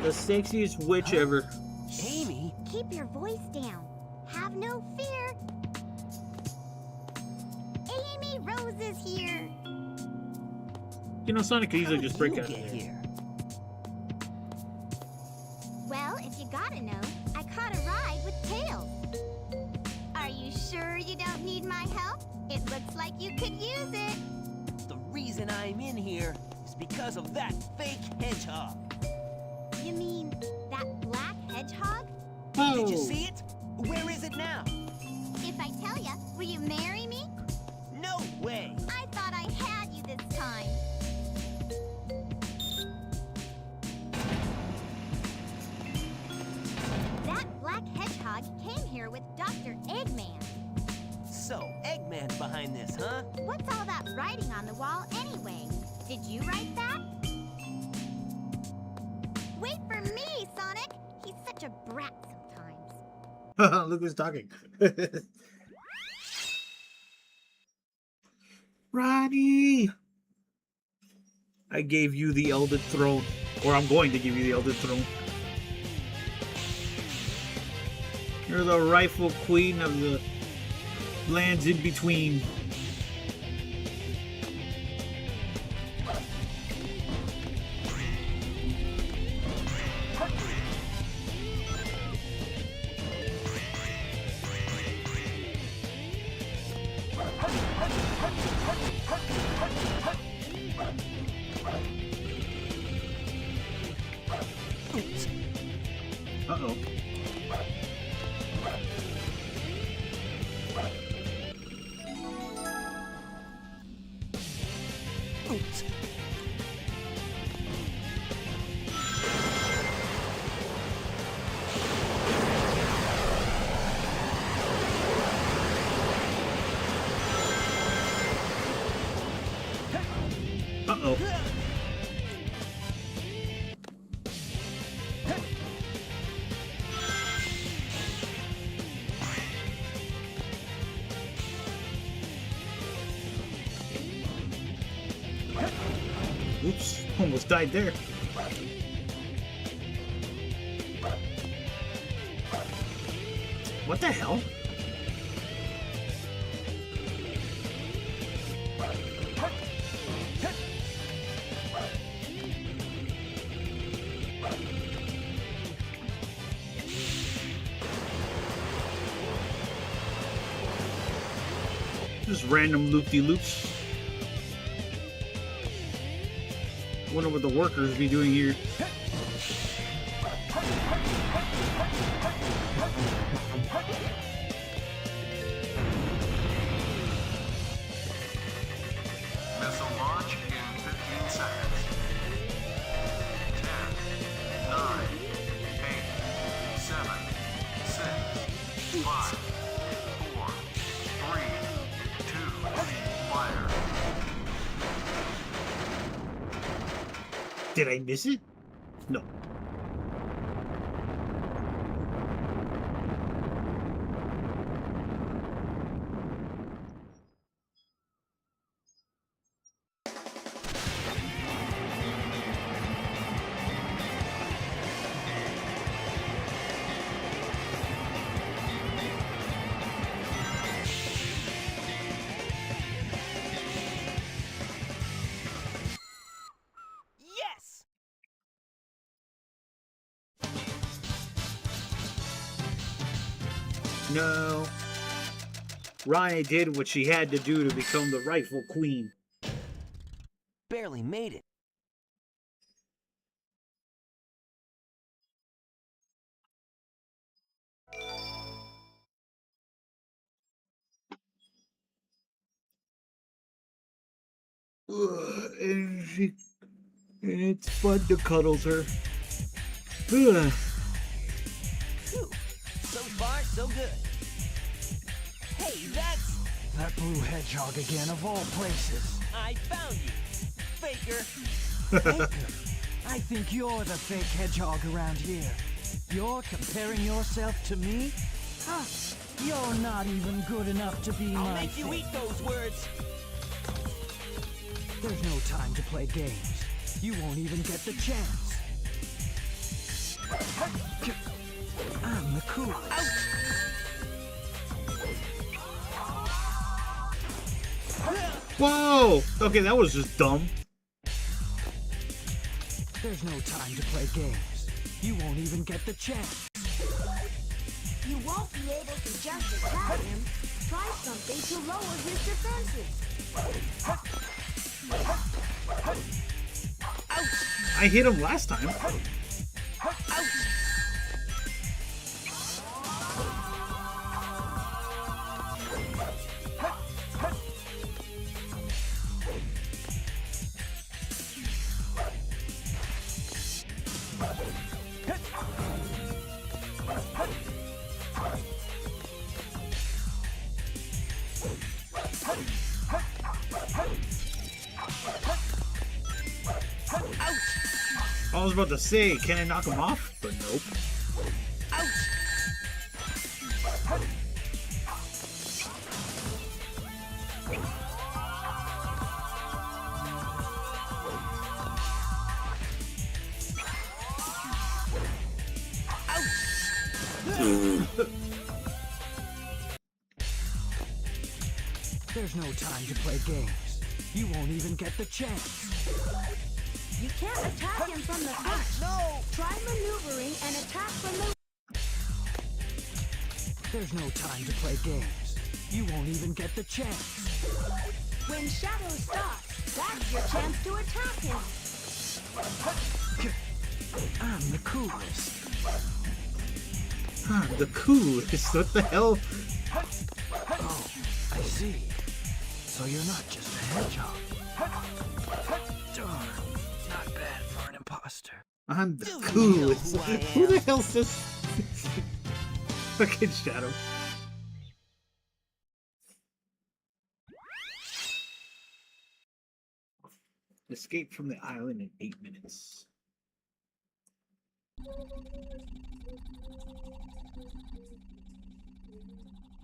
The sexiest witch ever. Amy? Keep your voice down. Have no fear. Amy Rose is here. You know, Sonic could easily just break out of there. Here? Well, if you gotta know, I caught a ride with Tails. Are you sure you don't need my help? It looks like you could use it. The reason I'm in here is because of that fake hedgehog. You mean that black hedgehog? Did you see it? Where is it now? If I tell ya, will you marry me? No way! I thought I had you this time. That black hedgehog came here with Dr. Eggman. So, Eggman's behind this, huh? What's all that writing on the wall anyway? Did you write that? Wait for me, Sonic! He's such a brat sometimes. Look who's talking. Ronnie! I gave you the Elder Throne. Or I'm going to give you the Elder Throne. You're the rightful queen of the lands in between. Uh-oh. Oops. Uh-oh. Oops, almost died there. What the hell? Just random loop-de-loops. Wonder what the workers be doing here. Missile launch in 15 seconds. 10, 9, 8, 7, 6, 5, 4, 3, 2, fire. Did I miss it? No. Yes! No. Ronnie did what she had to do to become the rightful queen. Barely made it. And it's fun to cuddle her. Ugh. Phew. So far, so good. Hey, that's... That blue hedgehog again, of all places. I found you, faker. Faker. I think you're the fake hedgehog around here. You're comparing yourself to me? Huh. You're not even good enough to be I'll my make you fake. eat those words. There's no time to play games. You won't even get the chance. I'm the coolest. Whoa! Okay, that was just dumb. There's no time to play games. You won't even get the chance. You won't be able to just attack him. Try something to lower his defenses. I hit him last time. I was about to say, can I knock him off? But nope. There's no time to play games. You won't even get the chance. You can't attack him from the front. No! Try maneuvering and attack from the... There's no time to play games. You won't even get the chance. When Shadow stops, that's your chance to attack him. I'm the coolest. Huh, the coolest. What the hell? Oh, I see. So you're not just a hedgehog. Darn, not bad for an imposter. I'm the coolest. Who the hell says fucking Shadow? Escape from the island in 8 minutes.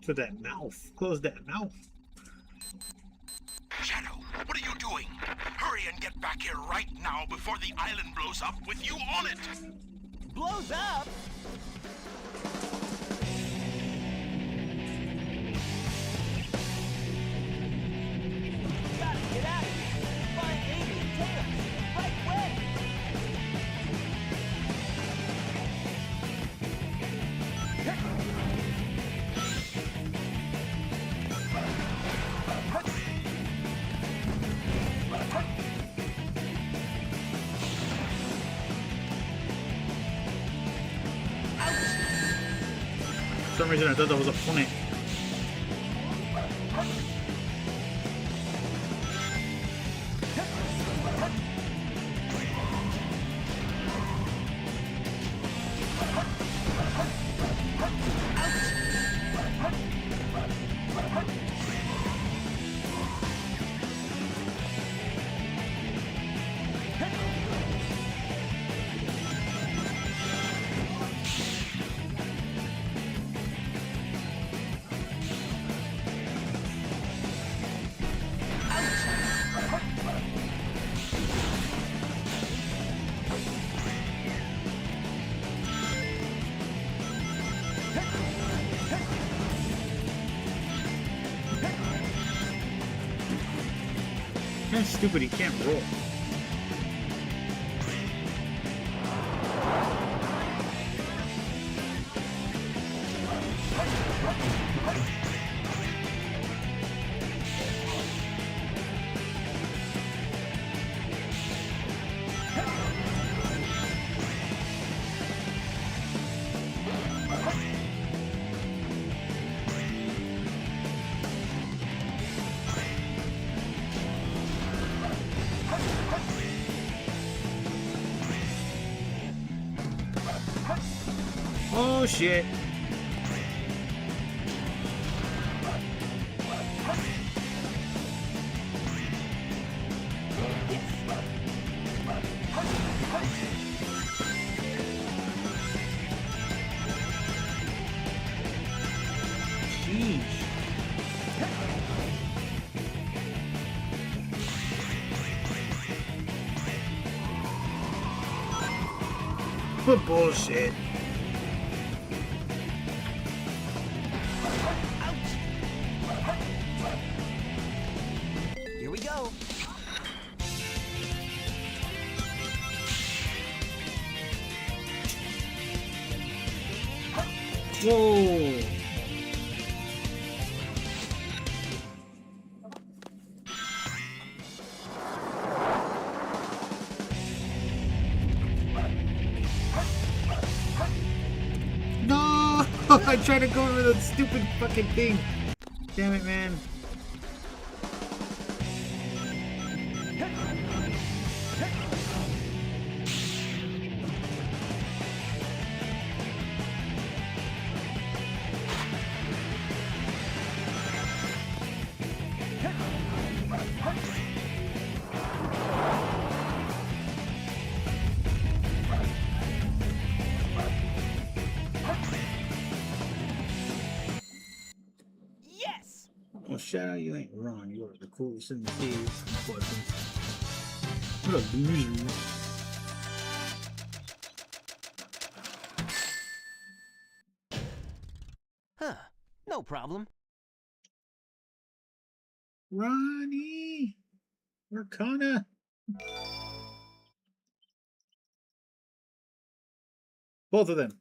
To that mouth. Close that mouth. Shadow, what are you doing? Hurry and get back here right now before the island blows up with you on it! Blows up? Gotta get out of here. Find Amy and Tails. Right away. some reason I thought that was a plant. Kind of stupid, he can't roll. Oh shit. Sheesh. What bullshit. Here we go. Whoa. No! I tried to go over the stupid fucking thing. Damn it, man. Yes! Well, Shadow, you ain't wrong. You are the coolest in the cave. What a loser. Huh. No problem. Ronnie! Arcana! Both of them.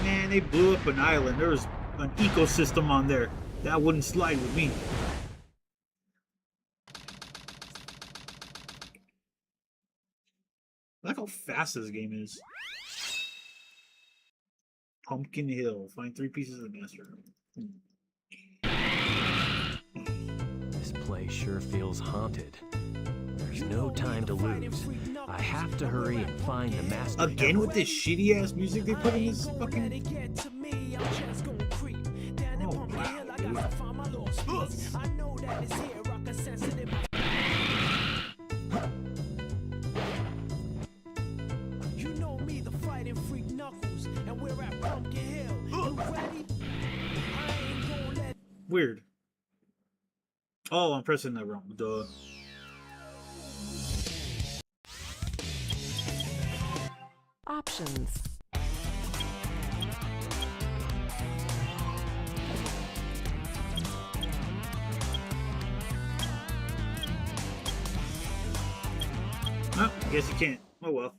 Man, they blew up an island. There was an ecosystem on there. That wouldn't slide with me. I like how fast this game is. Pumpkin Hill. Find 3 pieces of the master. This place sure feels haunted. There's no time to lose. I have to hurry and find the master. Again with this shitty ass music they put in this fucking. Oh wow, You know me, the fighting freak Knuckles, and we're at Pumpkin Hill. You ready? I ain't gonna let. weird. Oh, I'm pressing that wrong. Duh. Options. Oh, I guess you can't. Oh well.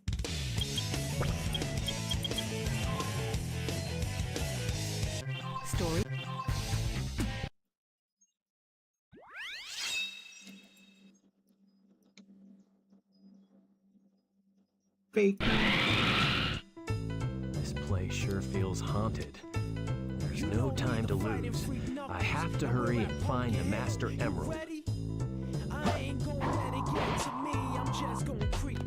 Story. Fake. place sure feels haunted. There's no time to lose. I have to hurry and find the Master Emerald. I ain't gonna let it get to me, I'm just gonna creep.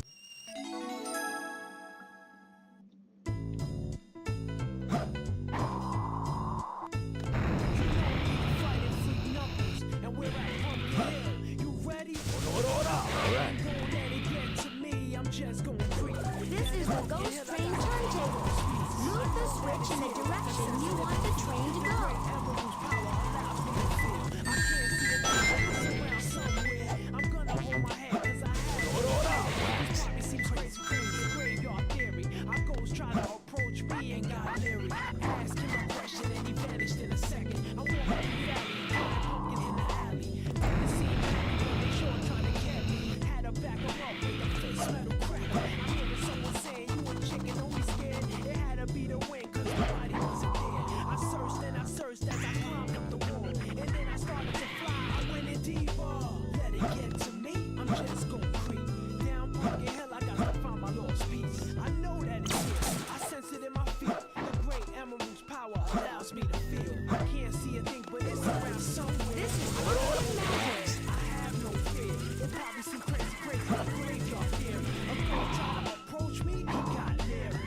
This is the Ghost Train turntable. Move the switch in the direction you want the train to go. I'm gonna hold my head 'cause I have it seems crazy, graveyard theory. Our ghosts try to approach me and got leery. Ask him a question and he vanished in a second. I'm walking through the valley, pumpkin in the alley. Didn't see me, but they sure trying to get me. Had to back him up with the fist metal crack. I'm hearing someone saying you a chicken, don't be scared. It had to be the wind 'cause nobody wasn't there. I searched and I searched as I climbed up the wall. And then I started to fly, I went in deeper. Let it get to me, I'm just gonna creep. Down Pumpkin Hill, I got to find my lost piece. I know that it's here, I sense it in my feet. The great emerald's power allows me to feel. I can't see a thing, but it's around somewhere. This is I have no fear. It probably seems crazy, like graveyard theory. A girl try to approach me, he got leery.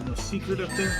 No secret up there.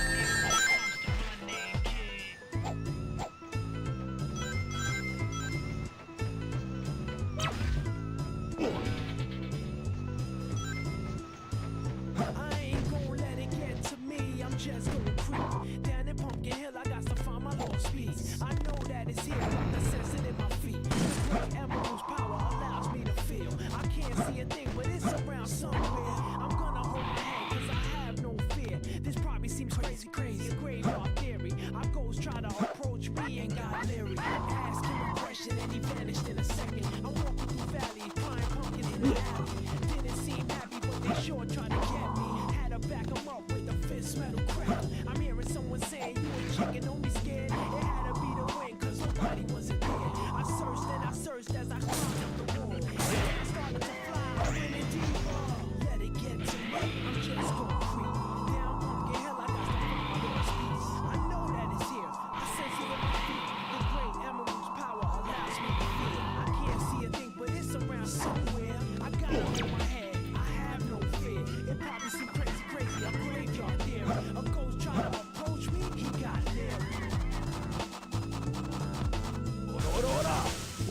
I ain't gonna let it get to me, I'm just gonna creep. Down in Pumpkin Hill, I got to find my lost piece. I know that it's here, like the sense it in my feet. The great emerald's power allows me to feel. I can't see a thing, but it's around somewhere. I'm gonna hold my head, 'cause I have no fear. This probably seems crazy, a graveyard theory. Our ghosts try to approach me and got leery. Ask him a question and he vanished in a second. I'm walking through valleys, crying pumpkin in the alley. Didn't seem happy, but they sure tried to get me. Had to back him up with the fist metal crack. I'm hearing someone saying you a chicken, don't be scared. It had to be the wind, 'cause nobody wasn't there. I searched and I searched as I climbed up the wall. And then I started to fly, I went in deeper. Let it get to me, I'm just gonna creep. Down Pumpkin Hill, I got to find my lost piece. I know that it's here, I sense it in my feet. The great emerald's power allows me to feel. I can't see a thing, but it's around somewhere. I gotta hold my head, I have no fear. It probably seems crazy, a graveyard theory. A ghost try to approach me, he got leery.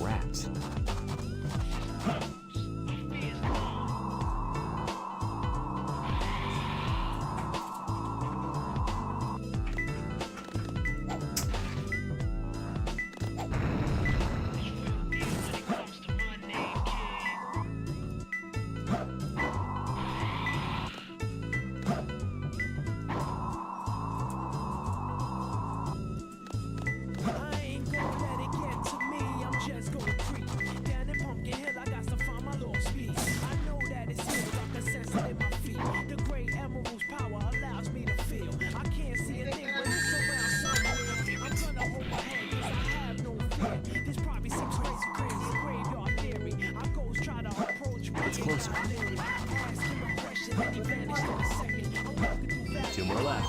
Rats. I ain't gonna let it get to me, I'm just gonna creep. Down in Pumpkin Hill, I got to find my lost piece. I know that it's here, I can sense it in my feet. The great emerald's power allows me to feel. I can't see a thing, but it's around somewhere. I'm gonna hold my head, 'cause I have no fear. This probably seems crazy, a graveyard theory. Our ghosts try to approach me. It's closer. Ask him a question and he vanished in a second. I'm walking through valleys. 2 more left.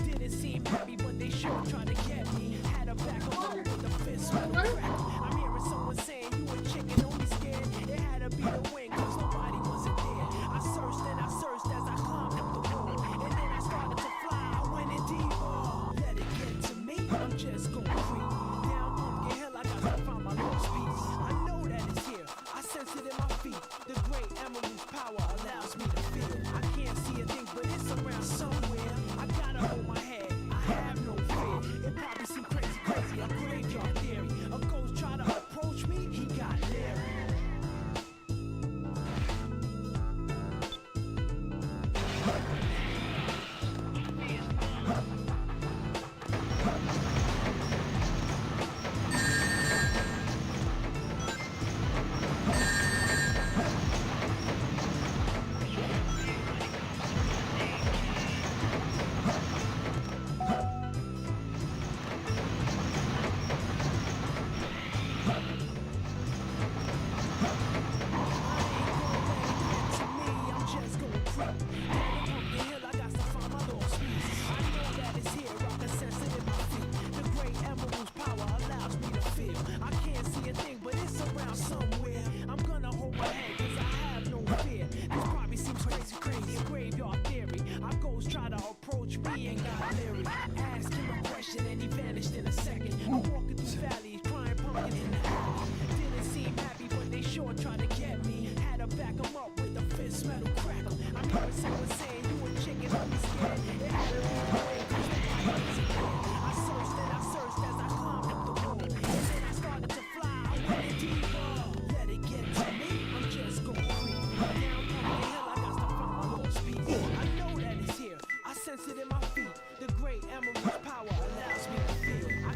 Didn't seem happy, but they sure tried to get me. Had a back up with the fist metal crack. I'm hearing someone saying you a chicken, don't be scared. It had to be the wind, 'cause nobody wasn't there. I searched and I searched as I climbed up the wall. And then I started to fly, I went in deeper. Let it get to me, I'm just gonna creep. Down Pumpkin Hill, I got to find my lost piece. I know that it's here, I sense it in my feet. The great emerald's power allows me to feel. I can't see a thing, but it's around somewhere. I gotta hold my head, I have no fear. It probably seems crazy, a graveyard theory. A ghost try to approach me, he got leery.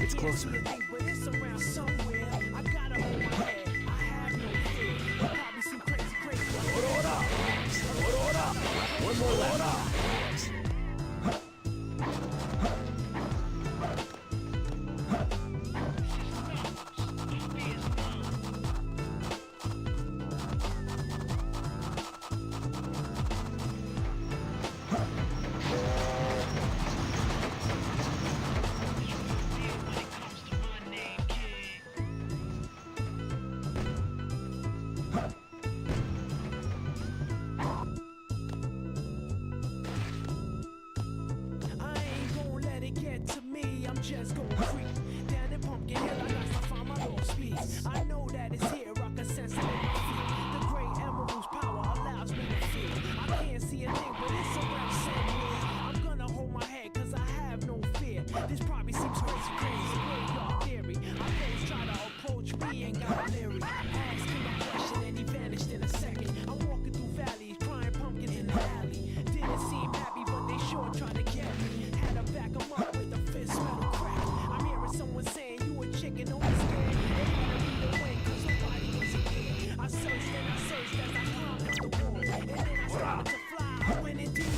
It's closer. But it's around somewhere. I gotta hold my head. I have no fear. Probably some crazy. One more left. Just gon' creep down in Pumpkin Hill. I got to find my lost piece. I know that it's here. I can sense it in my feet. The great emerald's power allows me to feel. I can't see a thing, but it's around somewhere. I'm gonna hold my head, cause I have no fear. This probably seems crazy. Graveyard theory. I always try to approach me and got leery. Ask him a question and he vanished in a second. I'm walking through valleys, crying pumpkins in the alley. Didn't seem happy, but they sure tried to get me. Had to back him up with a fist metal. Someone saying you a chicken, don't be scared. They had to be the win, cause nobody was here. I searched and I searched as I climbed up the wall. And then I started to fly, I went in deep.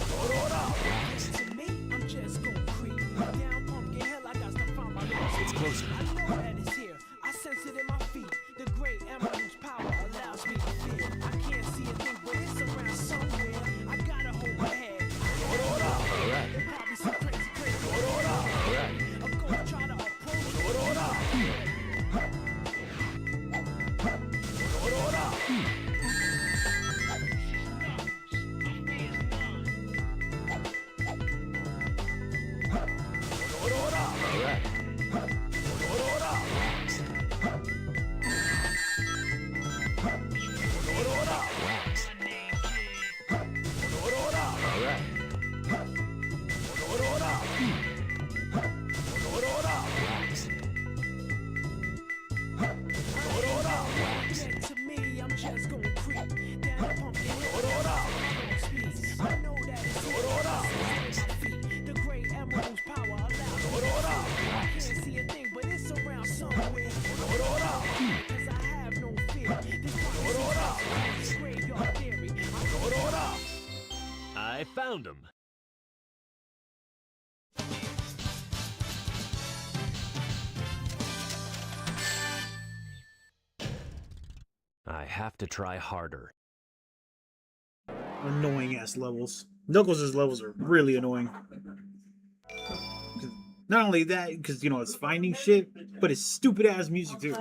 To me, I'm just gon' creep. Down Pumpkin Hill, I got to find my lost. It's closer. I know that it's here. I sense it in my feet. The great emerald's power allows me to feel. I can't see a thing, but it's around somewhere. I gotta hold my head. Alright. There probably some crazy. Alright. I'm gonna try to I found him. I have to try harder. Annoying ass levels. Knuckles' levels are really annoying. Not only that, because, you know, it's finding shit, but it's stupid ass music too.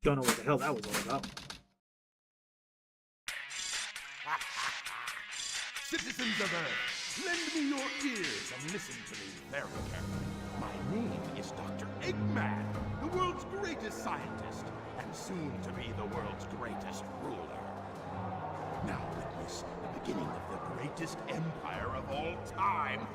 Don't know what the hell that was all about. Citizens of Earth, lend me your ears and listen to me very carefully. My name is Dr. Eggman, the world's greatest scientist, and soon to be the world's greatest ruler. Now witness the beginning of the greatest empire of all time.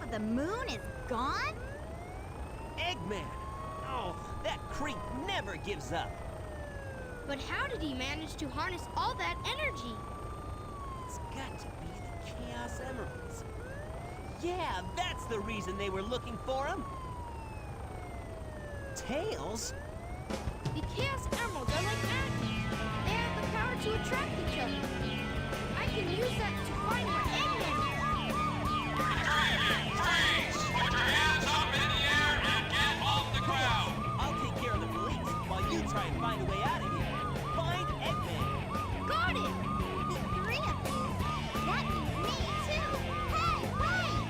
of the moon is gone? Eggman! Oh, that creep never gives up. But how did he manage to harness all that energy? It's got to be the Chaos Emeralds. Yeah, that's the reason they were looking for him. Tails? The Chaos Emeralds are like magnets. They have the power to attract each other. I can use that to find where Eggman Freeze! Put your hands up in the air and get off the ground! I'll take care of the police while you try and find a way out of here. Find Eggman. got it! The three of you. That means me too. Hey, wait!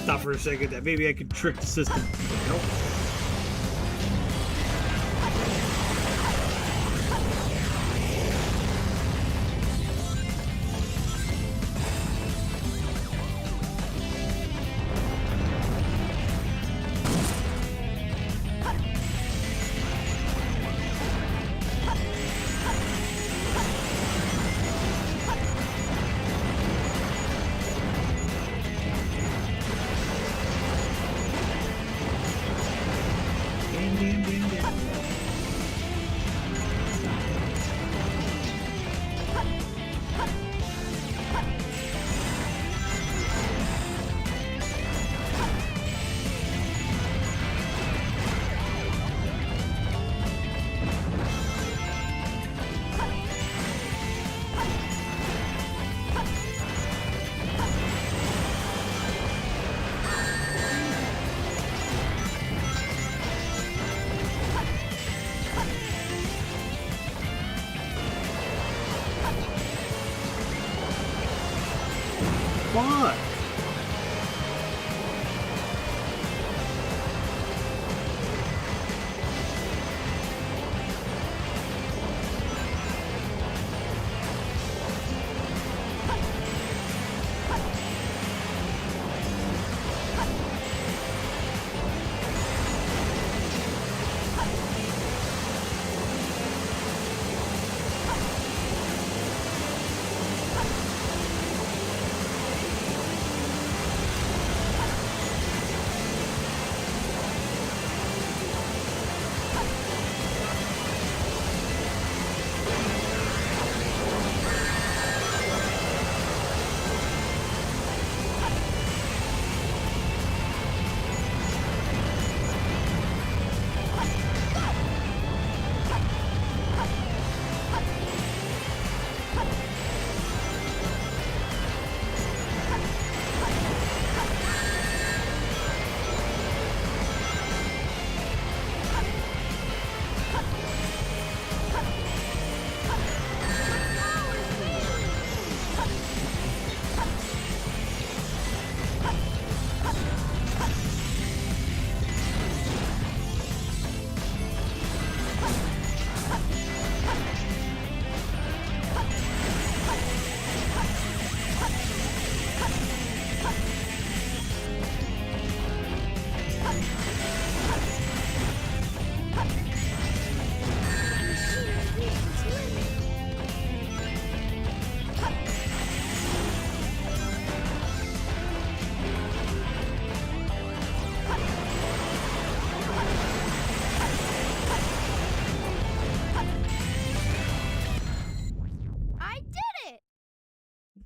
thought for a second that maybe I could trick the system. Nope. Fuck!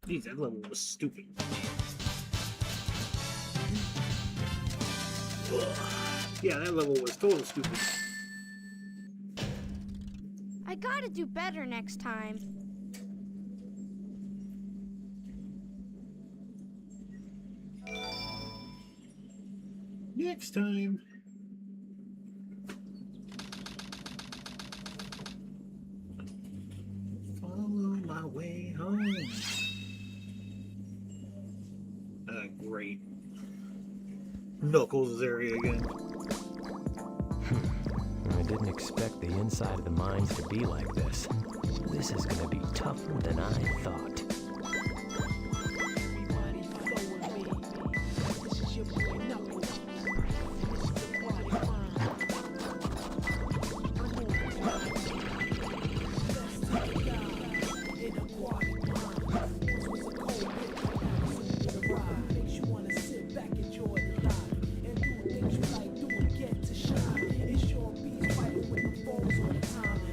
Jeez, that level was stupid. Ugh. Yeah, that level was total stupid. I gotta do better next time. Next time. Follow my way home. Great. Knuckles' area again. I didn't expect the inside of the mines to be like this. This is gonna be tougher than I thought.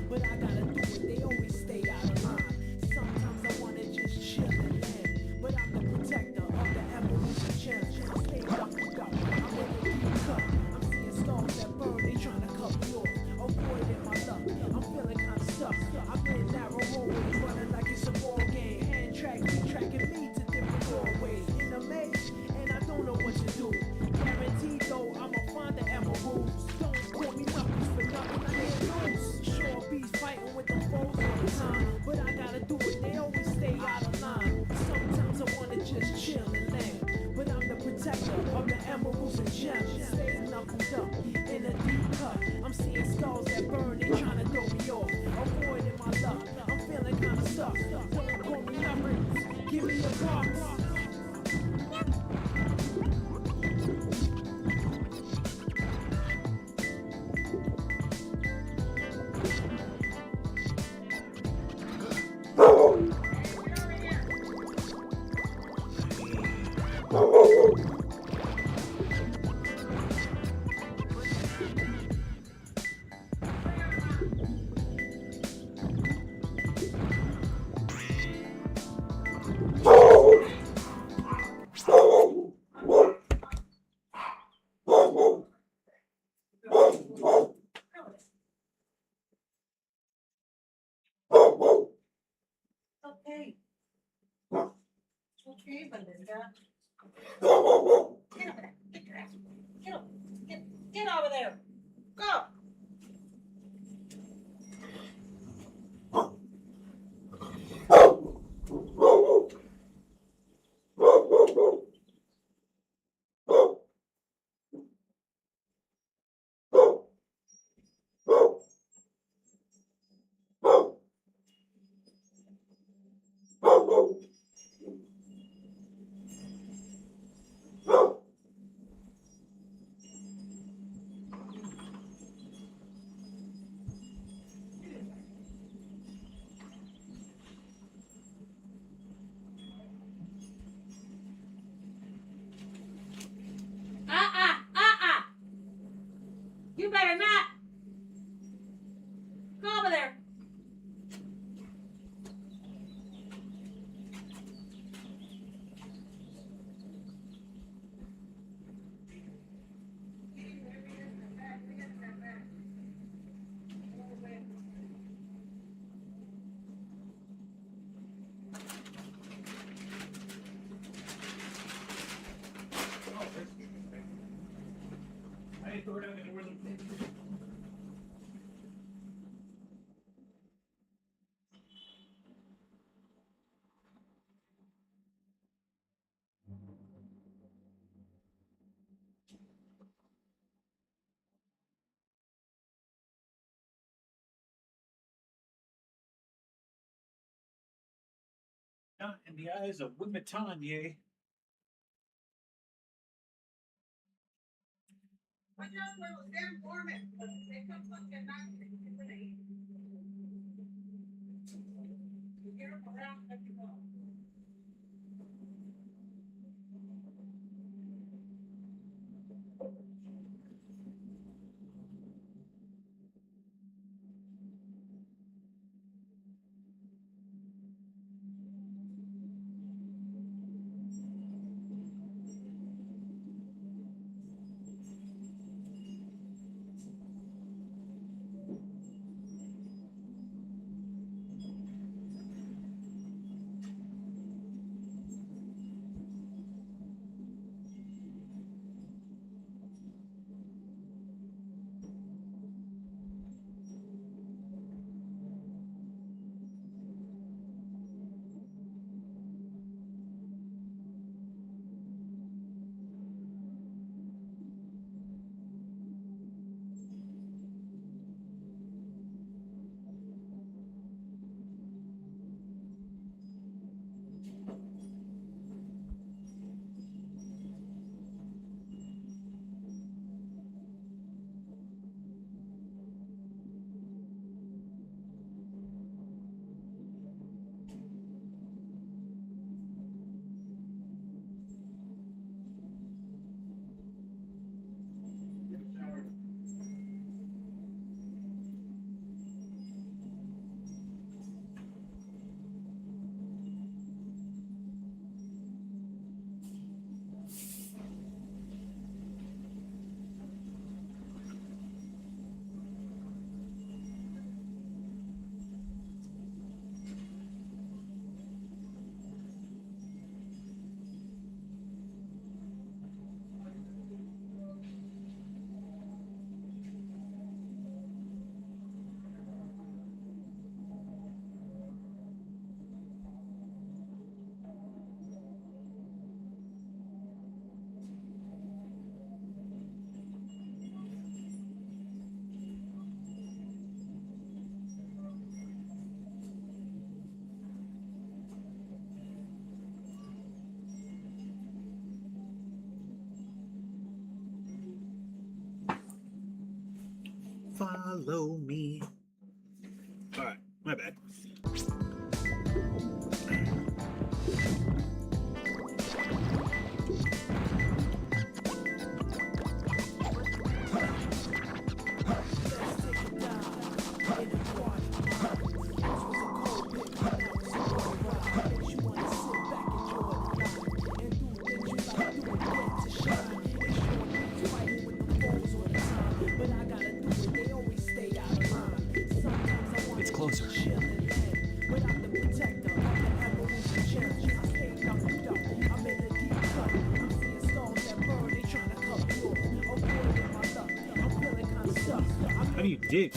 But I gotta do it, they always stay out of line. Sometimes I wanna just gem, stay knuckled up in a deep cut. I'm seeing skulls that burn, they tryna throw me off. Avoiding my luck, I'm feeling kinda stuck. Don't call me numbers, give me a box. Okay. Okay, Belinda. Get over there. Get your ass. Get over. Get over there. Go. You better not. Go over there. Not in the eyes of Wimitanye. Watch out for those damn foremen. They come fucking knocking. Be careful around as you go. Follow me. Alright, my bad. It's closer. How do you dig?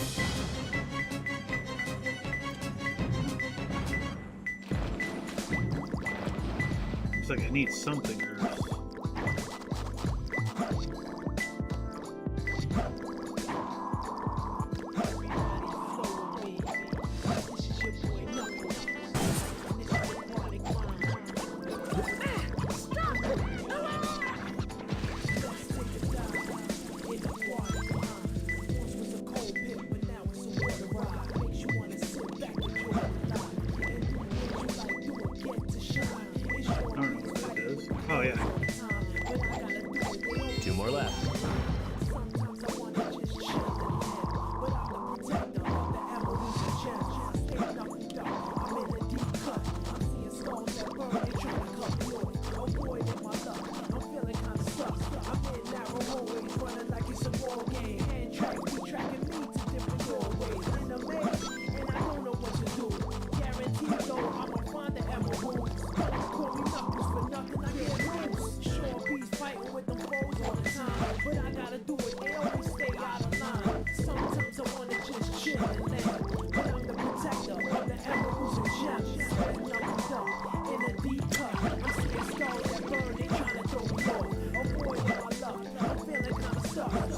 Looks like I need something or else. Oh yeah. 2 more left.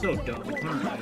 So dumb. Alright.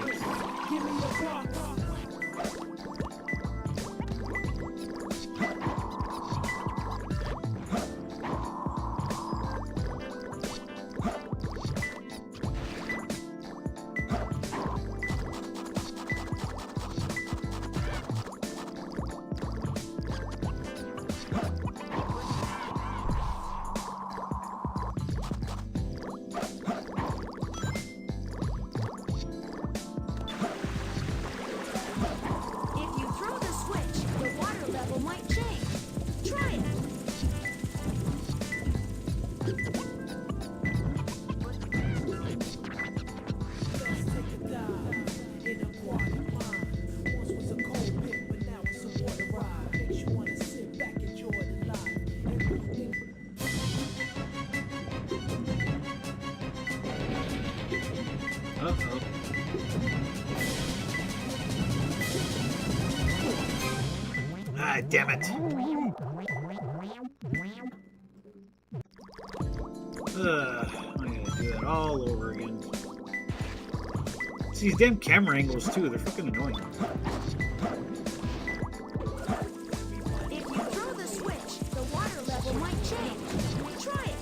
If you throw the switch, the water level might change. Try it. Uh-oh. Ah, damn it. I'm gonna do that all over again. It's these damn camera angles too, they're fucking annoying. If you throw the switch, the water level might change. Try it.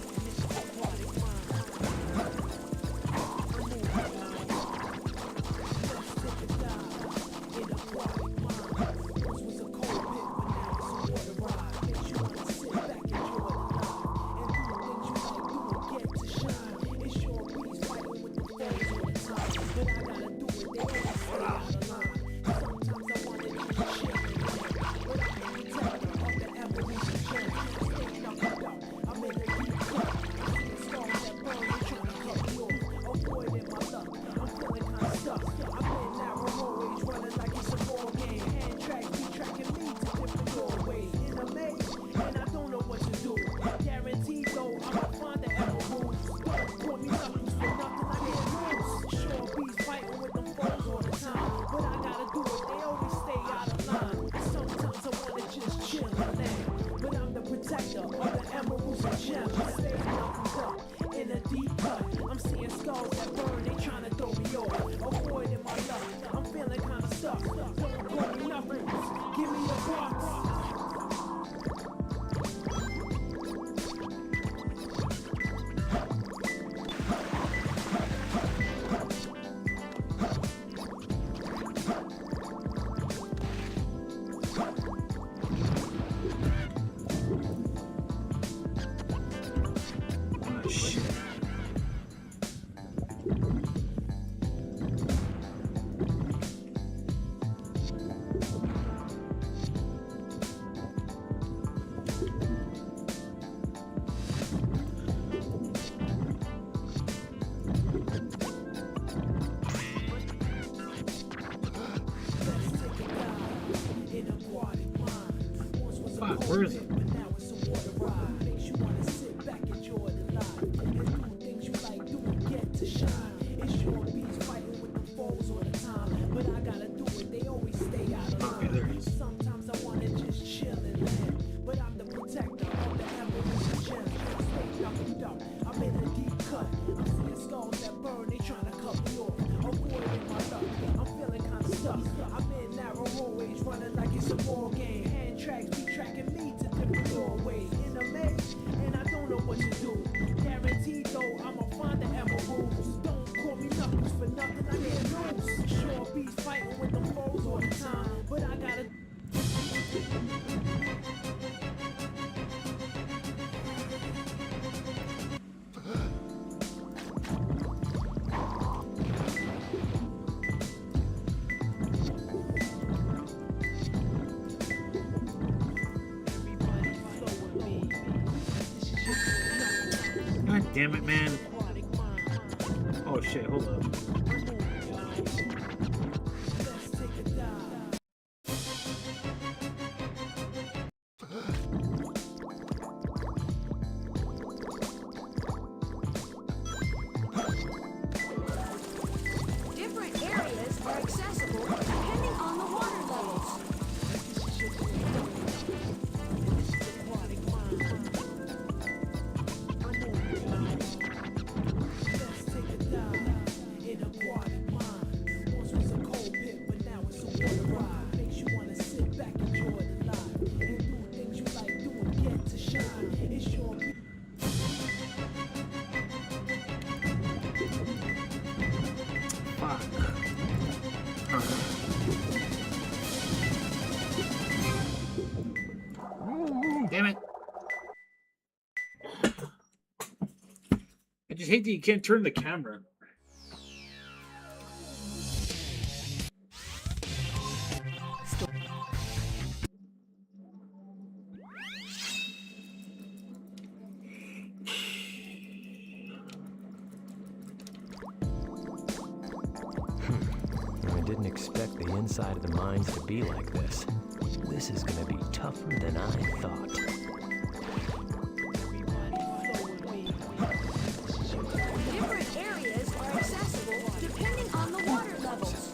Where is it? But now it's a water ride. Makes you wanna sit back, enjoy the life, and do things you like doing, get to shine. It's your beats fighting with the foes all the time, but I gotta do it. They always stay out of line. Sometimes I wanna just chill and land, but I'm the protector of the emeralds and gems. Stay knuckled up. I'm in a deep cut. I'm seeing skulls that burn. They trying to cut me off. Avoiding my luck. I'm feeling kinda stuck. I'm in narrow hallways, running like it's a ball game. Hand tracks be tracking me to different doorways. In a maze, and I don't know what to do. Guaranteed though, I'ma find the emeralds. Don't call me knuckles for nothing. I can't lose. Sure beats fighting with the foes all the time, but I gotta. God damn it, man. Oh shit, hold up. Different areas are accessible depending on the water levels. Damn it. I just hate that you can't turn the camera. I didn't expect the inside of the mines to be like this. This is gonna be tougher than I thought. Different areas are accessible depending on the water levels.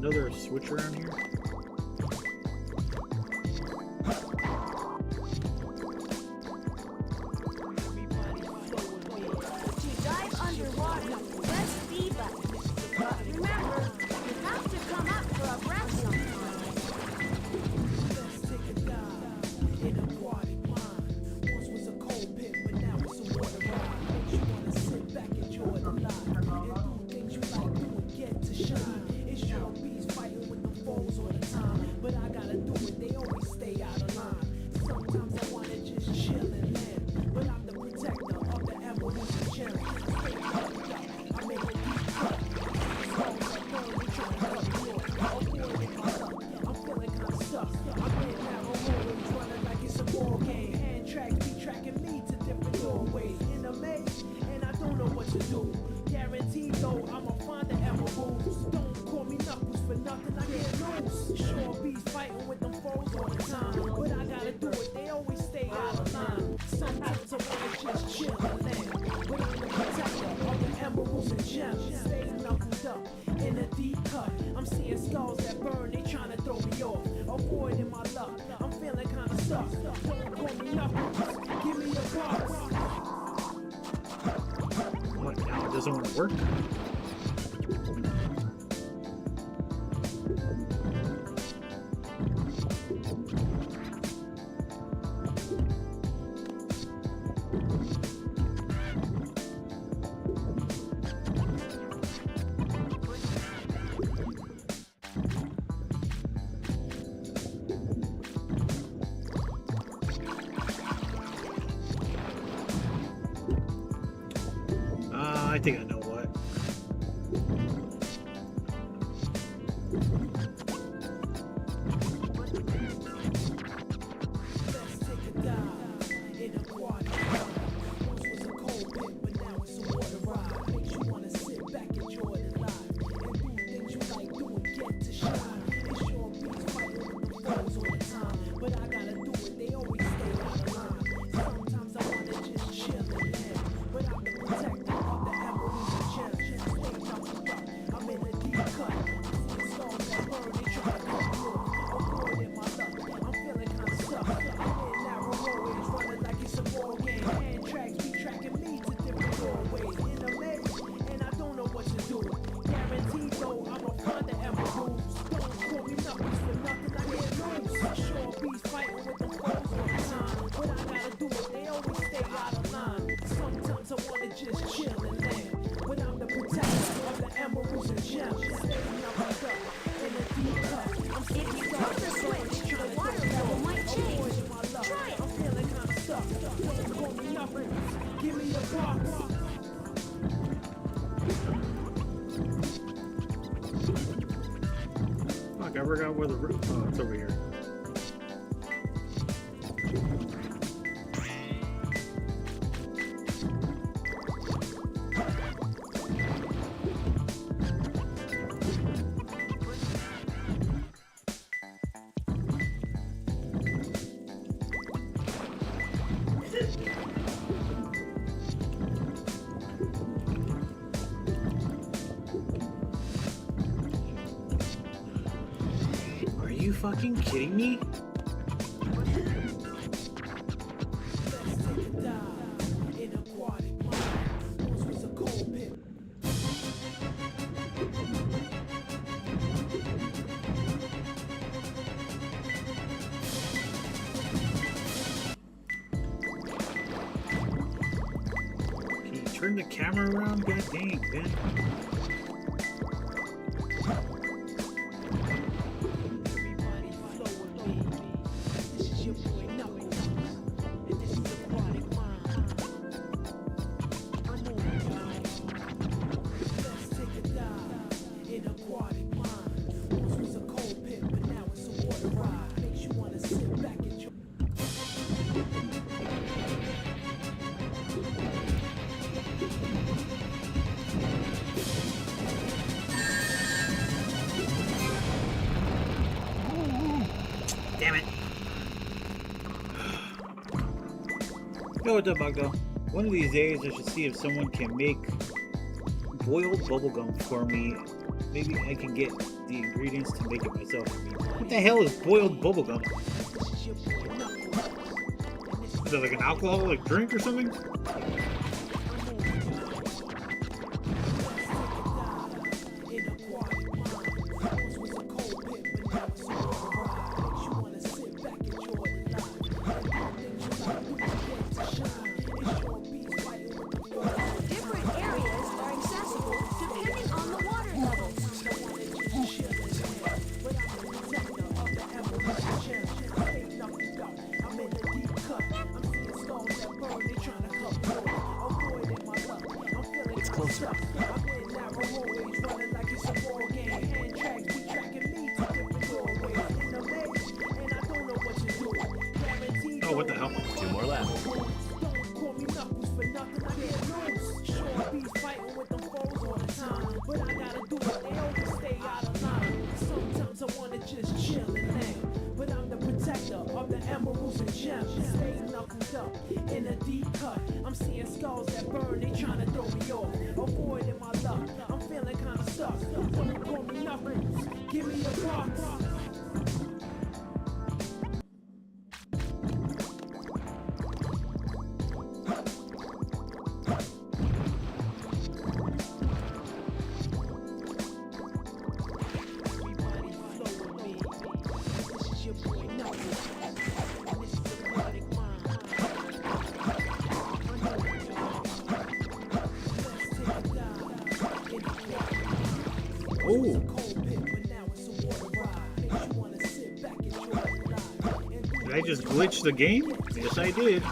Another switch around here? To dive underwater, press B button. But remember, you have to come up for a breath sometime. Let's take a dive in aquatic mine. Once was a cold pit, but now it's a water ride. Makes you wanna sit back, enjoy the life, and do things you like doing, get to shine. It's your bees fighting with the foes all the time, but I gotta do it. They always stay out of line. Sometimes I wanna just chill and land, but I'm the protector of the emeralds and gems. I'm in a deep cut. I'm feeling kinda stuck. I'm in narrow hallways, running like it's a ball game. Hand tracks be tracking me to different doorways. In a maze, and I don't know what to do. Guaranteed though, I'ma find the emeralds. Don't call me knuckles for nothing, I can't lose. Sure bees fighting with them foes all the time, but I gotta do it. They always stay out of line. Sometimes I wanna just chill and land, but I'm the protector of the emeralds and gems. Stay knuckled up in a deep cut. I'm seeing skulls that burn, they tryna throw me off. Avoiding my luck, I'm feeling kinda stuck. Don't call me knuckles, give me a box. What now? It doesn't want to work? I think I know what. Fuck, I forgot where the roof. Oh, it's over here. Are you fucking kidding me? Can you turn the camera around? God dang, man. Damn it. Yo, what's up, Octo? One of these days, I should see if someone can make boiled bubblegum for me. Maybe I can get the ingredients to make it myself. What the hell is boiled bubblegum? Is it like an alcoholic drink or something? It's closer. Oh, what the hell? 2 more left. Sometimes I wanna just chill and land, but I'm the protector of the emeralds and gems. Stay knuckled up in a deep cut. I'm seeing skulls that burn, they tryna throw me off. Avoiding my luck, I'm feeling kinda stuck. Don't call me knuckles, give me a box. Oh. Did I just glitch the game? Yes, I did.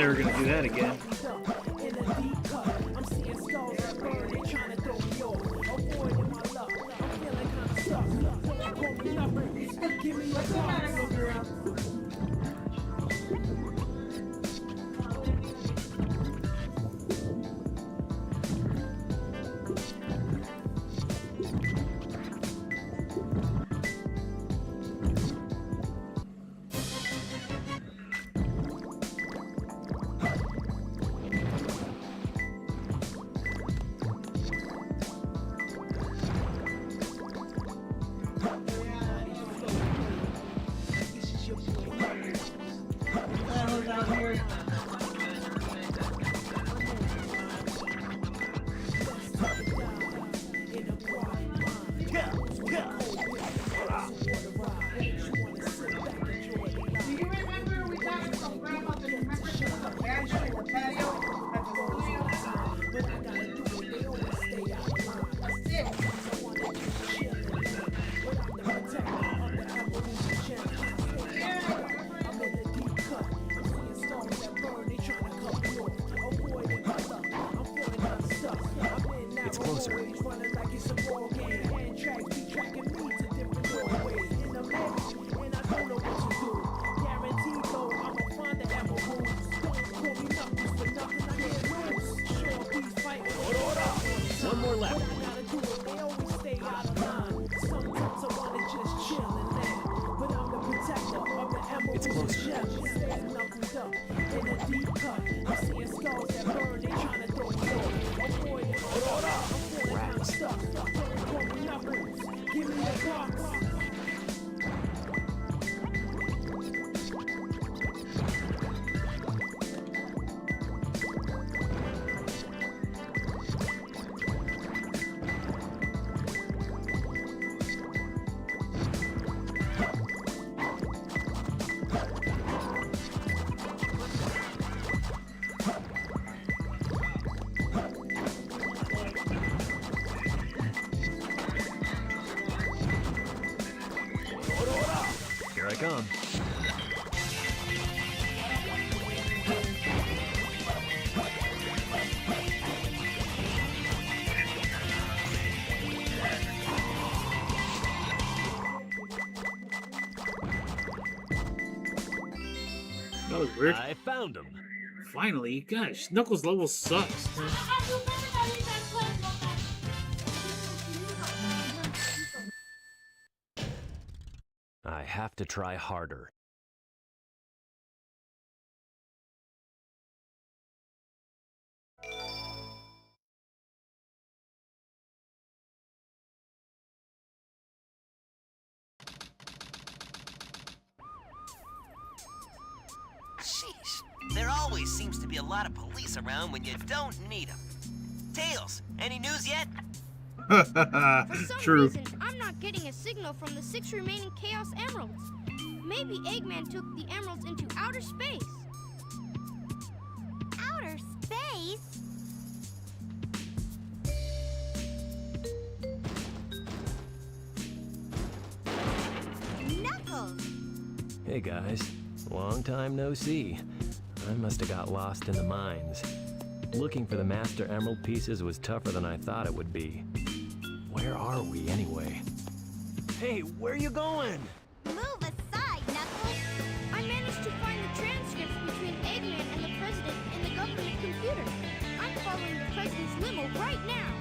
never gonna do that again. In a deep cut, I'm seeing skulls that burn, they trying to throw me off. Avoiding my luck, I'm feeling kinda stuck. Don't call me nothing, give me a call. It's closer. One more left. It's closer. Rats. Give me a box. Here I come. That was weird. I found him. Finally, gosh, Knuckles level sucks. I have to try harder. Sheesh. There always seems to be a lot of police around when you don't need them. Tails, any news yet? For some True. reason, I'm not getting a signal from the 6 remaining Chaos Emeralds. Maybe Eggman took the emeralds into outer space. Outer space? Knuckles! Hey guys, long time no see. I must have got lost in the mines. Looking for the Master Emerald pieces was tougher than I thought it would be. Where are we anyway? Hey, where you going? Move aside, Knuckles! I managed to find the transcripts between Eggman and the President in the government computer. I'm following the President's limo right now.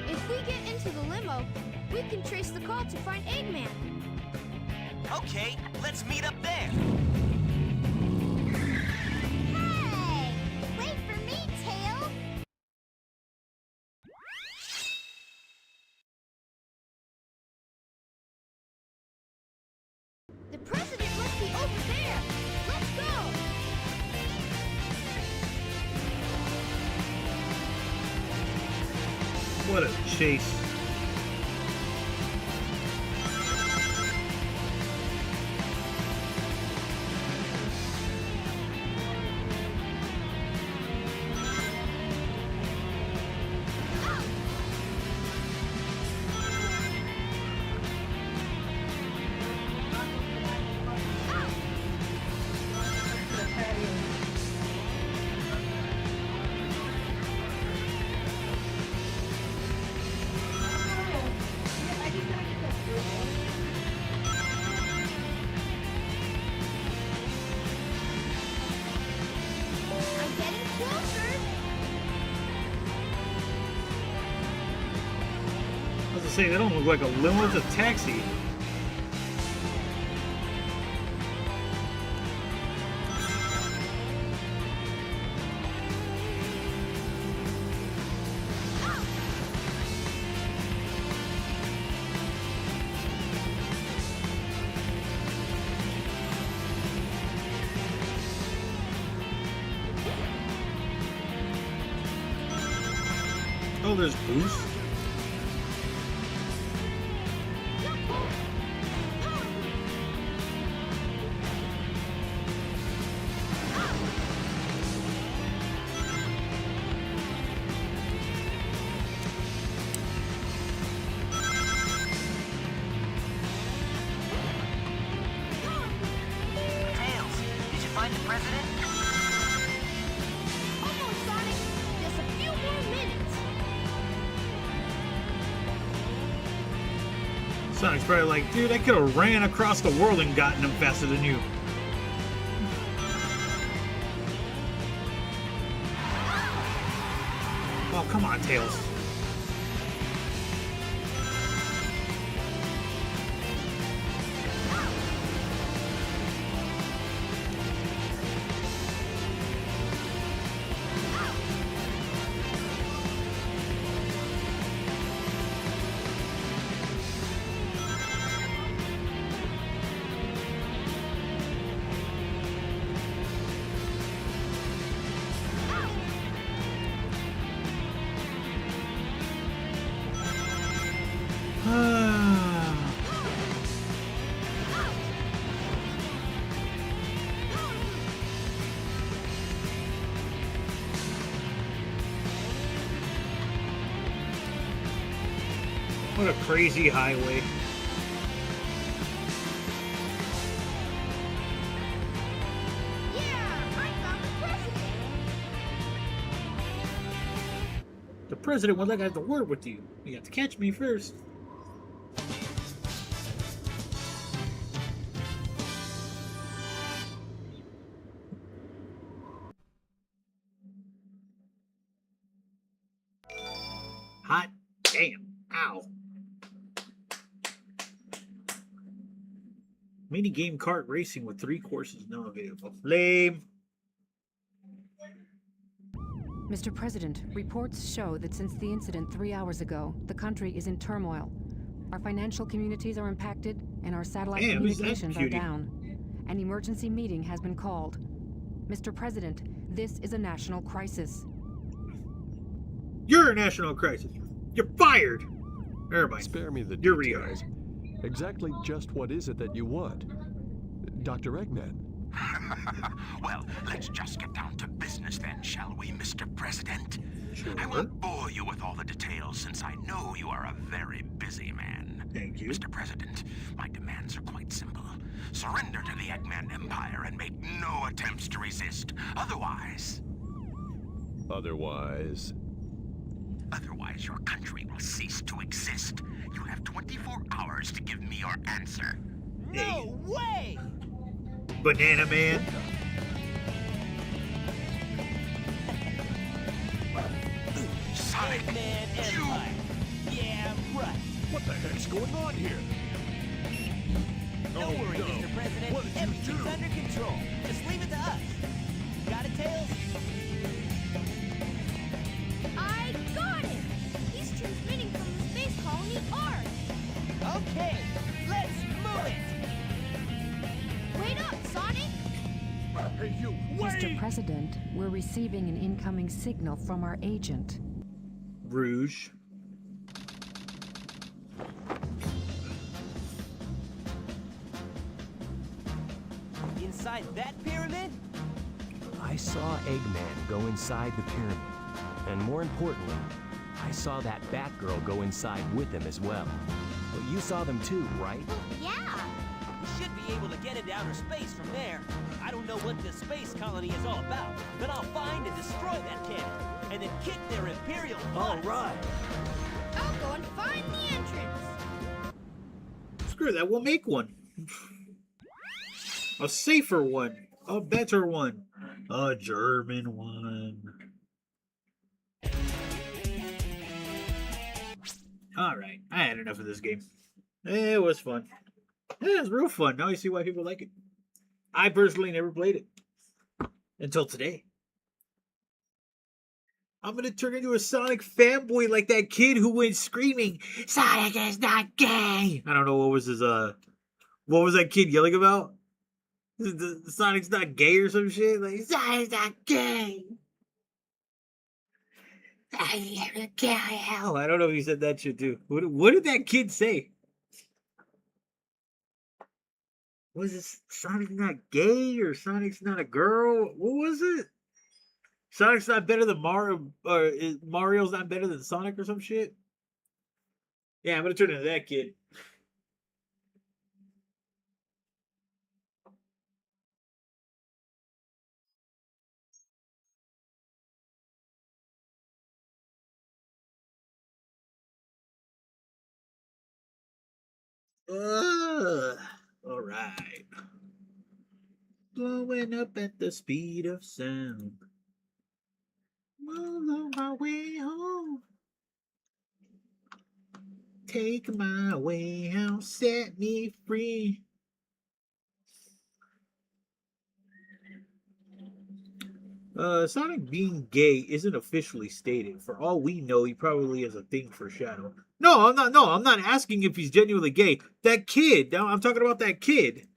If we get into the limo, we can trace the call to find Eggman. Okay, let's meet up there. Hey! Wait for me, Tails! The President must be over there. Let's go. What a chase. say, they don't look like a limo, it's a taxi. Oh, there's Boost. Tails, did you find the president? Almost, Sonic. Just a few more minutes. Sonic's probably like, dude, I could have ran across the world and gotten him faster than you. Oh, come on, Tails. What a crazy highway. Yeah, I found the president. The president would like to have a word with you. You have to catch me first. Hot damn. Ow. Mini game kart racing with 3 courses now available. Lame. Mr. President, reports show that since the incident 3 hours ago, the country is in turmoil. Our financial communities are impacted, and our satellite Damn, who's that communications are cutie? down. An emergency meeting has been called. Mr. President, this is a national crisis. You're a national crisis. You're fired. Never mind. Spare me the You're details. Exactly just what is it that you want? Dr. Eggman. Well, let's just get down to business then, shall we, Mr. President? I won't bore you with all the details since I know you are a very busy man. Thank you. Mr. President, my demands are quite simple. Surrender to the Eggman Empire and make no attempts to resist. Otherwise, Otherwise, your country will cease to exist. You have 24 hours to give me your answer. No way! Banana Man. Sonic, Man Empire. Yeah, right. what the heck's going on here? Don't worry, Mr. President. What did you Everything's do? under control. Just leave it to us. Got it, Tails? I got it. He's transmitting from the space colony Ark. Okay, let's move it. Wait up, Sonic. Hey, you, Mr. President, we're receiving an incoming signal from our agent. Rouge. Inside that pyramid? I saw Eggman go inside the pyramid. And more importantly, I saw that Batgirl go inside with him as well. But you saw them too, right? Yeah. We should be able to get into outer space from there. I don't know what this space colony is all about, but I'll find and destroy that cannon, and then kick their Imperial butt. All right. I'll go and find the entrance. Screw that, we'll make one. A safer one. A better one. A German one. Alright, I had enough of this game. It was fun. Yeah, it was real fun. Now you see why people like it. I personally never played it. Until today. I'm gonna turn into a Sonic fanboy like that kid who went screaming, Sonic is not gay! I don't know what was his, what was that kid yelling about? Sonic's not gay or some shit? Like, Sonic's not gay! I don't know if he said that shit too. What did that kid say? Was it Sonic's not gay or Sonic's not a girl? What was it? Sonic's not better than Mario, or Mario's not better than Sonic or some shit? Yeah, I'm gonna turn into that kid. Alright. Blowing up at the speed of sound. All on my way home. Take my way out, set me free. Sonic being gay isn't officially stated. For all we know, he probably has a thing for Shadow. No, I'm not. No, I'm not asking if he's genuinely gay. That kid. I'm talking about that kid.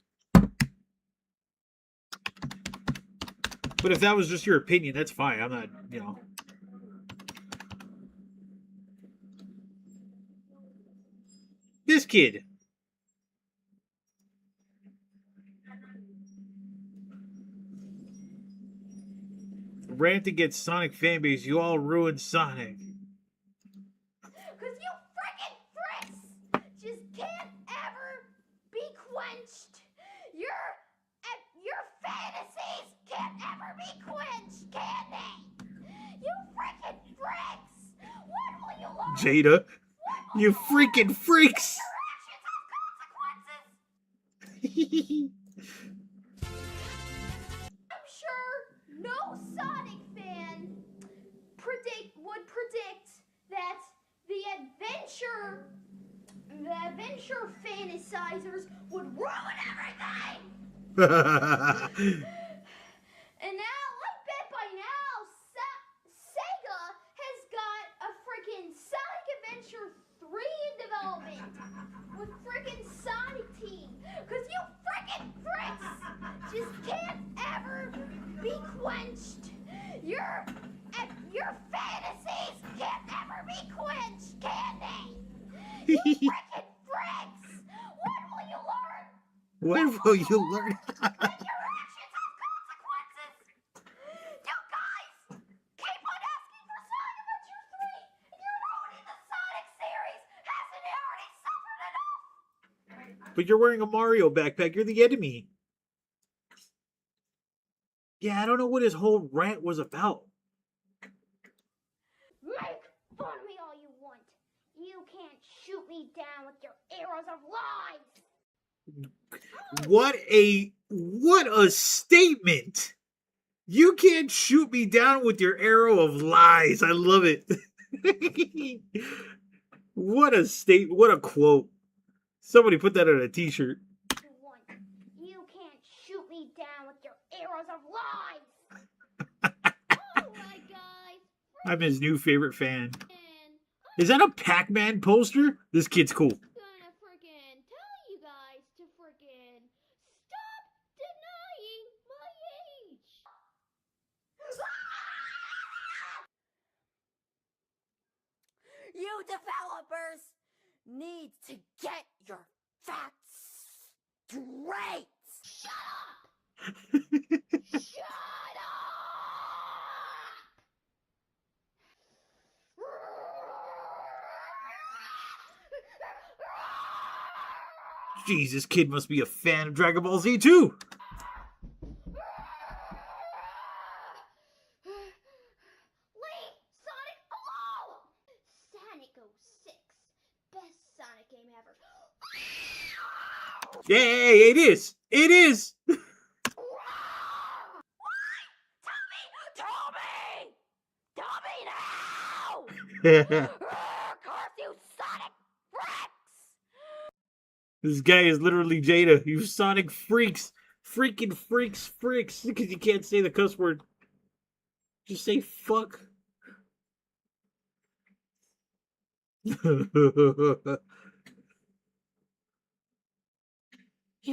But if that was just your opinion, that's fine. I'm not. This kid. Rant against Sonic fanbase. You all ruined Sonic. Cause you freaking fricks just can't ever be quenched. Your fantasies can't ever be quenched, can they? You freaking fricks! When will you learn? Jada, you freaking freaks! I'm sure no Sonic fan would predict that the adventure fantasizers would ruin everything. And now, I bet by now, Sega has got a freaking Sonic Adventure 3 in development with freaking Sonic Team. Cause you freaking fricks just can't ever be quenched. Your fantasies can't ever be quenched, can they? You freaking fricks! When will you learn? When will you learn? Your actions have consequences! You guys keep on asking for Sonic Adventure 3 and you're ruining the Sonic series! Hasn't it already suffered enough? But you're wearing a Mario backpack. You're the enemy. Yeah, I don't know what his whole rant was about. Make fun of me all you want. You can't shoot me down with your arrows of lies! What a statement! You can't shoot me down with your arrow of lies. I love it. What a statement. What a quote. Somebody put that on a t-shirt. You can't shoot me down with your arrows of lies! Alright, guys. I'm his new favorite fan. Is that a Pac-Man poster? This kid's cool. Gonna freaking tell you guys to freaking stop denying my age! You developers need to get your facts straight! Shut up! Shut up! Jesus, kid must be a fan of Dragon Ball Z too. Leave Sonic alone! Sonic 06, best Sonic game ever. Yay, it is. It is. Tell me now! Curse you, Sonic! This guy is literally Jada. You Sonic freaks. Freaking freaks. Because you can't say the cuss word. Just say fuck. You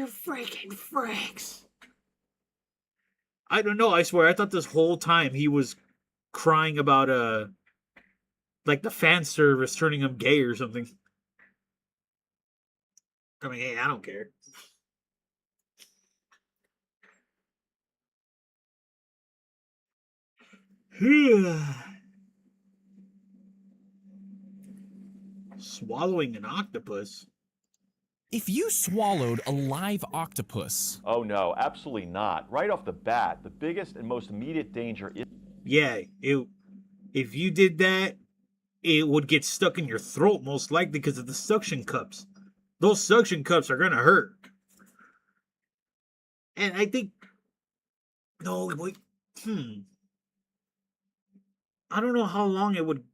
freaking freaks. I don't know. I swear, I thought this whole time he was crying about like the fan service turning him gay or something. I mean, hey, I don't care. Swallowing an octopus. If you swallowed a live octopus. Oh no, absolutely not. Right off the bat, the biggest and most immediate danger is... Yeah, if you did that, it would get stuck in your throat most likely because of the suction cups. Those suction cups are gonna hurt. And I think... No, wait. I don't know how long it would...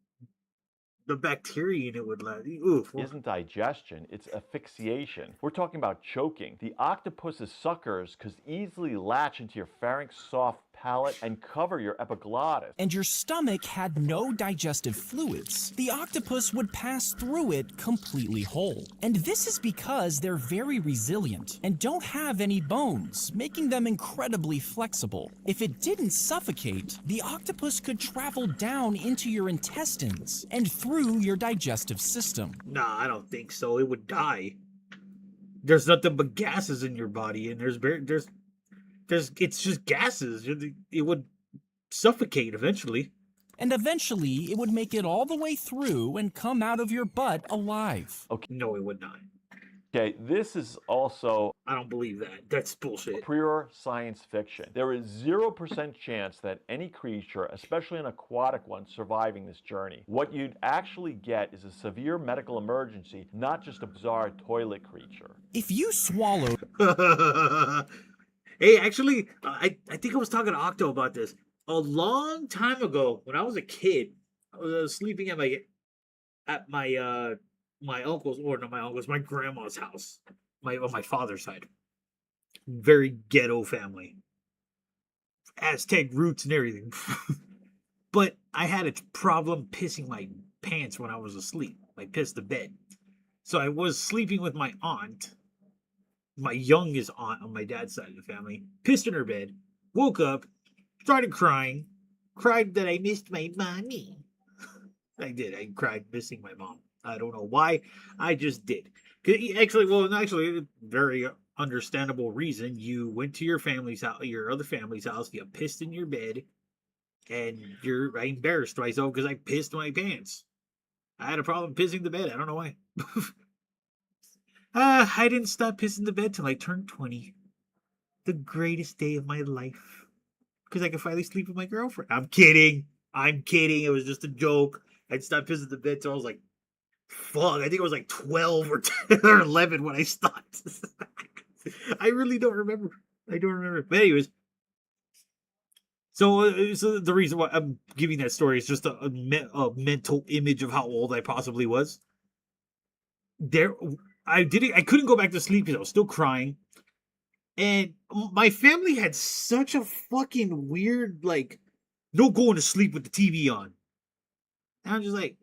The bacteria in it would last. Oof. Isn't digestion, it's asphyxiation. We're talking about choking. The octopus's suckers could easily latch into your pharynx soft palate and cover your epiglottis. And your stomach had no digestive fluids. The octopus would pass through it completely whole. And this is because they're very resilient and don't have any bones, making them incredibly flexible. If it didn't suffocate, the octopus could travel down into your intestines and through your digestive system. Nah, I don't think so. It would die. There's nothing but gases in your body, and it's just gases. It would suffocate eventually. And eventually, it would make it all the way through and come out of your butt alive. Okay. No, it would not. Okay, this is also... I don't believe that. That's bullshit. Pure science fiction. There is 0% chance that any creature, especially an aquatic one, surviving this journey. What you'd actually get is a severe medical emergency, not just a bizarre toilet creature. If you swallowed... Hey, actually, I think I was talking to Octo about this. A long time ago, when I was a kid, I was sleeping at my uncle's, or not my uncle's, my grandma's house, on my father's side. Very ghetto family, Aztec roots and everything. But I had a problem pissing my pants when I was asleep. I pissed the bed, so I was sleeping with my aunt, my youngest aunt on my dad's side of the family. Pissed in her bed, woke up, started crying, cried that I missed my mommy. I did. I cried missing my mom. I don't know why. I just did. Actually, very understandable reason. You went to your family's house, your other family's house. You pissed in your bed, and I embarrassed myself because I pissed my pants. I had a problem pissing the bed. I don't know why. I didn't stop pissing the bed till I turned 20. The greatest day of my life, because I could finally sleep with my girlfriend. I'm kidding. It was just a joke. I'd stopped pissing the bed till I was like, fuck, I think I was like 12 or 10 or 11 when I stopped. I really don't remember. But anyways, so the reason why I'm giving that story is just a mental image of how old I possibly was. I couldn't go back to sleep because I was still crying. And my family had such a fucking weird, like, no going to sleep with the TV on. And I'm just like,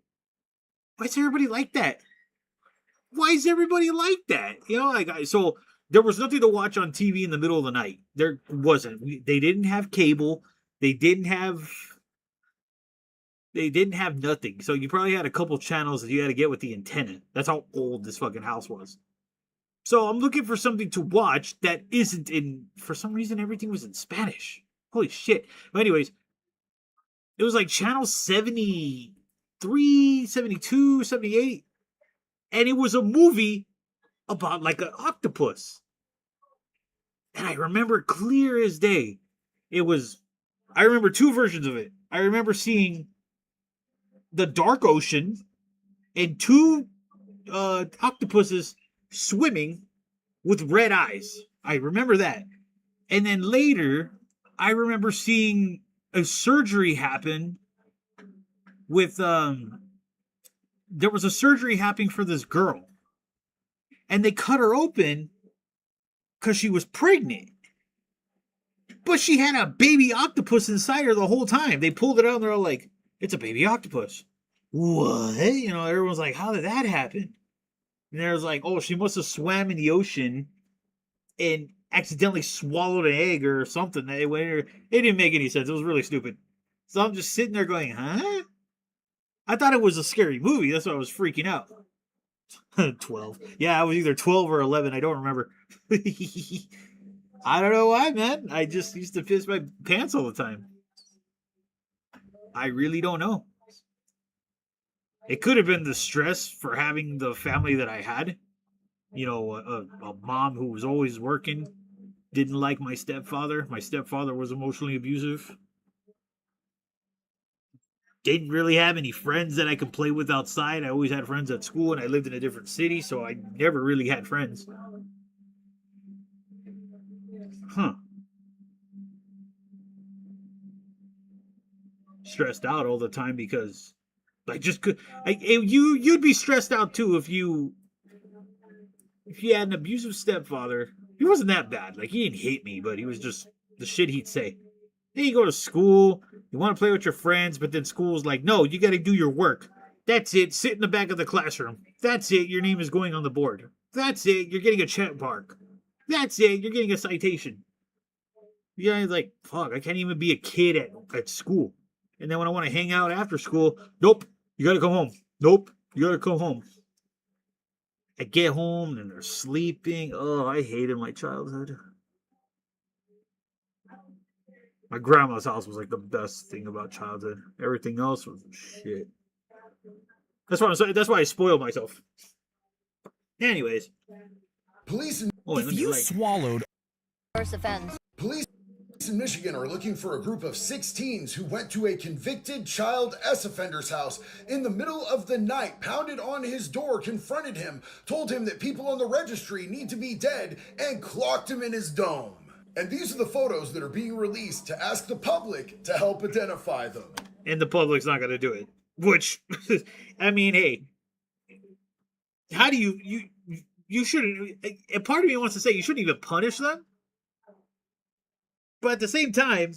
why is everybody like that? You know, so there was nothing to watch on TV in the middle of the night. There wasn't. They didn't have cable. They didn't have nothing. So you probably had a couple channels that you had to get with the antenna. That's how old this fucking house was. So I'm looking for something to watch that isn't in... For some reason, everything was in Spanish. Holy shit. But anyways, it was like channel 73, 72, 78. And it was a movie about like an octopus. And I remember clear as day. I remember two versions of it. I remember seeing the dark ocean and two octopuses swimming with red eyes. I remember that. And then later, I remember seeing a surgery happen with there was a surgery happening for this girl. and they cut her open because she was pregnant. But she had a baby octopus inside her the whole time. They pulled it out and they're all like, it's a baby octopus. What? You know, everyone's like, how did that happen? And there's like, oh, she must have swam in the ocean and accidentally swallowed an egg or something. It didn't make any sense. It was really stupid. So I'm just sitting there going, huh? I thought it was a scary movie. That's why I was freaking out. 12. Yeah, I was either 12 or 11. I don't remember. I don't know why, man. I just used to piss my pants all the time. I really don't know. It could have been the stress for having the family that I had. You know, a mom who was always working, didn't like my stepfather. My stepfather was emotionally abusive. Didn't really have any friends that I could play with outside. I always had friends at school, and I lived in a different city, so I never really had friends. Huh. Stressed out all the time because I just could. You'd be stressed out too if you had an abusive stepfather. He wasn't that bad. Like, he didn't hate me, but he was just the shit he'd say. Then you go to school, you want to play with your friends, but then school's like, no, you got to do your work. That's it. Sit in the back of the classroom. That's it. Your name is going on the board. That's it. You're getting a check mark. That's it. You're getting a citation. Yeah, it's like, fuck, I can't even be a kid at school. And then when I want to hang out after school, nope, you got to come home. Nope, you got to come home. I get home and they're sleeping. Oh, I hated my childhood. My grandma's house was like the best thing about childhood. Everything else was shit. That's why I spoiled myself. Anyways. Police in if you swallowed First offense. Police in Michigan are looking for a group of 6 teens who went to a convicted child offender's house in the middle of the night, pounded on his door, confronted him, told him that people on the registry need to be dead, and clocked him in his dome. And these are the photos that are being released to ask the public to help identify them. And the public's not going to do it. Which, I mean, hey, how do you shouldn't, a part of me wants to say you shouldn't even punish them. But at the same time,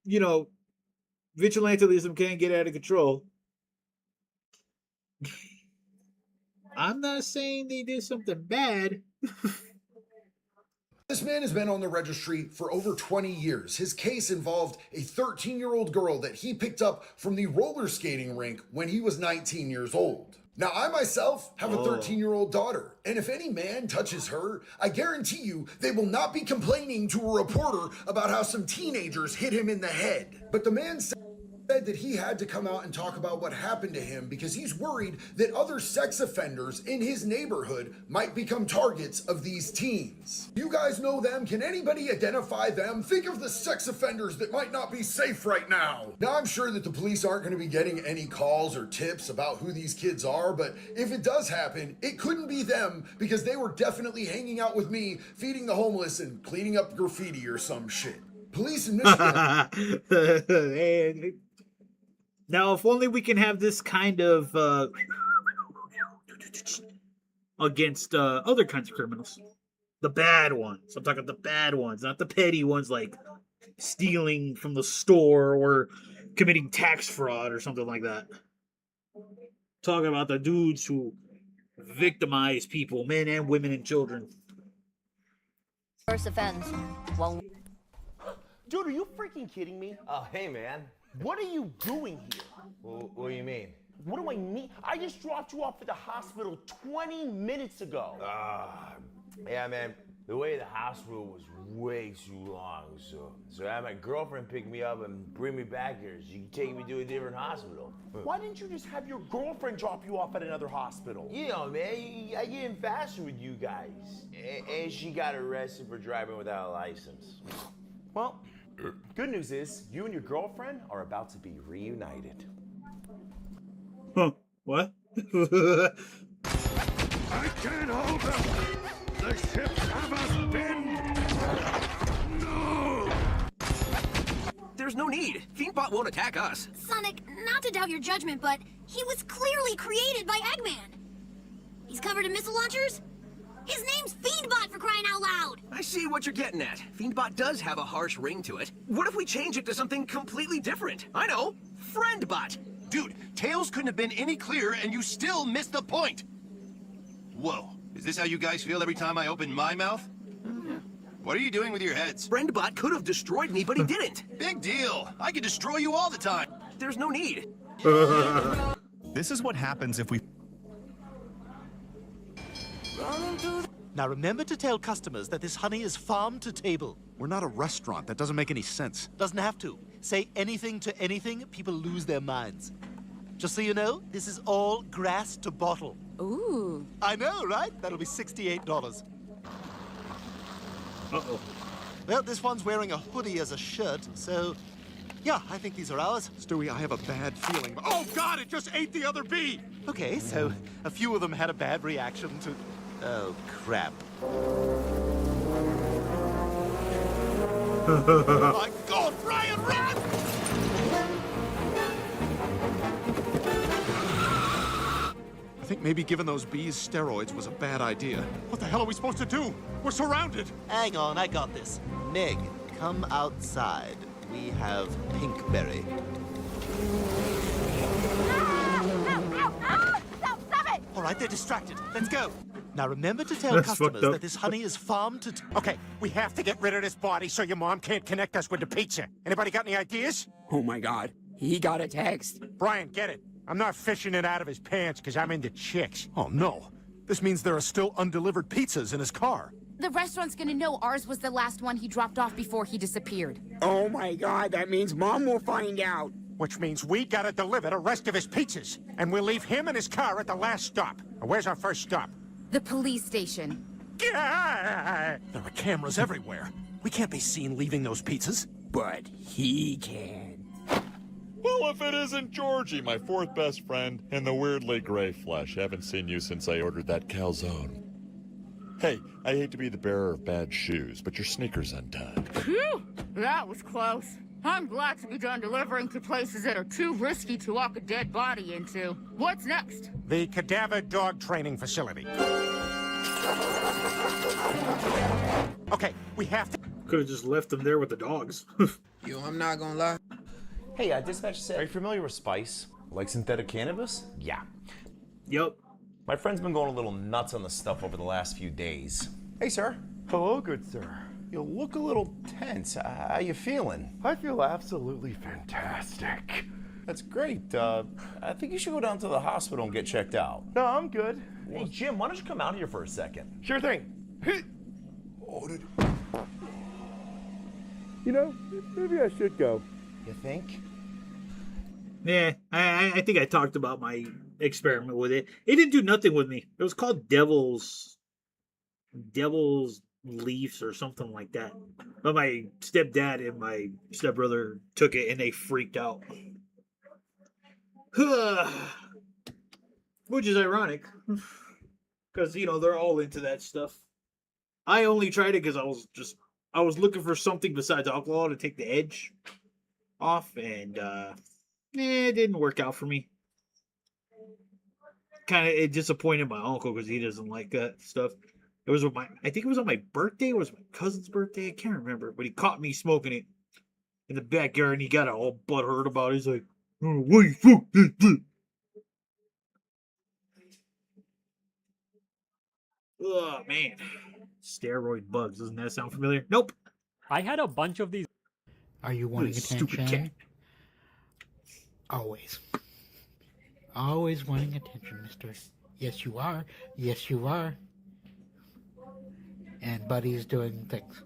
you know, vigilantism can't get out of control. I'm not saying they did something bad. This man has been on the registry for over 20 years. His case involved a 13-year-old girl that he picked up from the roller skating rink when he was 19 years old. Now, I myself have a 13-year-old daughter, and if any man touches her, I guarantee you they will not be complaining to a reporter about how some teenagers hit him in the head. But the man said that he had to come out and talk about what happened to him because he's worried that other sex offenders in his neighborhood might become targets of these teens. You guys know them? Can anybody identify them? Think of the sex offenders that might not be safe right now. Now, I'm sure that the police aren't going to be getting any calls or tips about who these kids are, but if it does happen, it couldn't be them because they were definitely hanging out with me, feeding the homeless and cleaning up graffiti or some shit. Police in Michigan. Now, if only we can have this kind of against other kinds of criminals. The bad ones. I'm talking the bad ones, not the petty ones like stealing from the store or committing tax fraud or something like that. Talking about the dudes who victimize people, men and women and children. First offense. Well, dude, are you freaking kidding me? Oh, hey, man. What are you doing here? What do you mean? What do I mean? I just dropped you off at the hospital 20 minutes ago. Yeah, man. The way to the hospital was way too long, so I had my girlfriend pick me up and bring me back here so you can take me to a different hospital. Why didn't you just have your girlfriend drop you off at another hospital? You know, man, I get in faster with you guys. And she got arrested for driving without a license. Well, good news is you and your girlfriend are about to be reunited. Huh? What? I can't hold them! The ships have us pinned! No! There's no need. Fiendbot won't attack us. Sonic, not to doubt your judgment, but he was clearly created by Eggman. He's covered in missile launchers, His name's Fiendbot, for crying out loud! I see what you're getting at. Fiendbot does have a harsh ring to it. What if we change it to something completely different? I know, Friendbot. Dude, Tails couldn't have been any clearer, and you still missed the point. Whoa, is this how you guys feel every time I open my mouth? What are you doing with your heads? Friendbot could have destroyed me, but he didn't. Big deal. I could destroy you all the time. There's no need. This is what happens if we... Now remember to tell customers that this honey is farm to table. We're not a restaurant. That doesn't make any sense. Doesn't have to. Say anything to anything, people lose their minds. Just so you know, this is all grass to bottle. Ooh. I know, right? That'll be $68. Uh-oh. Well, this one's wearing a hoodie as a shirt, so... Yeah, I think these are ours. Stewie, I have a bad feeling. Oh, God, it just ate the other bee! Okay, so a few of them had a bad reaction to... Oh, crap. My God, Brian, run! I think maybe giving those bees steroids was a bad idea. What the hell are we supposed to do? We're surrounded! Hang on, I got this. Meg, come outside. We have Pinkberry. Stop it! All right, they're distracted. Let's go. Now remember to tell That's customers fucked up. that this honey is farm to... Okay, we have to get rid of this body so your mom can't connect us with the pizza. Anybody got any ideas? Oh my God, he got a text. Brian, get it. I'm not fishing it out of his pants because I'm into chicks. Oh, no. This means there are still undelivered pizzas in his car. The restaurant's gonna know ours was the last one he dropped off before he disappeared. Oh my God, that means Mom will find out. Which means we gotta deliver the rest of his pizzas. And we'll leave him and his car at the last stop. Where's our first stop? The police station. There are cameras everywhere. We can't be seen leaving those pizzas. But he can. Well, if it isn't Georgie, my fourth best friend, in the weirdly gray flesh. Haven't seen you since I ordered that calzone. Hey, I hate to be the bearer of bad shoes, but your sneaker's untied. Phew! That was close. I'm glad to be done delivering to places that are too risky to walk a dead body into. What's next? The cadaver dog training facility. Okay, we have to... Could have just left them there with the dogs. Yo, I'm not gonna lie. Hey, dispatch said, are you familiar with spice? Like synthetic cannabis? Yeah. Yep. My friend's been going a little nuts on the stuff over the last few days. Hey, sir. Hello, good sir. You look a little tense. How you feeling? I feel absolutely fantastic. That's great. I think you should go down to the hospital and get checked out. No, I'm good. Hey, Jim, why don't you come out here for a second? Sure thing. You know, maybe I should go. You think? Yeah, I think I talked about my experiment with it. It didn't do nothing with me. It was called Devil's Leaves or something like that. But my stepdad and my stepbrother took it and they freaked out. Which is ironic. Because, you know, they're all into that stuff. I only tried it because I was looking for something besides alcohol to take the edge off, and it didn't work out for me. It disappointed my uncle because he doesn't like that stuff. I think it was on my birthday, or was it my cousin's birthday? I can't remember, but he caught me smoking it in the backyard, and he got all butthurt about it. He's like, "Oh, why you smoke this?" Oh man, steroid bugs. Doesn't that sound familiar? Nope. I had a bunch of these. Are you wanting Stupid attention? cat. Always. Always wanting attention, mister. Yes, you are. Yes, you are. And Buddy's doing things.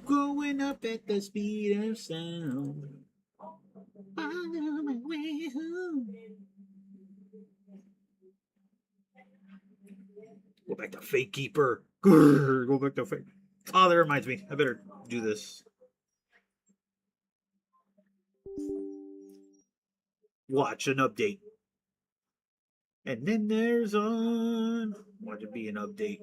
Going up at the speed of sound. On my way home. Go back to Fake Keeper. Grrr, go back to Fake. Oh, that reminds me. I better do this. Watch an update. And then there's on. Want to be an update.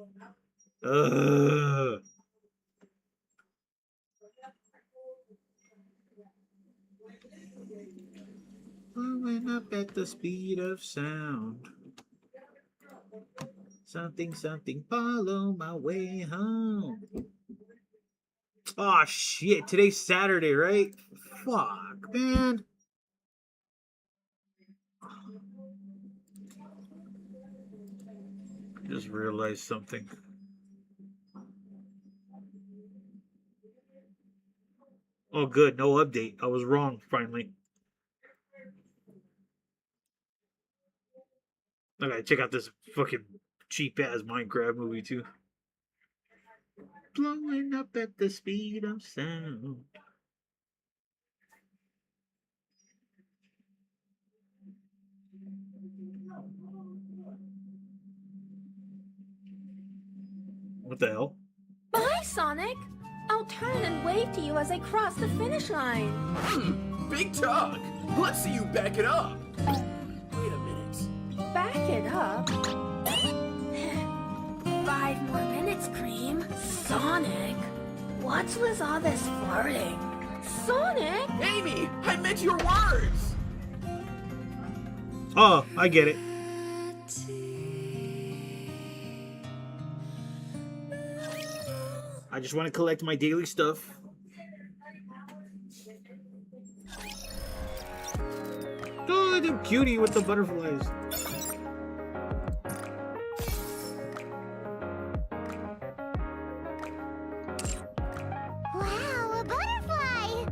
Blowing up at the speed of sound. Something, something, follow my way home. Oh shit, today's Saturday, right? Fuck, man. Just realized something. Oh good, no update. I was wrong, finally. Okay, check out this fucking cheap ass Minecraft movie too. Blowing up at the speed of sound. What the hell? Bye, Sonic. I'll turn and wave to you as I cross the finish line. Big talk. Let's see you back it up. Wait a minute. Back it up. 5 more minutes, Cream. Sonic, what's with all this flirting? Sonic! Amy, I meant your words. Oh, I get it. I just want to collect my daily stuff. Oh, the cutie with the butterflies. Wow, a butterfly!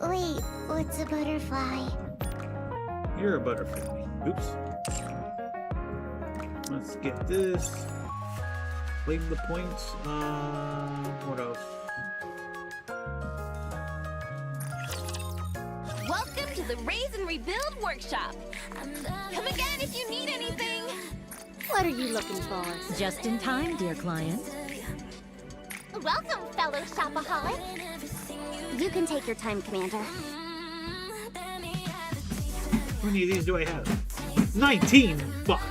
Wait, what's a butterfly? You're a butterfly. Oops. Let's get this. Claim the points. What else? Welcome to the Raise and Rebuild Workshop. Come again if you need anything. What are you looking for? Just in time, dear client. Welcome, fellow shopaholic. You can take your time, Commander. How many of these do I have? 19! Fuck!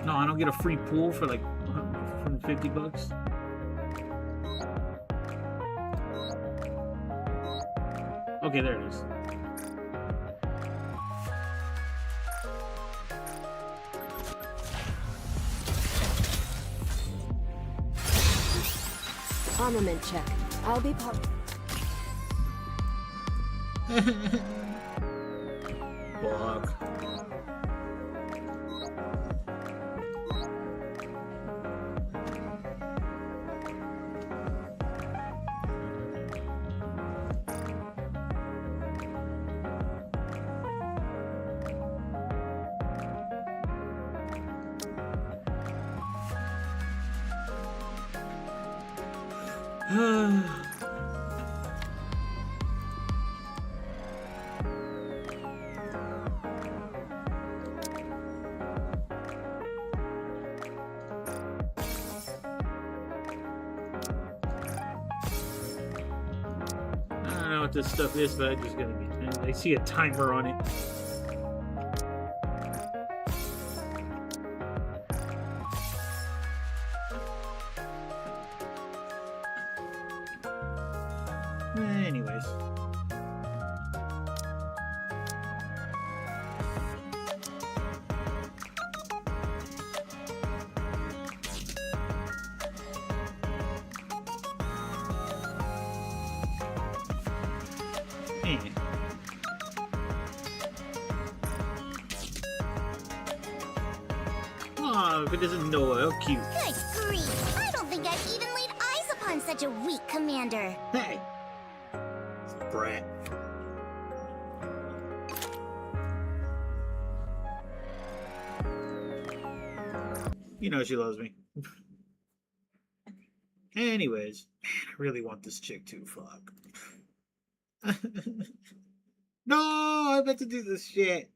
No, I don't get a free pool for like 150 bucks. Okay, there it is. Armament check. I'll be part. Fuck. I don't know what this stuff is, but I'm just gonna get. I see a timer on it. Anyways. Oh, if it doesn't know, how cute. Good grief! I don't think I've even laid eyes upon such a weak commander. Hey! Brat. You know she loves me. Anyways, man, I really want this chick too. Fuck. No, I meant to do this shit.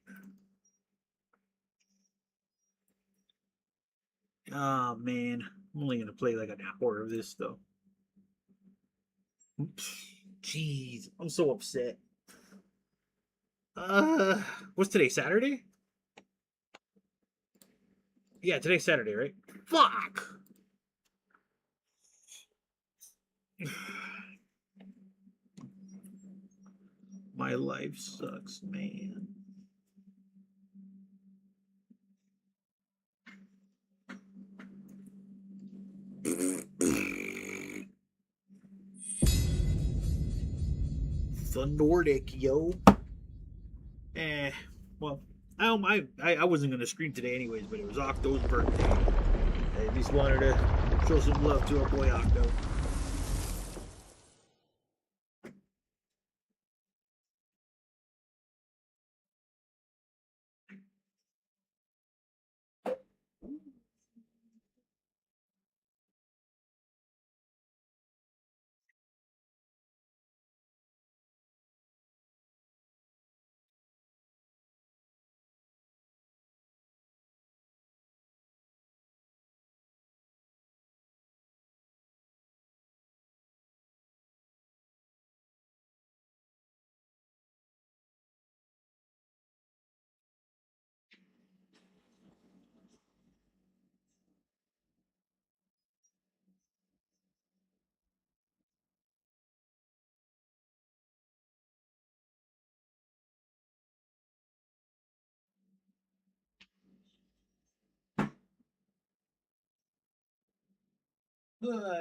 Oh man, I'm only gonna play like an hour of this though. Oops. Jeez, I'm so upset. What's today? Saturday? Yeah, today's Saturday, right? Fuck! My life sucks, man. The Nordic, yo. Well, I wasn't gonna stream today anyways, but it was Octo's birthday. I just wanted to show some love to our boy Octo.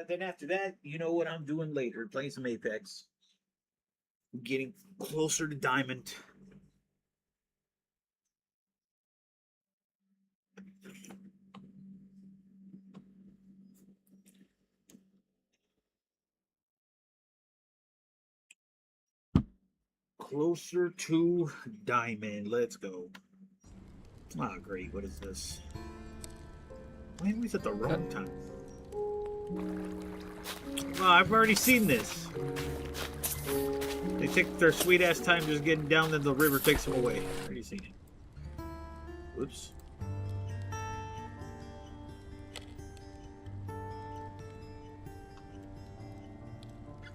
Then after that, you know what I'm doing later, playing some Apex. Getting closer to Diamond. Closer to Diamond. Let's go. Ah, great. What is this? Why am I at the wrong time? Oh, I've already seen this. They take their sweet ass time just getting down, then the river takes them away. Already seen it. Whoops.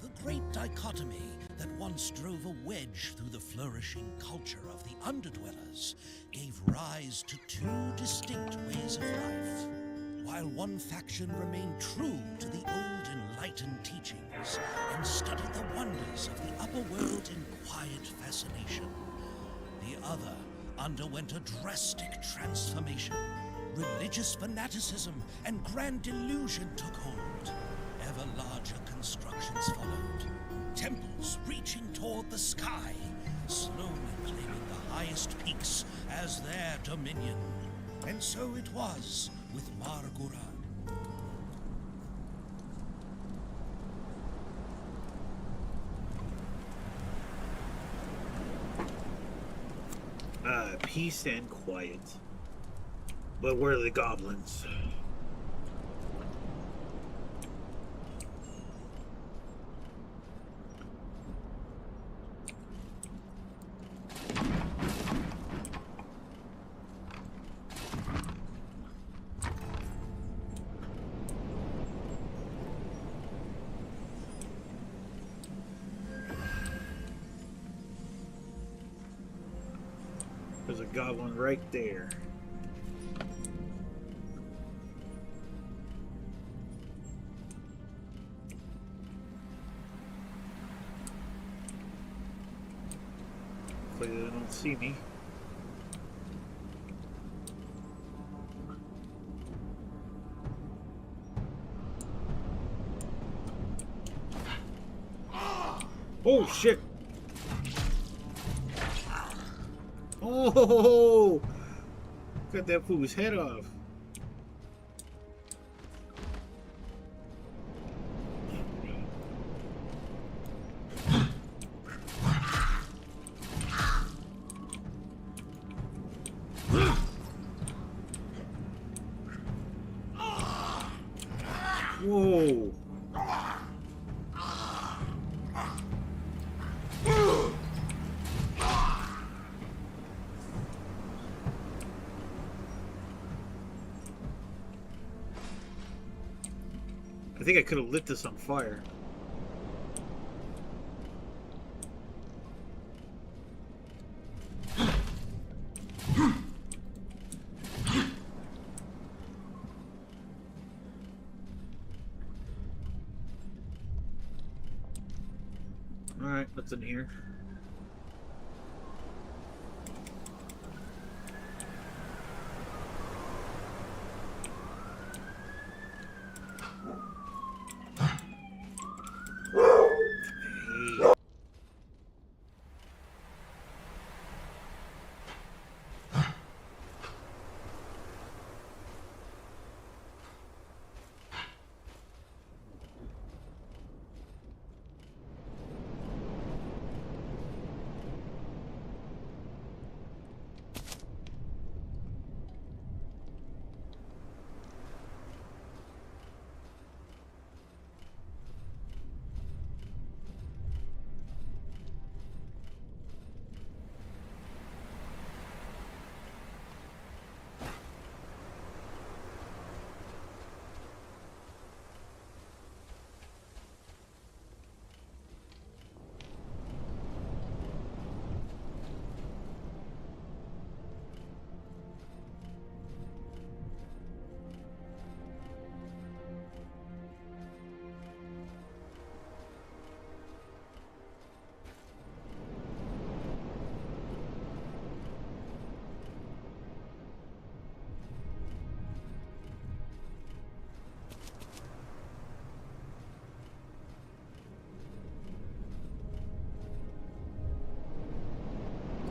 The great dichotomy that once drove a wedge through the flourishing culture of the underdwellers gave rise to two distinct ways of life. While one faction remained true to the old enlightened teachings and studied the wonders of the upper world in quiet fascination, the other underwent a drastic transformation. Religious fanaticism and grand delusion took hold. Ever larger constructions followed. Temples reaching toward the sky, slowly claiming the highest peaks as their dominion. And so it was with Marguran. Peace and quiet. But where are the goblins? There's a goblin right there. Hopefully they don't see me. Oh shit! Oh! Cut that fool's head off. Whoa! I think I could have lit this on fire. Alright, that's in here.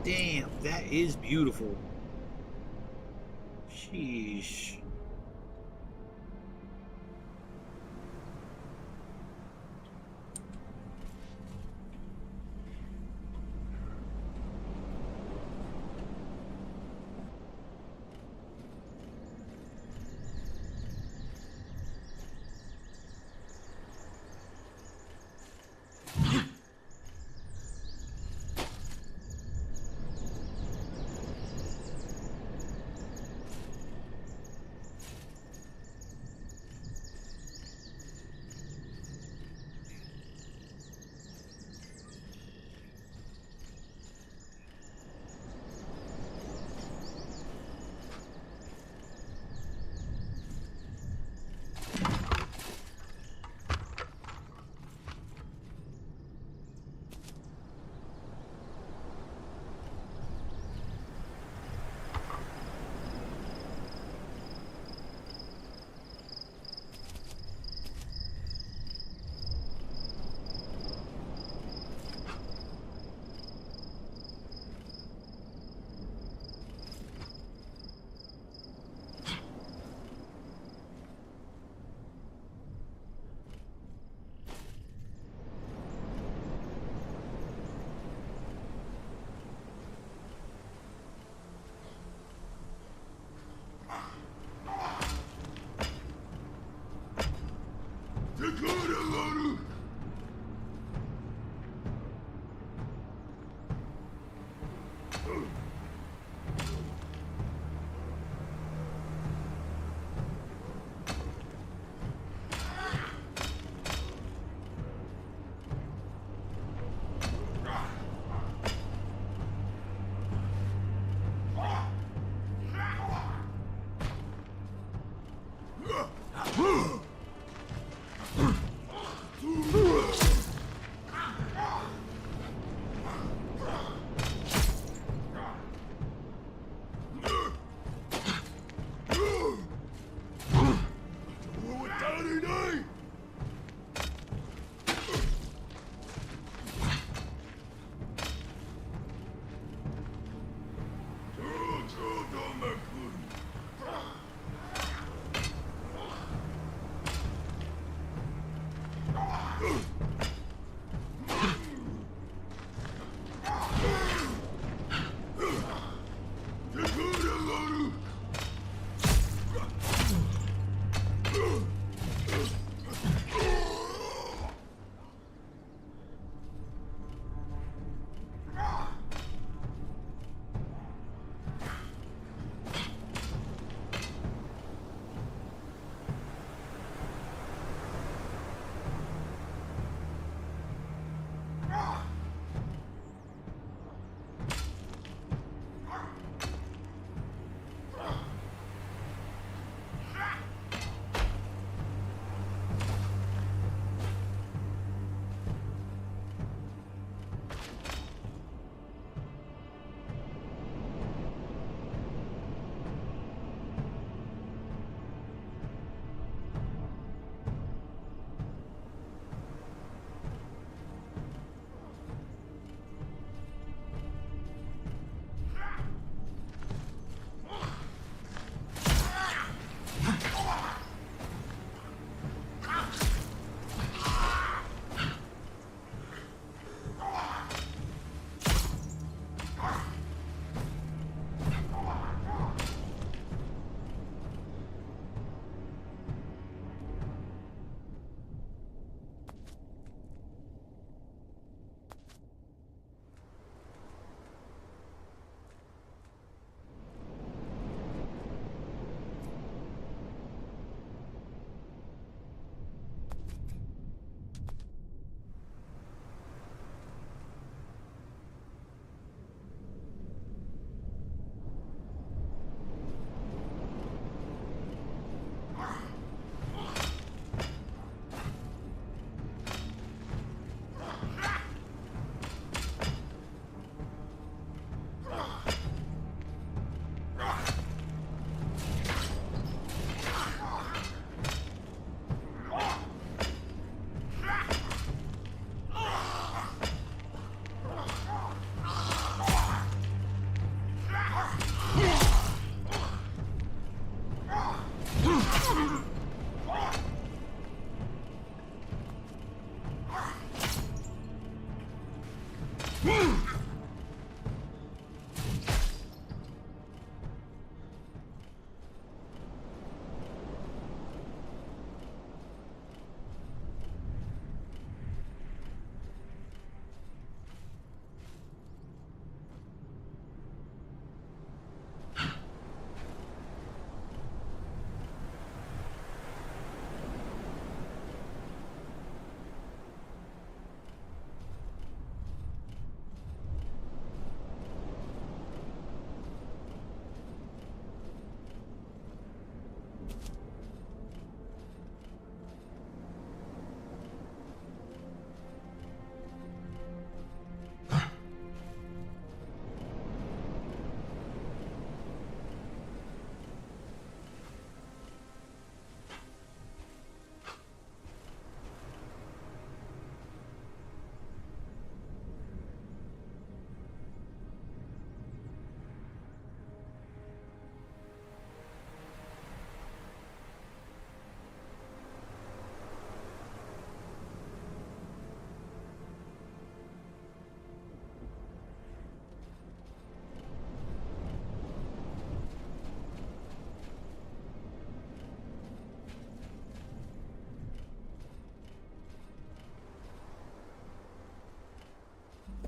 Damn, that is beautiful. Sheesh.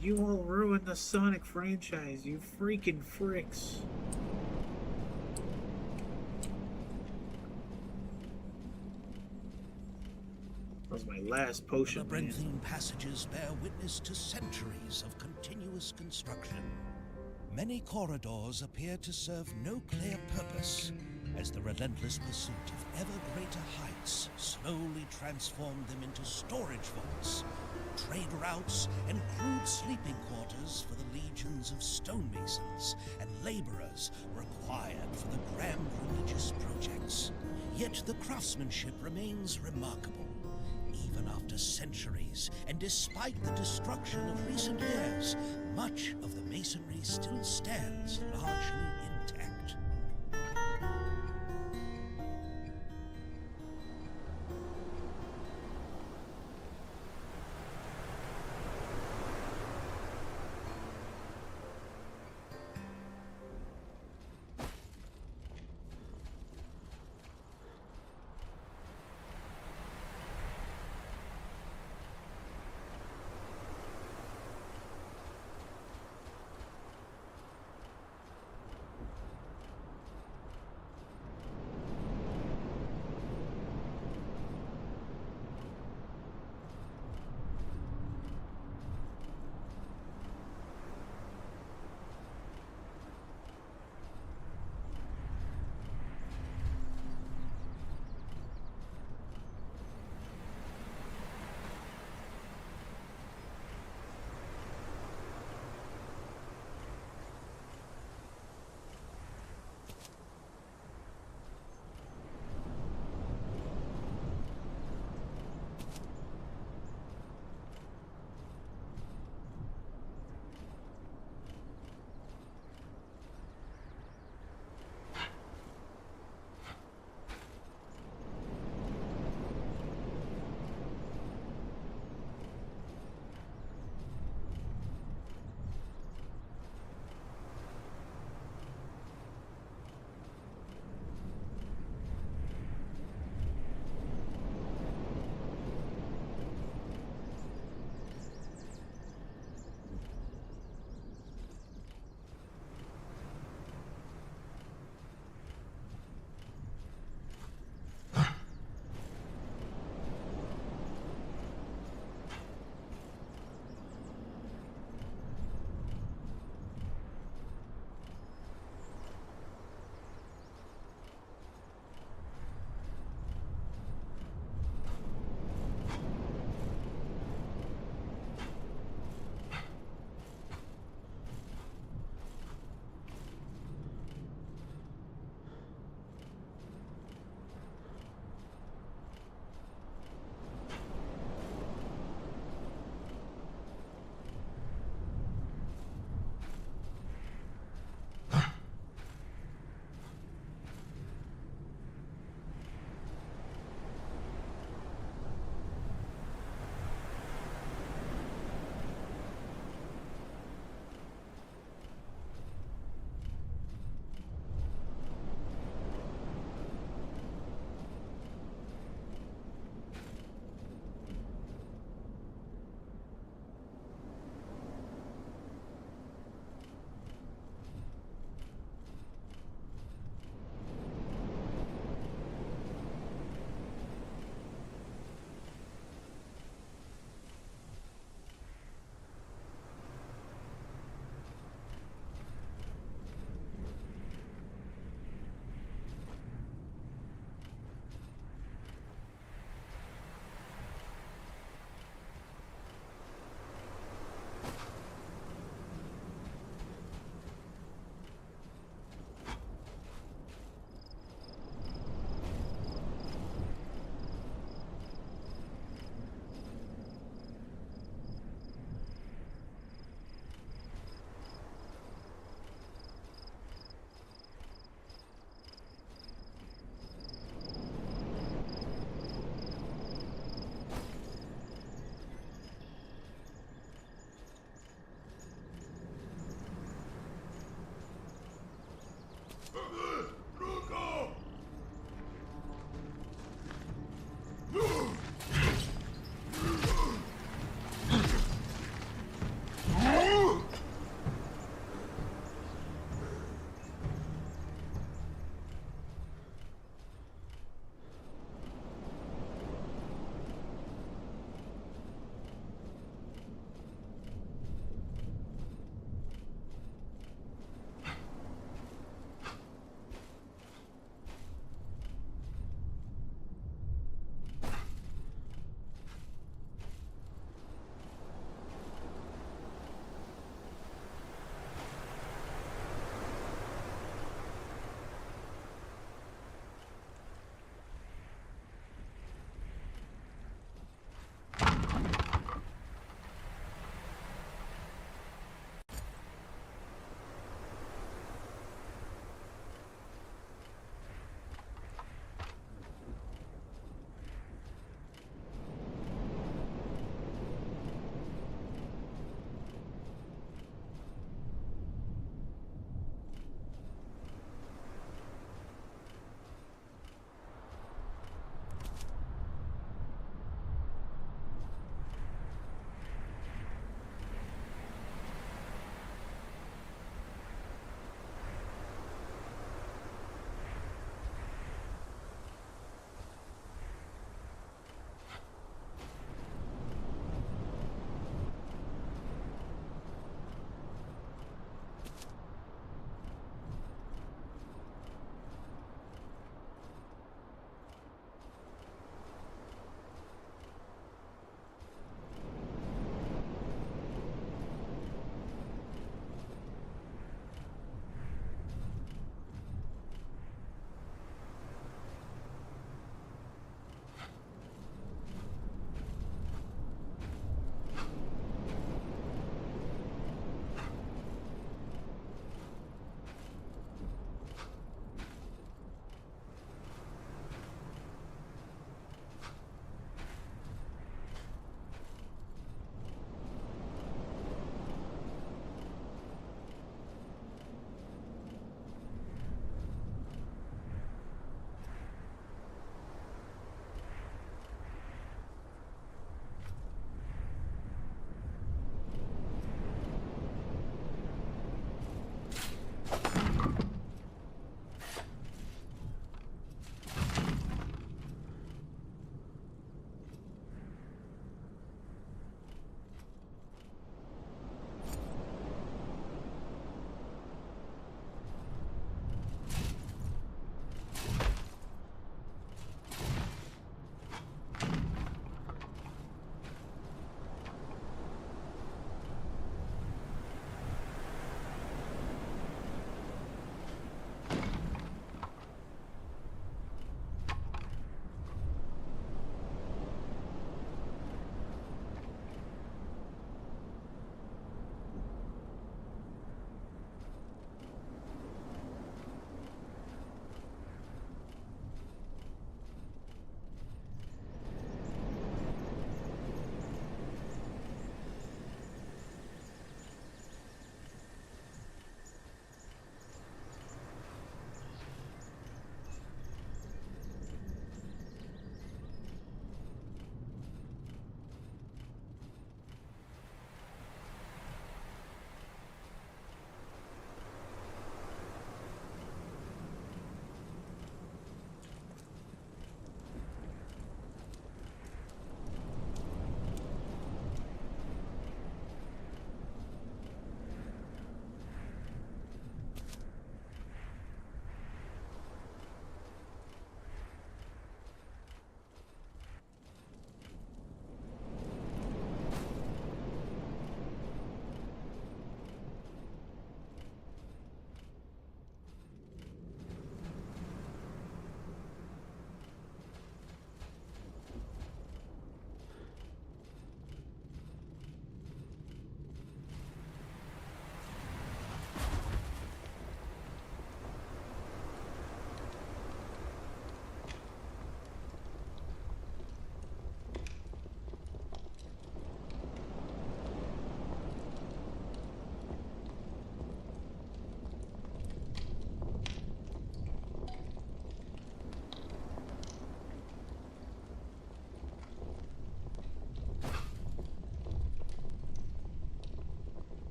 You all ruined the Sonic franchise, you freaking fricks. That was my last potion. Labyrinthine passages bear witness to centuries of continuous construction. Many corridors appear to serve no clear purpose, as the relentless pursuit of ever greater heights slowly transformed them into storage vaults, trade routes, and crude sleeping quarters for the legions of stonemasons and laborers required for the grand religious projects. Yet the craftsmanship remains remarkable. Even after centuries, and despite the destruction of recent years, much of the masonry still stands largely intact.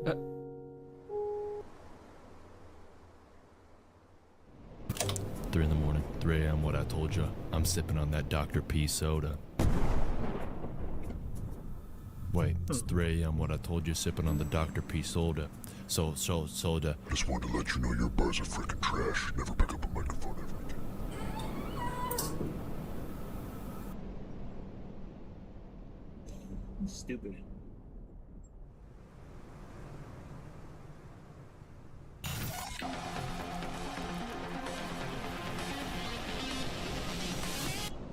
Three in the morning, 3 a.m. What I told you. I'm sipping on that Dr. P soda. Wait, it's 3 a.m. What I told you, sipping on the Dr. P soda. Soda. I just wanted to let you know your bars are freaking trash. Never pick up a microphone ever again. Stupid.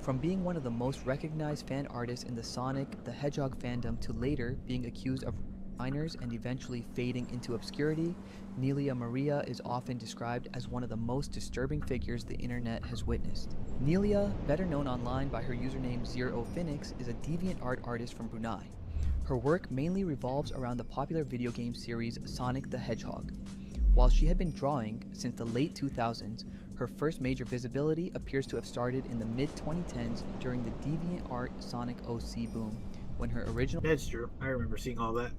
From being one of the most recognized fan artists in the Sonic the Hedgehog fandom to later being accused of minors and eventually fading into obscurity, Nelia Maria is often described as one of the most disturbing figures the internet has witnessed. Nelia, better known online by her username Zero Phoenix, is a deviant art artist from Brunei. Her work mainly revolves around the popular video game series Sonic the Hedgehog. While she had been drawing since the late 2000s, her first major visibility appears to have started in the mid-2010s during the deviant art Sonic OC boom, when her original— That's true. I remember seeing all that.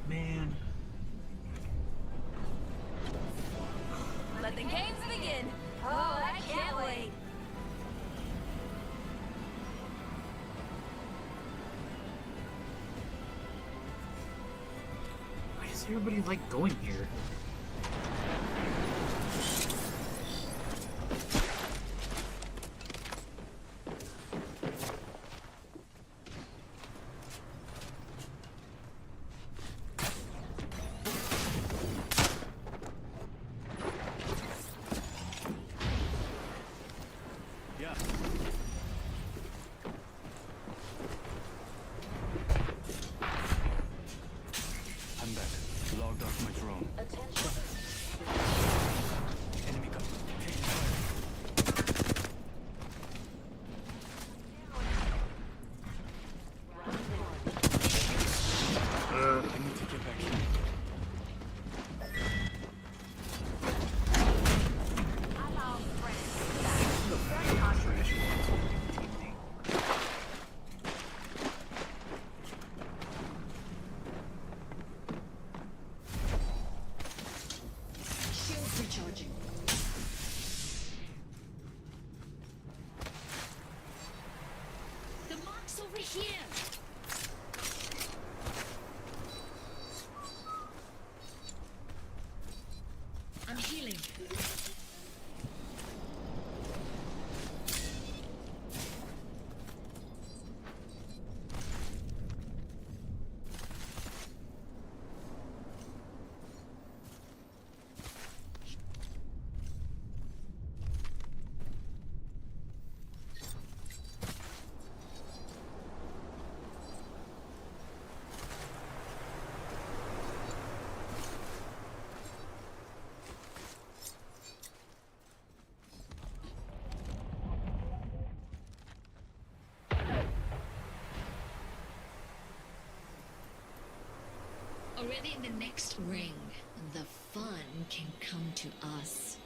Man. Let the games begin. Oh, I can't wait. Why does everybody like going here? I'm back. Logged off my drone. Enemy coming. Taking fire. I need to get back here. Shields recharging. The mark's over here. I'm healing. Already in the next ring, the fun can come to us.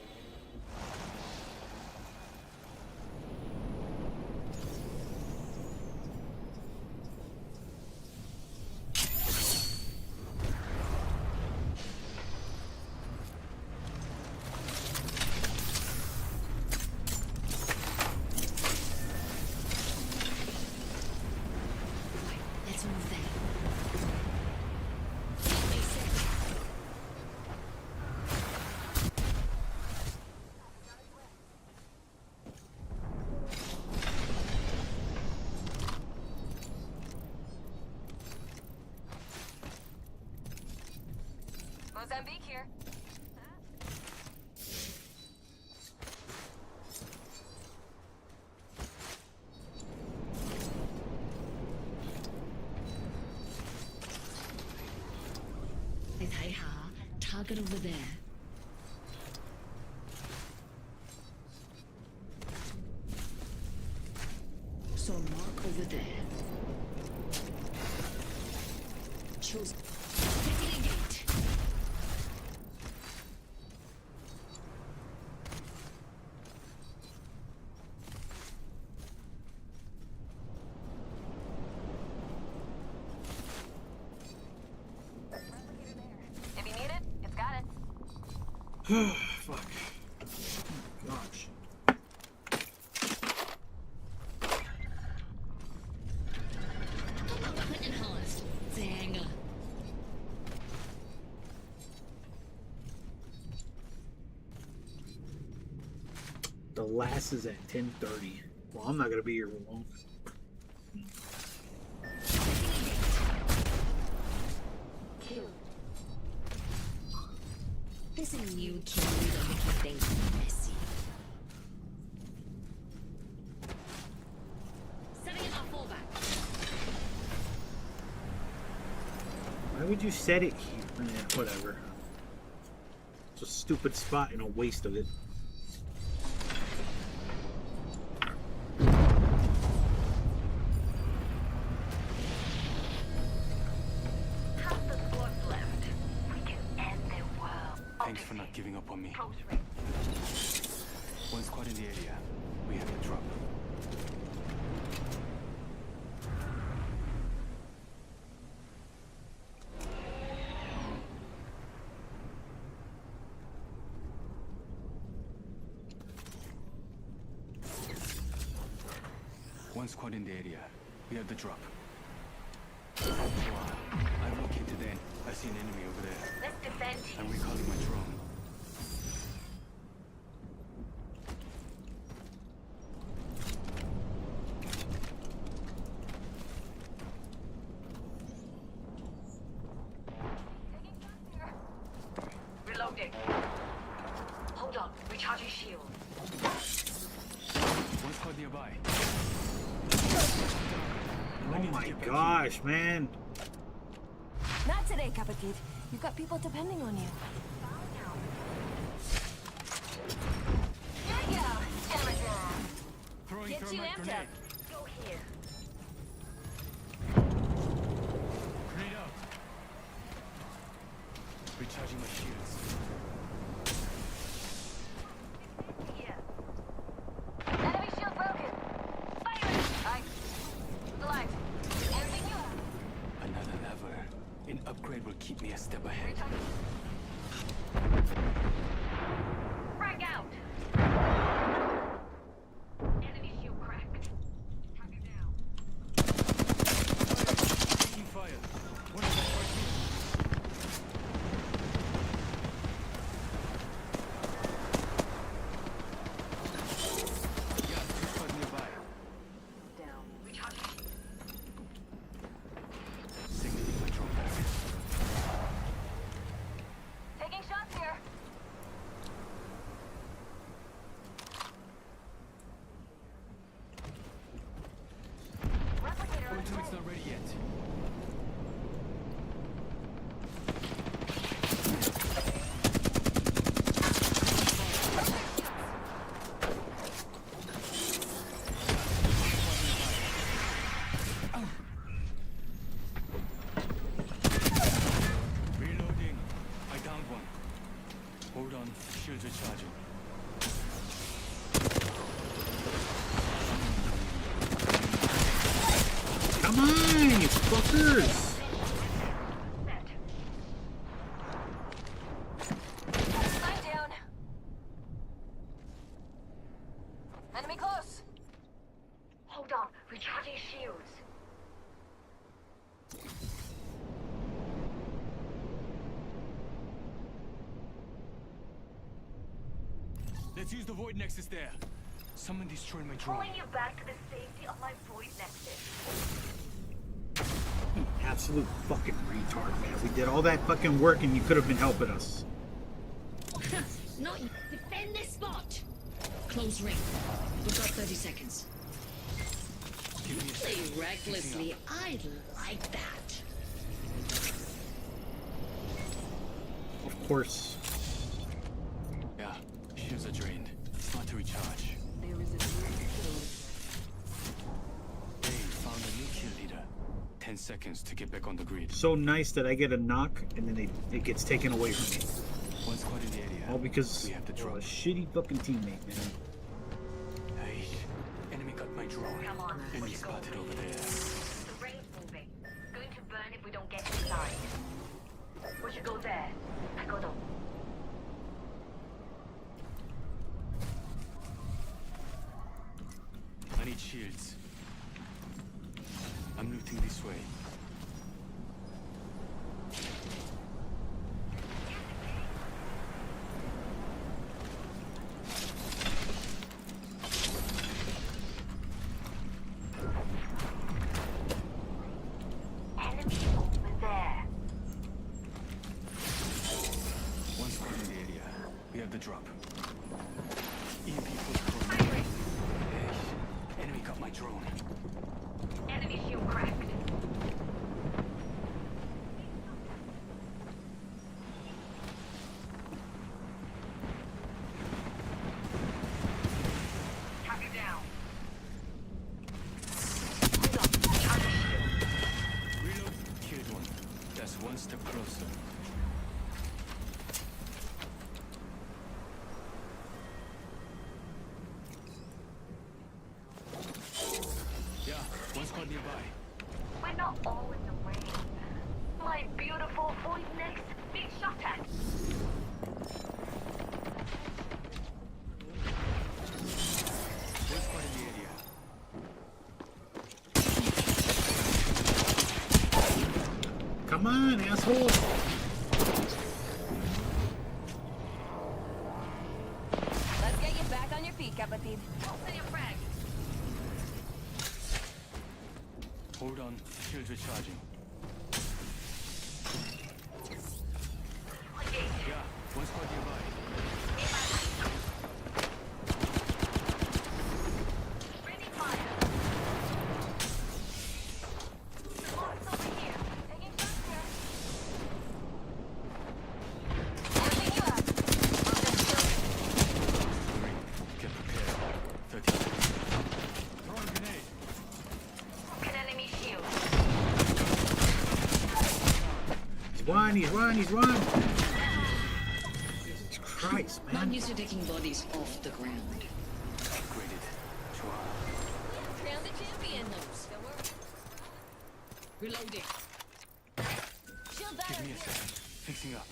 Let's move there. Mozambique here. Target over there. So mark over there. Choose. Taking a gate. Fuck. Oh, gosh. The last is at 10:30. Well, I'm not gonna be here for long. This new kid will make things messy. Setting it up fallback. Why would you set it here? Whatever. It's a stupid spot and a waste of it. Thanks for not giving up on me. One squad in the area. We have to drop. One squad in the area. We have the drop. I've located the end. I see an enemy over there. Let's defend him. I'm recalling my drone. Reloading. Hold on, recharging shield. One squad nearby. Oh my gosh, man. Not today, Capatid. You've got people depending on you. Throwing Get you thermite amped grenade. up. Go here. Grenade out. Recharging my shields. Enemy shield broken. Fire! Light. Everything you have. Another lever. An upgrade will keep me a step ahead. Frag out. Enemy shield cracked. Target down. Taking fire. One of them right here. Yeah, two squads nearby. Down. Recharging. Signaling my drone back. Taking shots here. Replicator on Point its two, way. it's not ready yet. Reloading. I downed one. Hold on. Shields recharging. Come on, you fuckers! Light down. Enemy close. Hold on. Recharging shields. Let's use the void nexus there. Someone destroyed my drone. Pulling you back to the safety of my void nexus. Absolute fucking retard, man. We did all that fucking work and you could have been helping us. Not you. Defend this spot. Close ring. We've got 30 seconds. You play recklessly. I like that. Of course. Yeah, shields are drained. Not to recharge. There is a They found a new kill leader. 10 seconds to get back on the grid. So nice that I get a knock and then it gets taken away from me. One squad in the area. All because we have to of drop. a shitty fucking teammate, man. Hey, enemy got my drone. Come on, Enemy spotted over there. The ring's moving. Going to burn if we don't get inside. We should go there. I got them. shields. I'm looting this way. Enemy over there. One squad in the area. We have the drop. EMP full drone. Hey, enemy got my drone. Enemy shield cracked. Target down. Reload. Killed one. That's one step closer. Yeah, one squad nearby. We're not all in the rain. My beautiful void next. Big shot at. One squad in the area. Come on, asshole. Let's get you back on your feet, Capatid. Open your frag. Hold on. Shields recharging. Yeah, one squad nearby. Ready fire. Lots over here. Taking shots here. Forcing you out. Get prepared. 30 seconds. Throwing grenade. An enemy shield. He's one. Jesus Christ, man. Not used to taking bodies off the ground. Upgraded. Round the champion. Don't worry. Reloading. Shield Give battery me a here. second. Fixing up.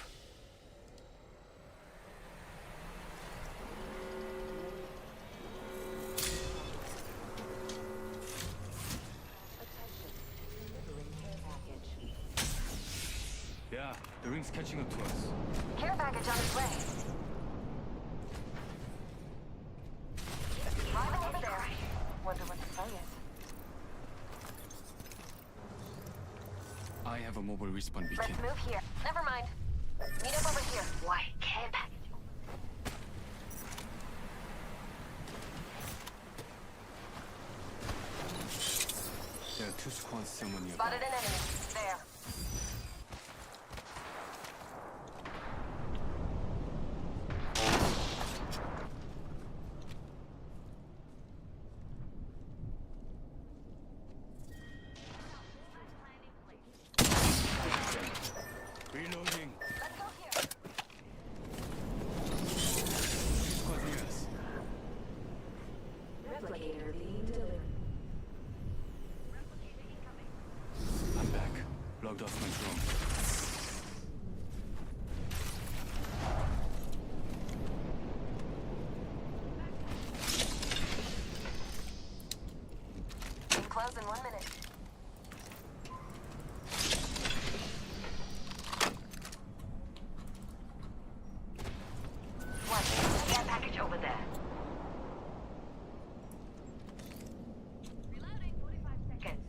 Yeah, the ring's catching up to us. Care package on its way. Arriving over there. Wonder what the play is. I have a mobile respawn beacon. Let's move here. Never mind. Meet up over here. Why? Care package. There are two squads somewhere nearby. Spotted an enemy. There. Reloading. Let's go here. Two squads near us. Replicator being delivered. I'm back. Logged off my drone. Close in 1 minute. Care package over there. Reloading. 45 seconds.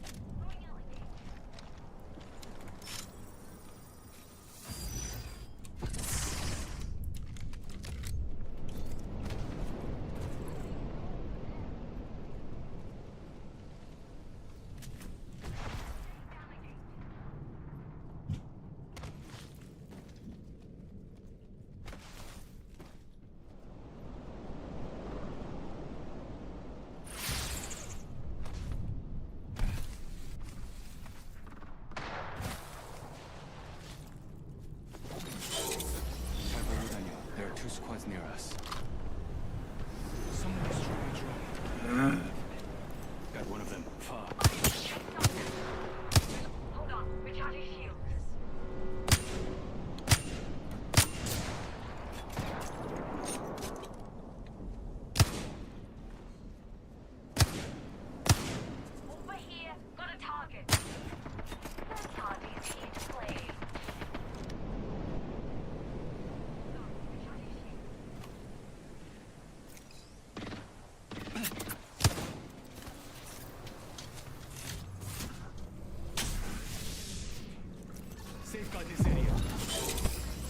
Safeguard this area.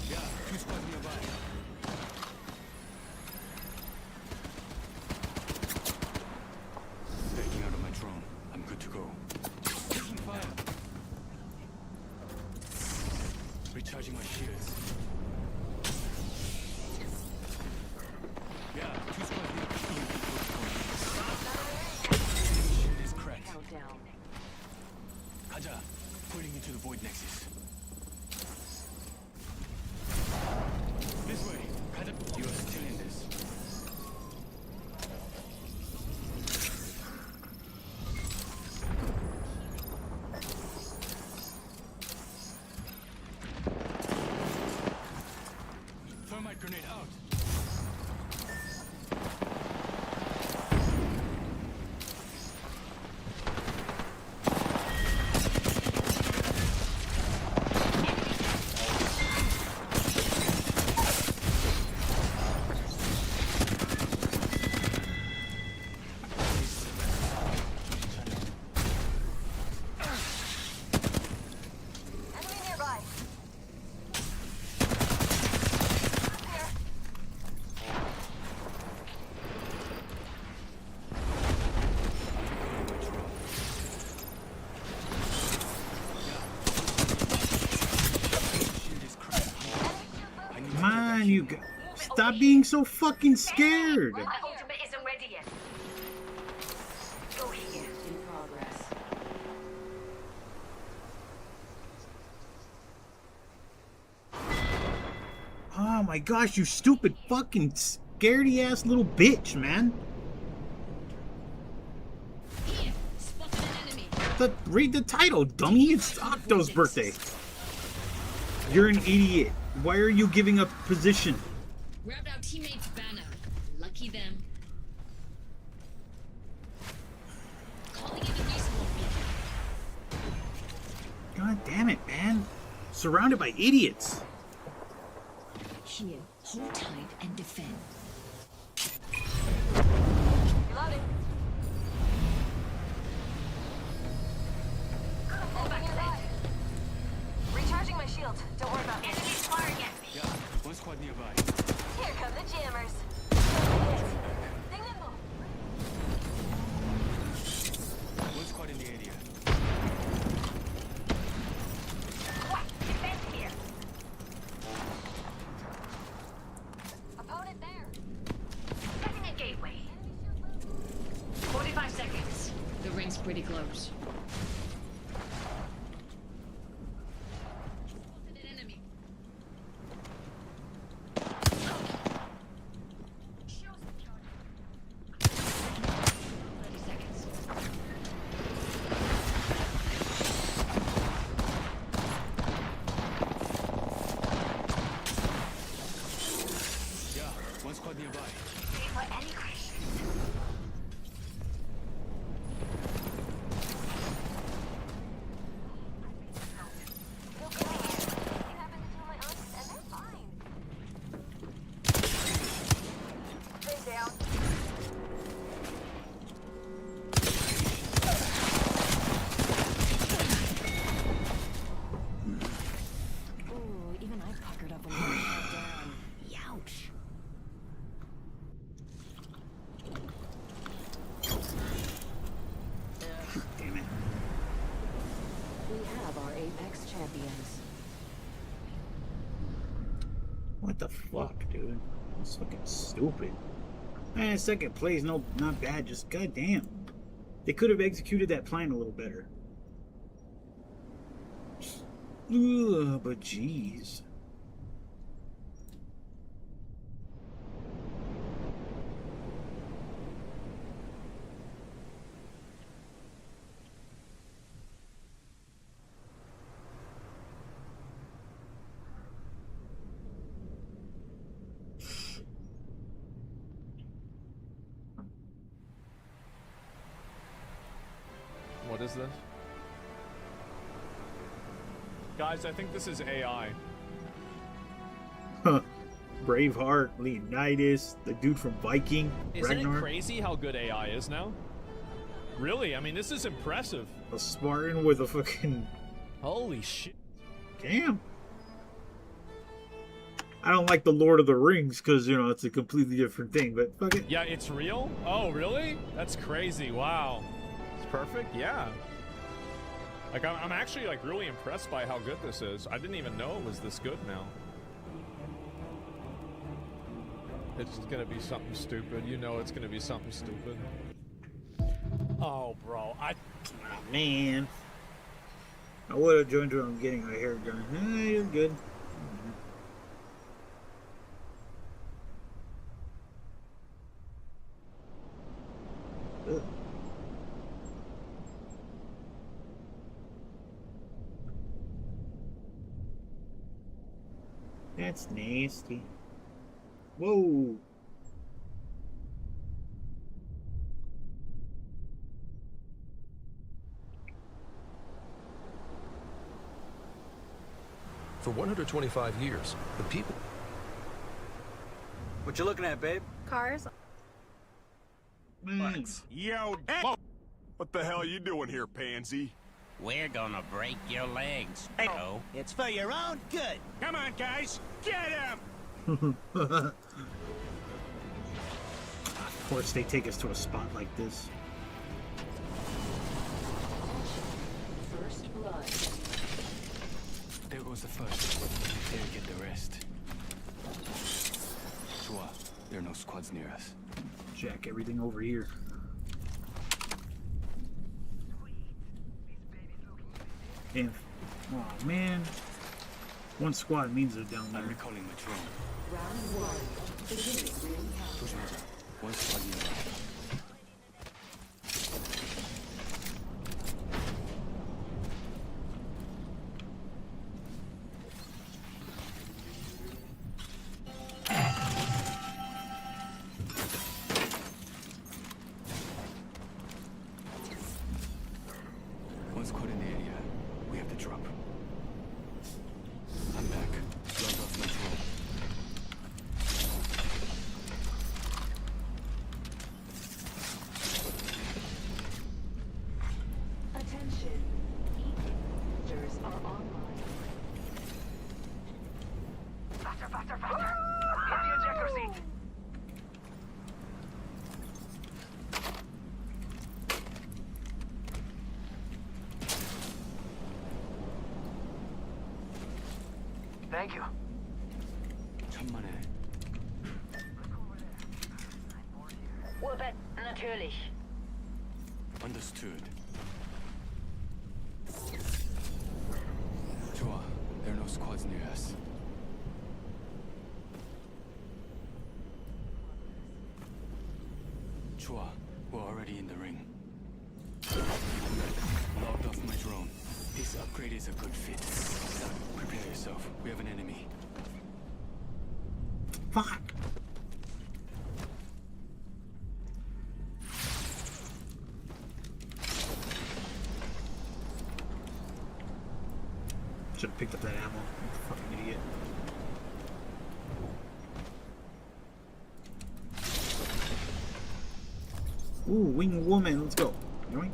Yeah, 2 squads nearby. Backing out of my drone. I'm good to go. Taking fire. Recharging my shields. Yeah, 2 squads nearby. Shield is cracked. Countdown. Kaja, pulling into the void nexus. This way. Kaja, you are still in this. Thermite grenade out. Enemy nearby. Come on, you guys. Stop being so fucking scared. My ultimate isn't ready yet. Go here. In progress. Oh my gosh, you stupid fucking scaredy ass little bitch, man. Here, spotted an enemy. Read the title, dummy. It's Octo's birthday. You're an idiot. Why are you giving up position? Grabbed our teammate's banner. Lucky them. Calling in the reasonable people. God damn it, man. Surrounded by idiots. Here, hold tight and defend. Reloading. Fall back to that. Recharging my shield. Don't worry about me. Enemies firing at me. Yeah, 1 squad nearby. Here come the jammers. Stay nimble. 1 squad in the area. What? Defend here. Opponent there. Setting a gateway. 45 seconds. The ring's pretty close. Spotted an enemy. Shields recharging. 30 seconds. Yeah, 1 squad nearby. For any questions. It happened to my aunts, and they're fine. Stay down. Ooh, even I puckered up a little. Down. Youch. Damn it. We have our Apex champions. What the fuck, dude? That's fucking stupid. Man, second place, no, not bad. Just goddamn. They could have executed that plan a little better. Ugh, but jeez. What is this? Guys, I think this is AI. Huh. Braveheart, Leonidas, the dude from Viking, Isn't Ragnar. it crazy how good AI is now? Really? I mean, this is impressive. A Spartan with a fucking... Holy shit. Damn. I don't like the Lord of the Rings because, you know, it's a completely different thing, but fuck it. Yeah, it's real? Oh, really? That's crazy. Wow. It's perfect? Yeah. Like, I'm actually, like, really impressed by how good this is. I didn't even know it was this good now. It's gonna be something stupid. You know it's gonna be something stupid. Oh, bro. Oh, man. I would have joined her on getting her hair done. You're good. Ugh. That's nasty. Whoa. For 125 years, the people... What you looking at, babe? Cars. Yo, what the hell are you doing here, pansy? We're gonna break your legs. Oh, It's for your own good. Come on, guys, get him! Of course, they take us to a spot like this. First blood. There goes the first. They'll get the rest. Chua, there are no squads near us. Jack everything over here. And, oh man, one squad means they're down there. I'm recalling my drone. Round one. Beginning ring count. Push me. One squad nearby. One squad in the area. We have to drop. I'm back. Logged off my drone. Attention. E-boosters are online. Faster, faster, faster! Hit the ejector seat! Thank you. 천만에. Wobet, natürlich. Understood. 좋아. There are no squads near us. 좋아. We're already in the ring. Logged off my drone. This upgrade is a good fit. Prepare yourself. We have an enemy. Fuck. Should have picked up that ammo. Fucking idiot. Ooh, wing woman. Let's go. Yoink.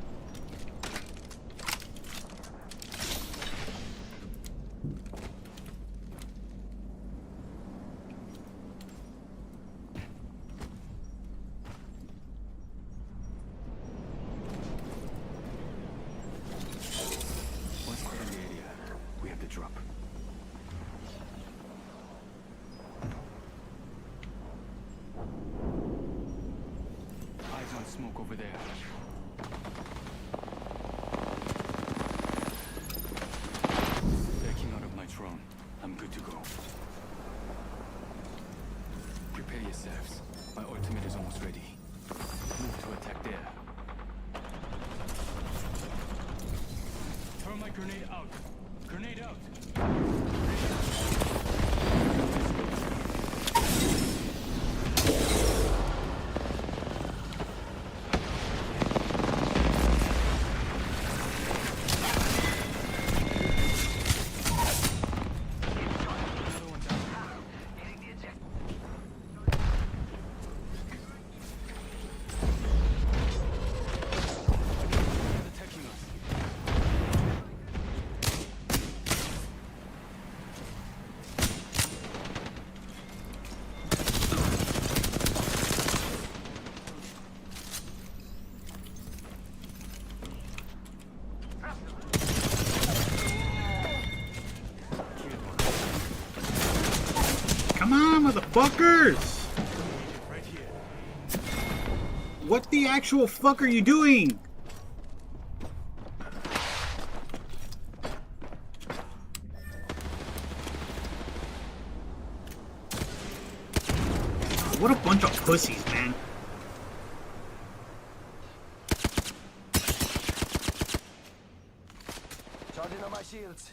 One squad in the area. We have to drop. Eyes on smoke over there. Backing out of my drone. I'm good to go. Prepare yourselves. My ultimate is almost ready. Move to attack there. Throw my grenade out. Grenade out. motherfuckers! What the actual fuck are you doing? What a bunch of pussies, man. Charging on my shields.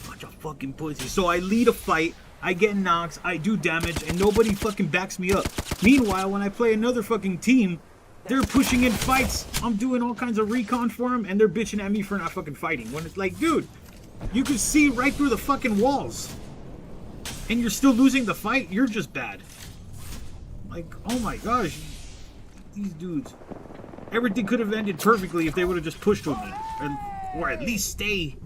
Bunch of fucking pussies. So I lead a fight, I get knocks, I do damage, and nobody fucking backs me up. Meanwhile, when I play another fucking team, they're pushing in fights. I'm doing all kinds of recon for them, and they're bitching at me for not fucking fighting. When it's like, dude, you can see right through the fucking walls. And you're still losing the fight? You're just bad. Like, oh my gosh. These dudes. Everything could have ended perfectly if they would have just pushed with me. Or at least stay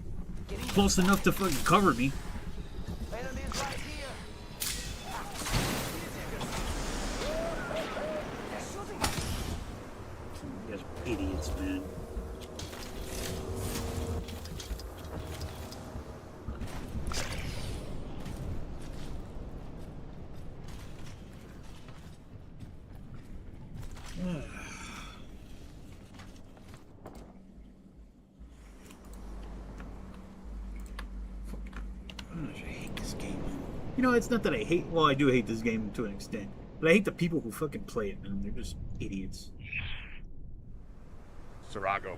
close enough to fucking cover me. You guys are idiots, man. You know, it's not that I hate... Well, I do hate this game to an extent. But I hate the people who fucking play it, man. They're just idiots. Sarago.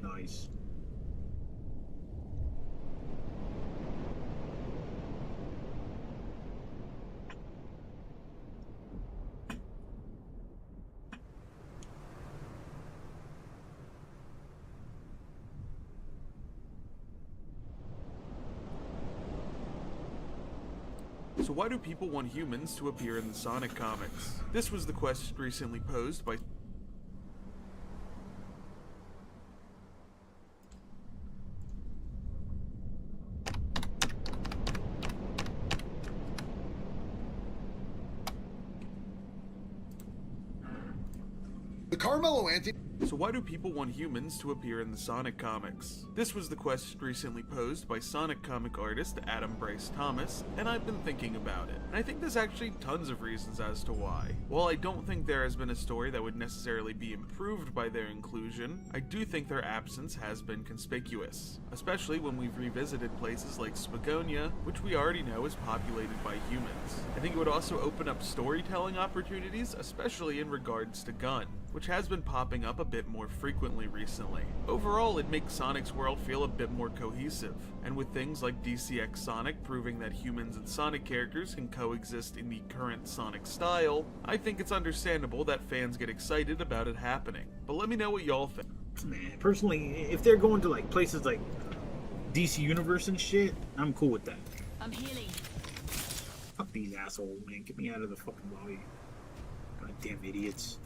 Nice. So why do people want humans to appear in the Sonic comics? This was the question recently posed by... The Carmelo Anthony. So why do people want humans to appear in the Sonic comics? This was the question recently posed by Sonic comic artist Adam Bryce Thomas, and I've been thinking about it. And I think there's actually tons of reasons as to why. While I don't think there has been a story that would necessarily be improved by their inclusion, I do think their absence has been conspicuous. Especially when we've revisited places like Spagonia, which we already know is populated by humans. I think it would also open up storytelling opportunities, especially in regards to Gun, which has been popping up a bit more frequently recently. Overall, it makes Sonic's world feel a bit more cohesive, and with things like DCX Sonic proving that humans and Sonic characters can coexist in the current Sonic style, I think it's understandable that fans get excited about it happening. But let me know what y'all think. Man, personally, if they're going to like places like DC Universe and shit, I'm cool with that. I'm healing. Fuck these assholes, man. Get me out of the fucking lobby. Goddamn idiots.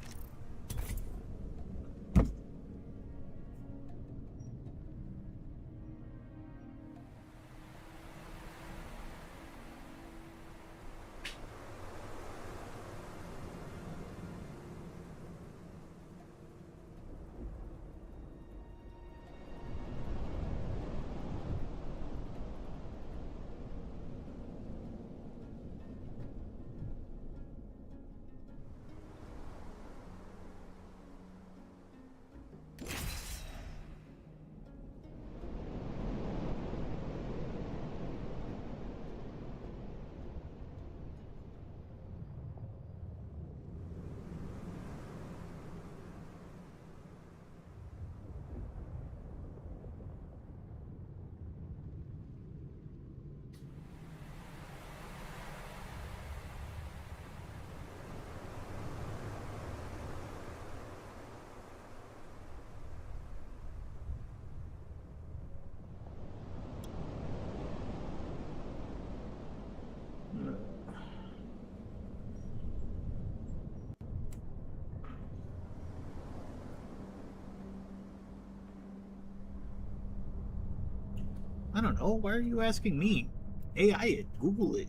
I don't know. Why are you asking me? AI it. Google it.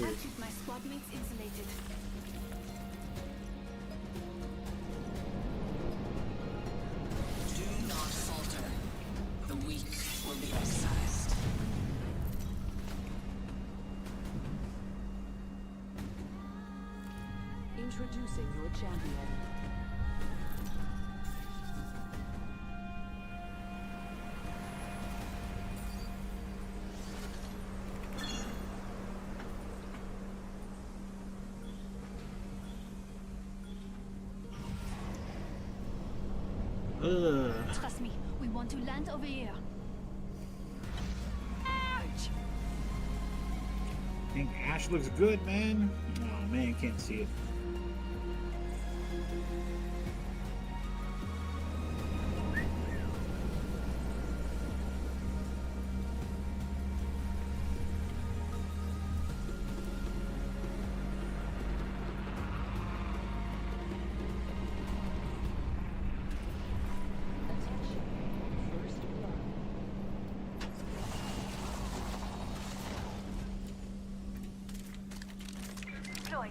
weird. keep my squad mates insulated. Do not falter. The weak will be excised. Introducing your champion. Trust me, we want to land over here. I think Ash looks good, man. Oh man, can't see it. Deployed.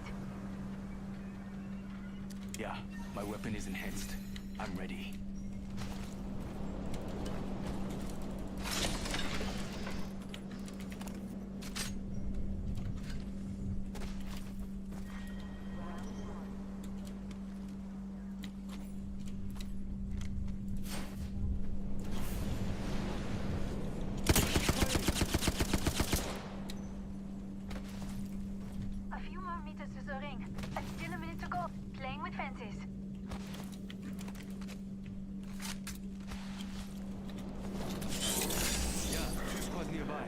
Yeah, my weapon is enhanced. I'm ready. A few more meters to the ring. Still a minute to go. Playing with fences. Yeah, 2 squads nearby.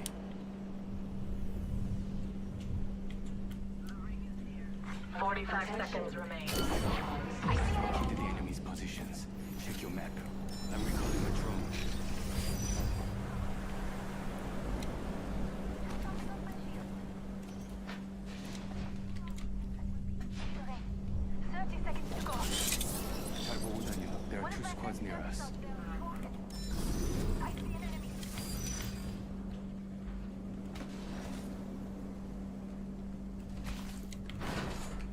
45 seconds remain. Keep to the enemy's positions. Check your map. I'm recalling my drone. The ring. 30 seconds to go. 잘 보고 다녀. There are 2 squads near us. I see an enemy.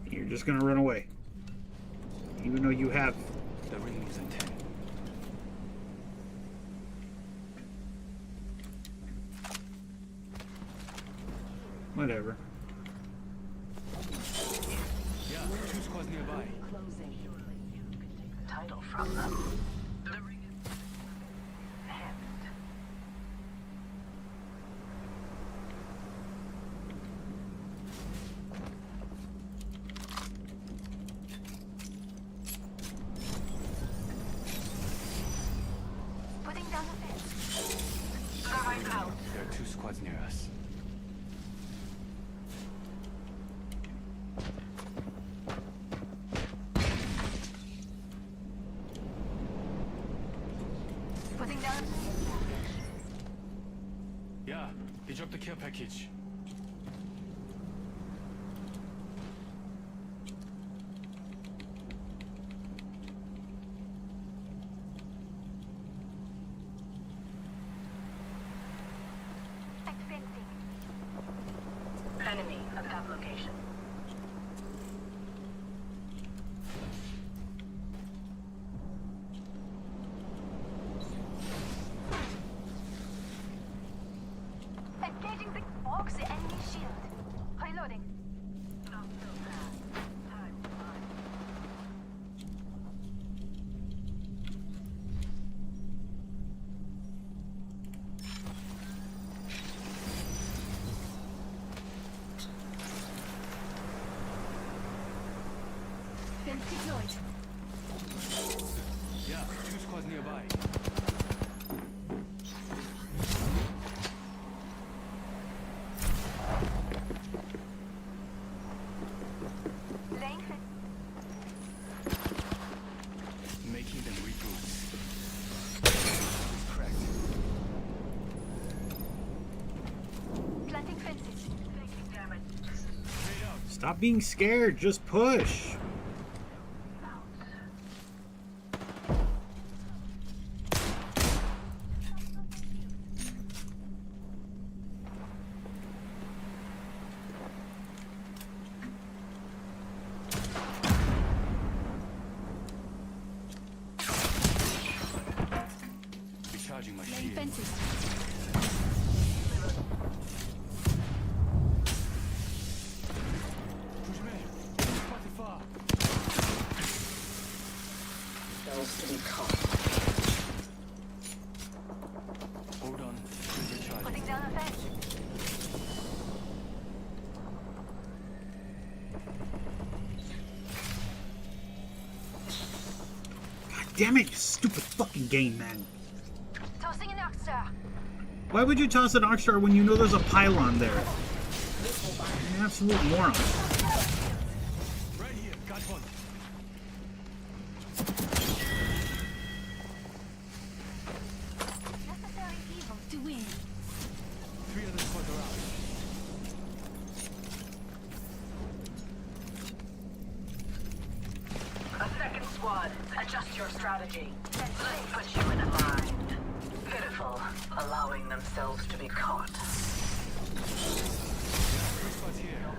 You're just gonna run away. Even though you have... The ring moves in 10. Whatever. Yeah, 2 squads nearby. Closing. Title from them. Putting down the fence. There are 2 squads near us. Putting down. Yeah, they dropped the care package. Fencing. Enemy at that location. Engaging the walks the enemy shield. Reloading. Fence deployed. Yeah, 2 squads nearby. Laying fence. Making them regroup. Cracked. Planting fences. Taking damage. Stop being scared, just push. themselves to be caught. Hold on. Putting down a fence. God damn it, you stupid fucking game, man. Tossing an arc star. Why would you toss an arc star when you know there's a pylon there? You're an absolute moron. Right here. Got one. Necessary evil to win. 3 others further out. A second squad. Adjust your strategy. Let's put you in a bind. Pitiful, allowing themselves to be caught. Three spots here.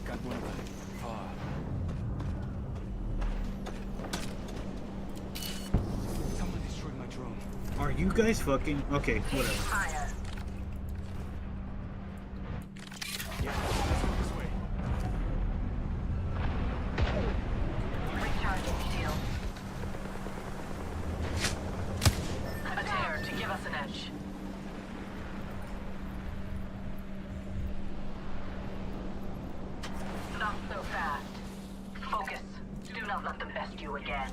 Got one of them. Far. Someone destroyed my drone. Are you guys fucking... Okay, whatever. Fire. Yeah, let's go this way. Recharging shield. A dare to give us an edge. Not so fast. Focus. Do not let them best you again.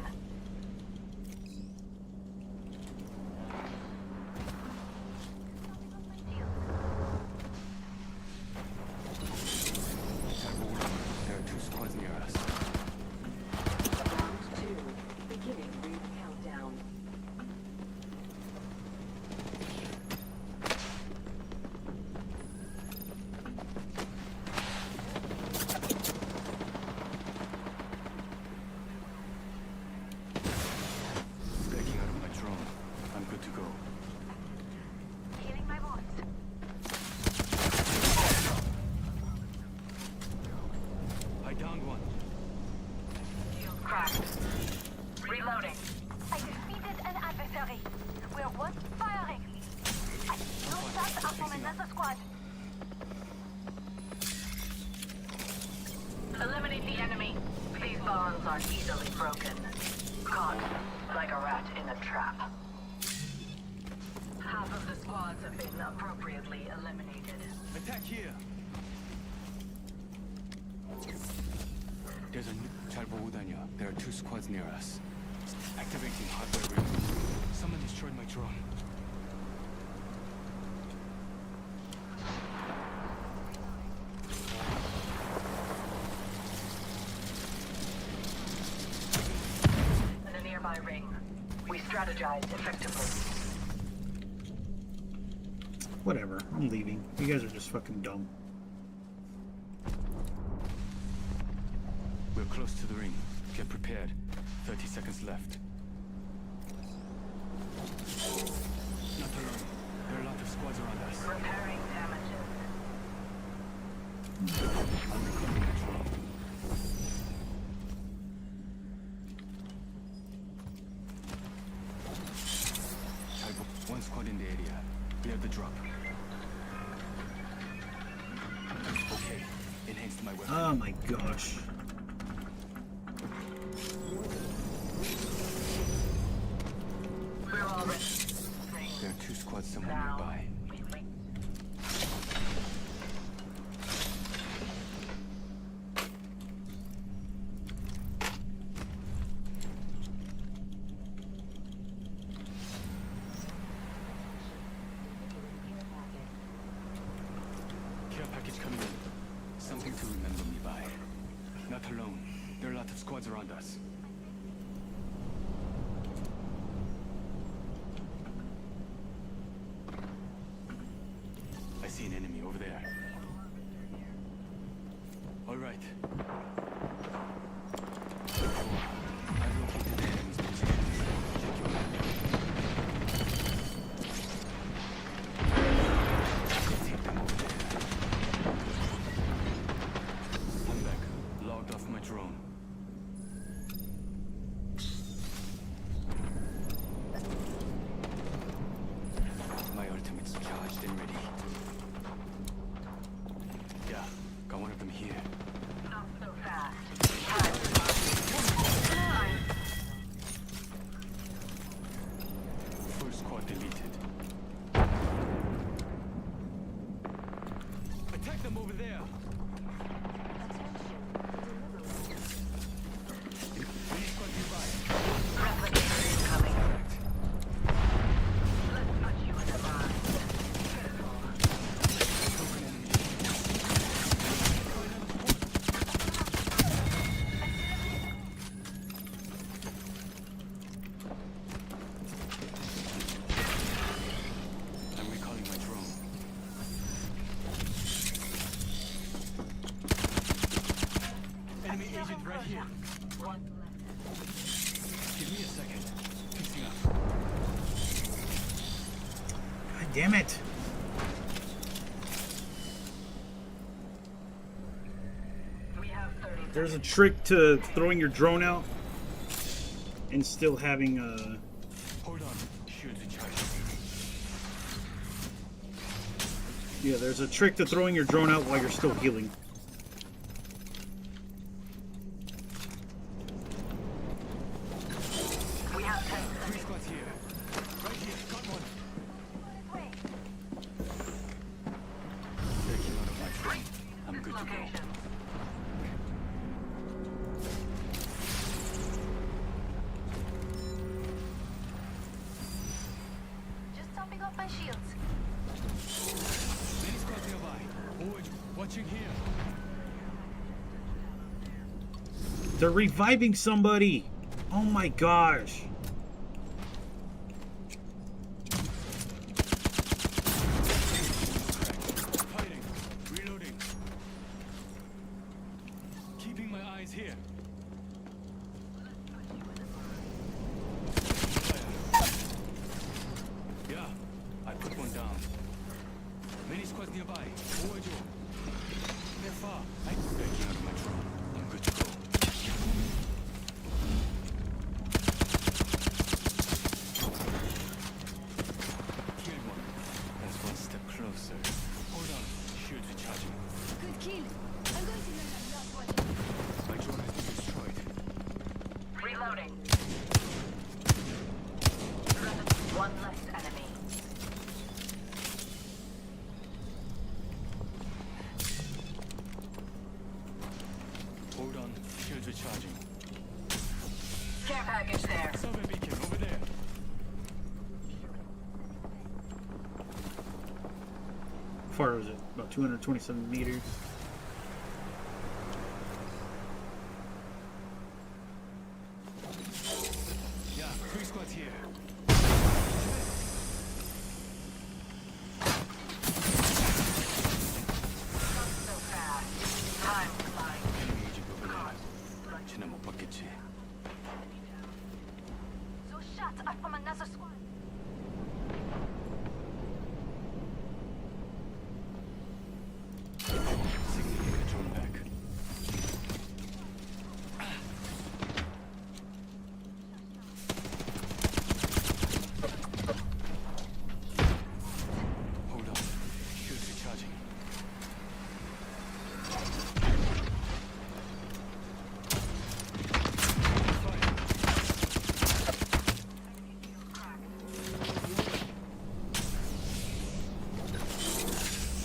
There are 2 squads near us. Round 2. Beginning ring countdown. Backing out of my drone. I'm good to go. Healing my wounds. I downed one. Shield cracked. Reloading. I defeated an adversary. We're one firing. No shots are from another squad. Eliminate the enemy. These bonds are easily broken. Caught like a rat in a trap. Half of the squads have been appropriately eliminated. Attack here. There's a new... 잘 보고 다녀. There are 2 squads near us. Activating hardware ring. Someone destroyed my drone. In a nearby ring, we strategized effectively. Whatever, I'm leaving. You guys are just fucking dumb. We're close to the ring. Get prepared. 30 seconds left. Not alone. There are a lot of squads around us. Repairing damages. I'm recovering the drone. Typo, 1 squad in the area. We have the drop. Okay. Enhanced my weapon. Oh my gosh. We're all ready. There are 2 squads somewhere nearby. Care package coming in. Something to remember me by. Not alone. There are a lot of squads around us. I see an enemy over there. All right. I've located the enemy's position. Check your map. Take them over there. I'm back. Logged off my drone. Squad deleted. Attack them over there. Mini squad nearby. Replicator incoming. Let's put you in a bind. I'm recalling my drone. Enemy agent right here. Give me a second. Fixing up. God damn it. There's a trick to throwing your drone out and still having Hold on. Shields recharged. yeah, there's a trick to throwing your drone out while you're still healing. We have 10 Three squads here. Right here. Got one. Backing out of my drone. I'm good to go. Just topping off my shields. Many squads nearby. Forward. Watching here. They're reviving somebody. Oh my gosh. Fighting. Reloading. Keeping my eyes here. Yeah, I put one down. Many squads nearby. Forward you. They're far. I'm backing out of my drone. I'm good to go. Killed one. That's one step closer. Hold on. Shields recharging. Good kill. I'm going to learn that last one. My drone has been destroyed. Reloading. One less enemy. Hold on. Shields recharging. Care package there. Survey beacon over there. How far was it? About 227 meters. Yeah, three squads here. So fast. Time flying. Enemy agent over there. 쟤는 못 받겠지. Those shots are from another squad. Signaling the drone back. Hold on. Shields recharging.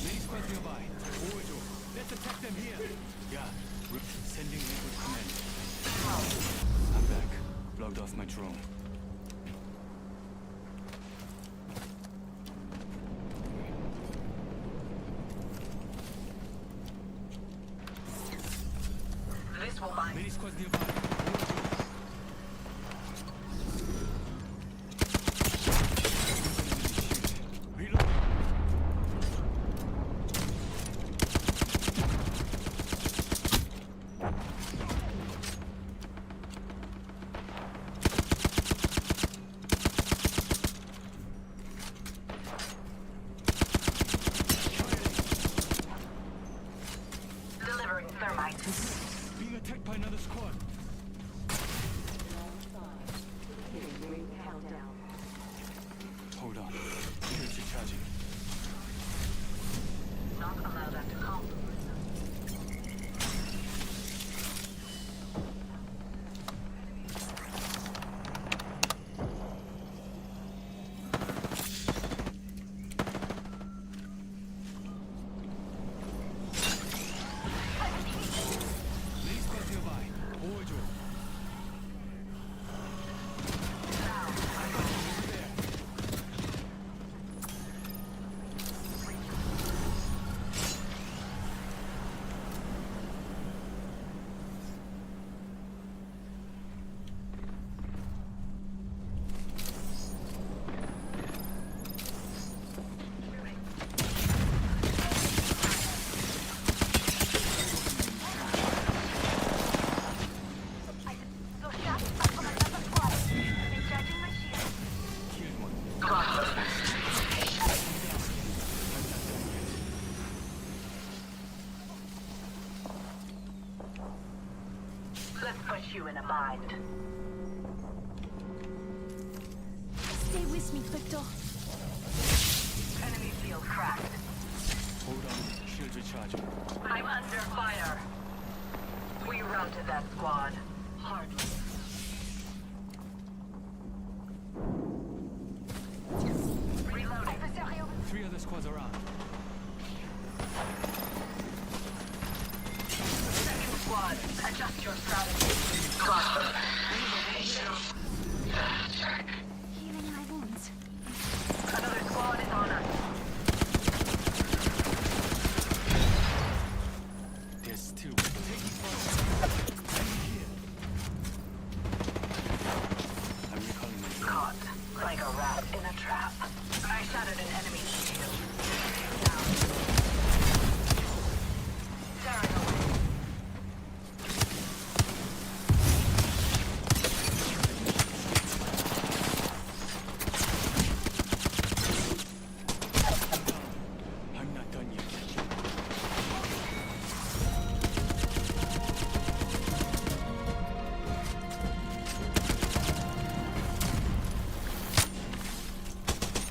Many squads nearby. Forward you. Let's attack them here. Yeah. Sending liquid command. I'm back. Logged off my drone. This will bind. Many squads nearby. Reload. Delivering thermite. Being attacked by another squad. that mind. Stay with me, Octo. Enemy field cracked. Hold on. Shield recharging. I'm under fire. We routed that squad. Hardly. Reloading. 3 other squads are out. Second squad, adjust your strategy. Got them. Healing my wounds. Another squad is on us. There's still. I'm recalling my drone. Caught like a rat in a trap. I shattered an enemy's shield. Down. Tearing away. I'm not done yet.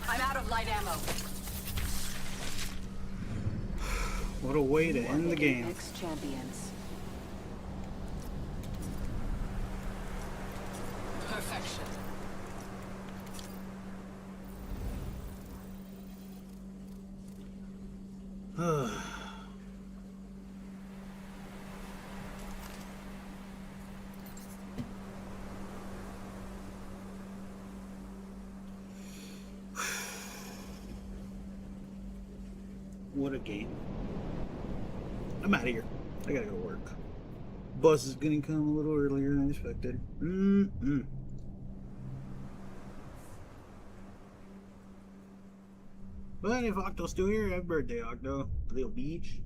I'm out of light ammo. What a way to end the game. Ex-champions. Perfection. What a game. I'm out of here. I gotta go to work. Bus is gonna come a little earlier than expected. But if Octo's still here, happy birthday, Octo. Little beach.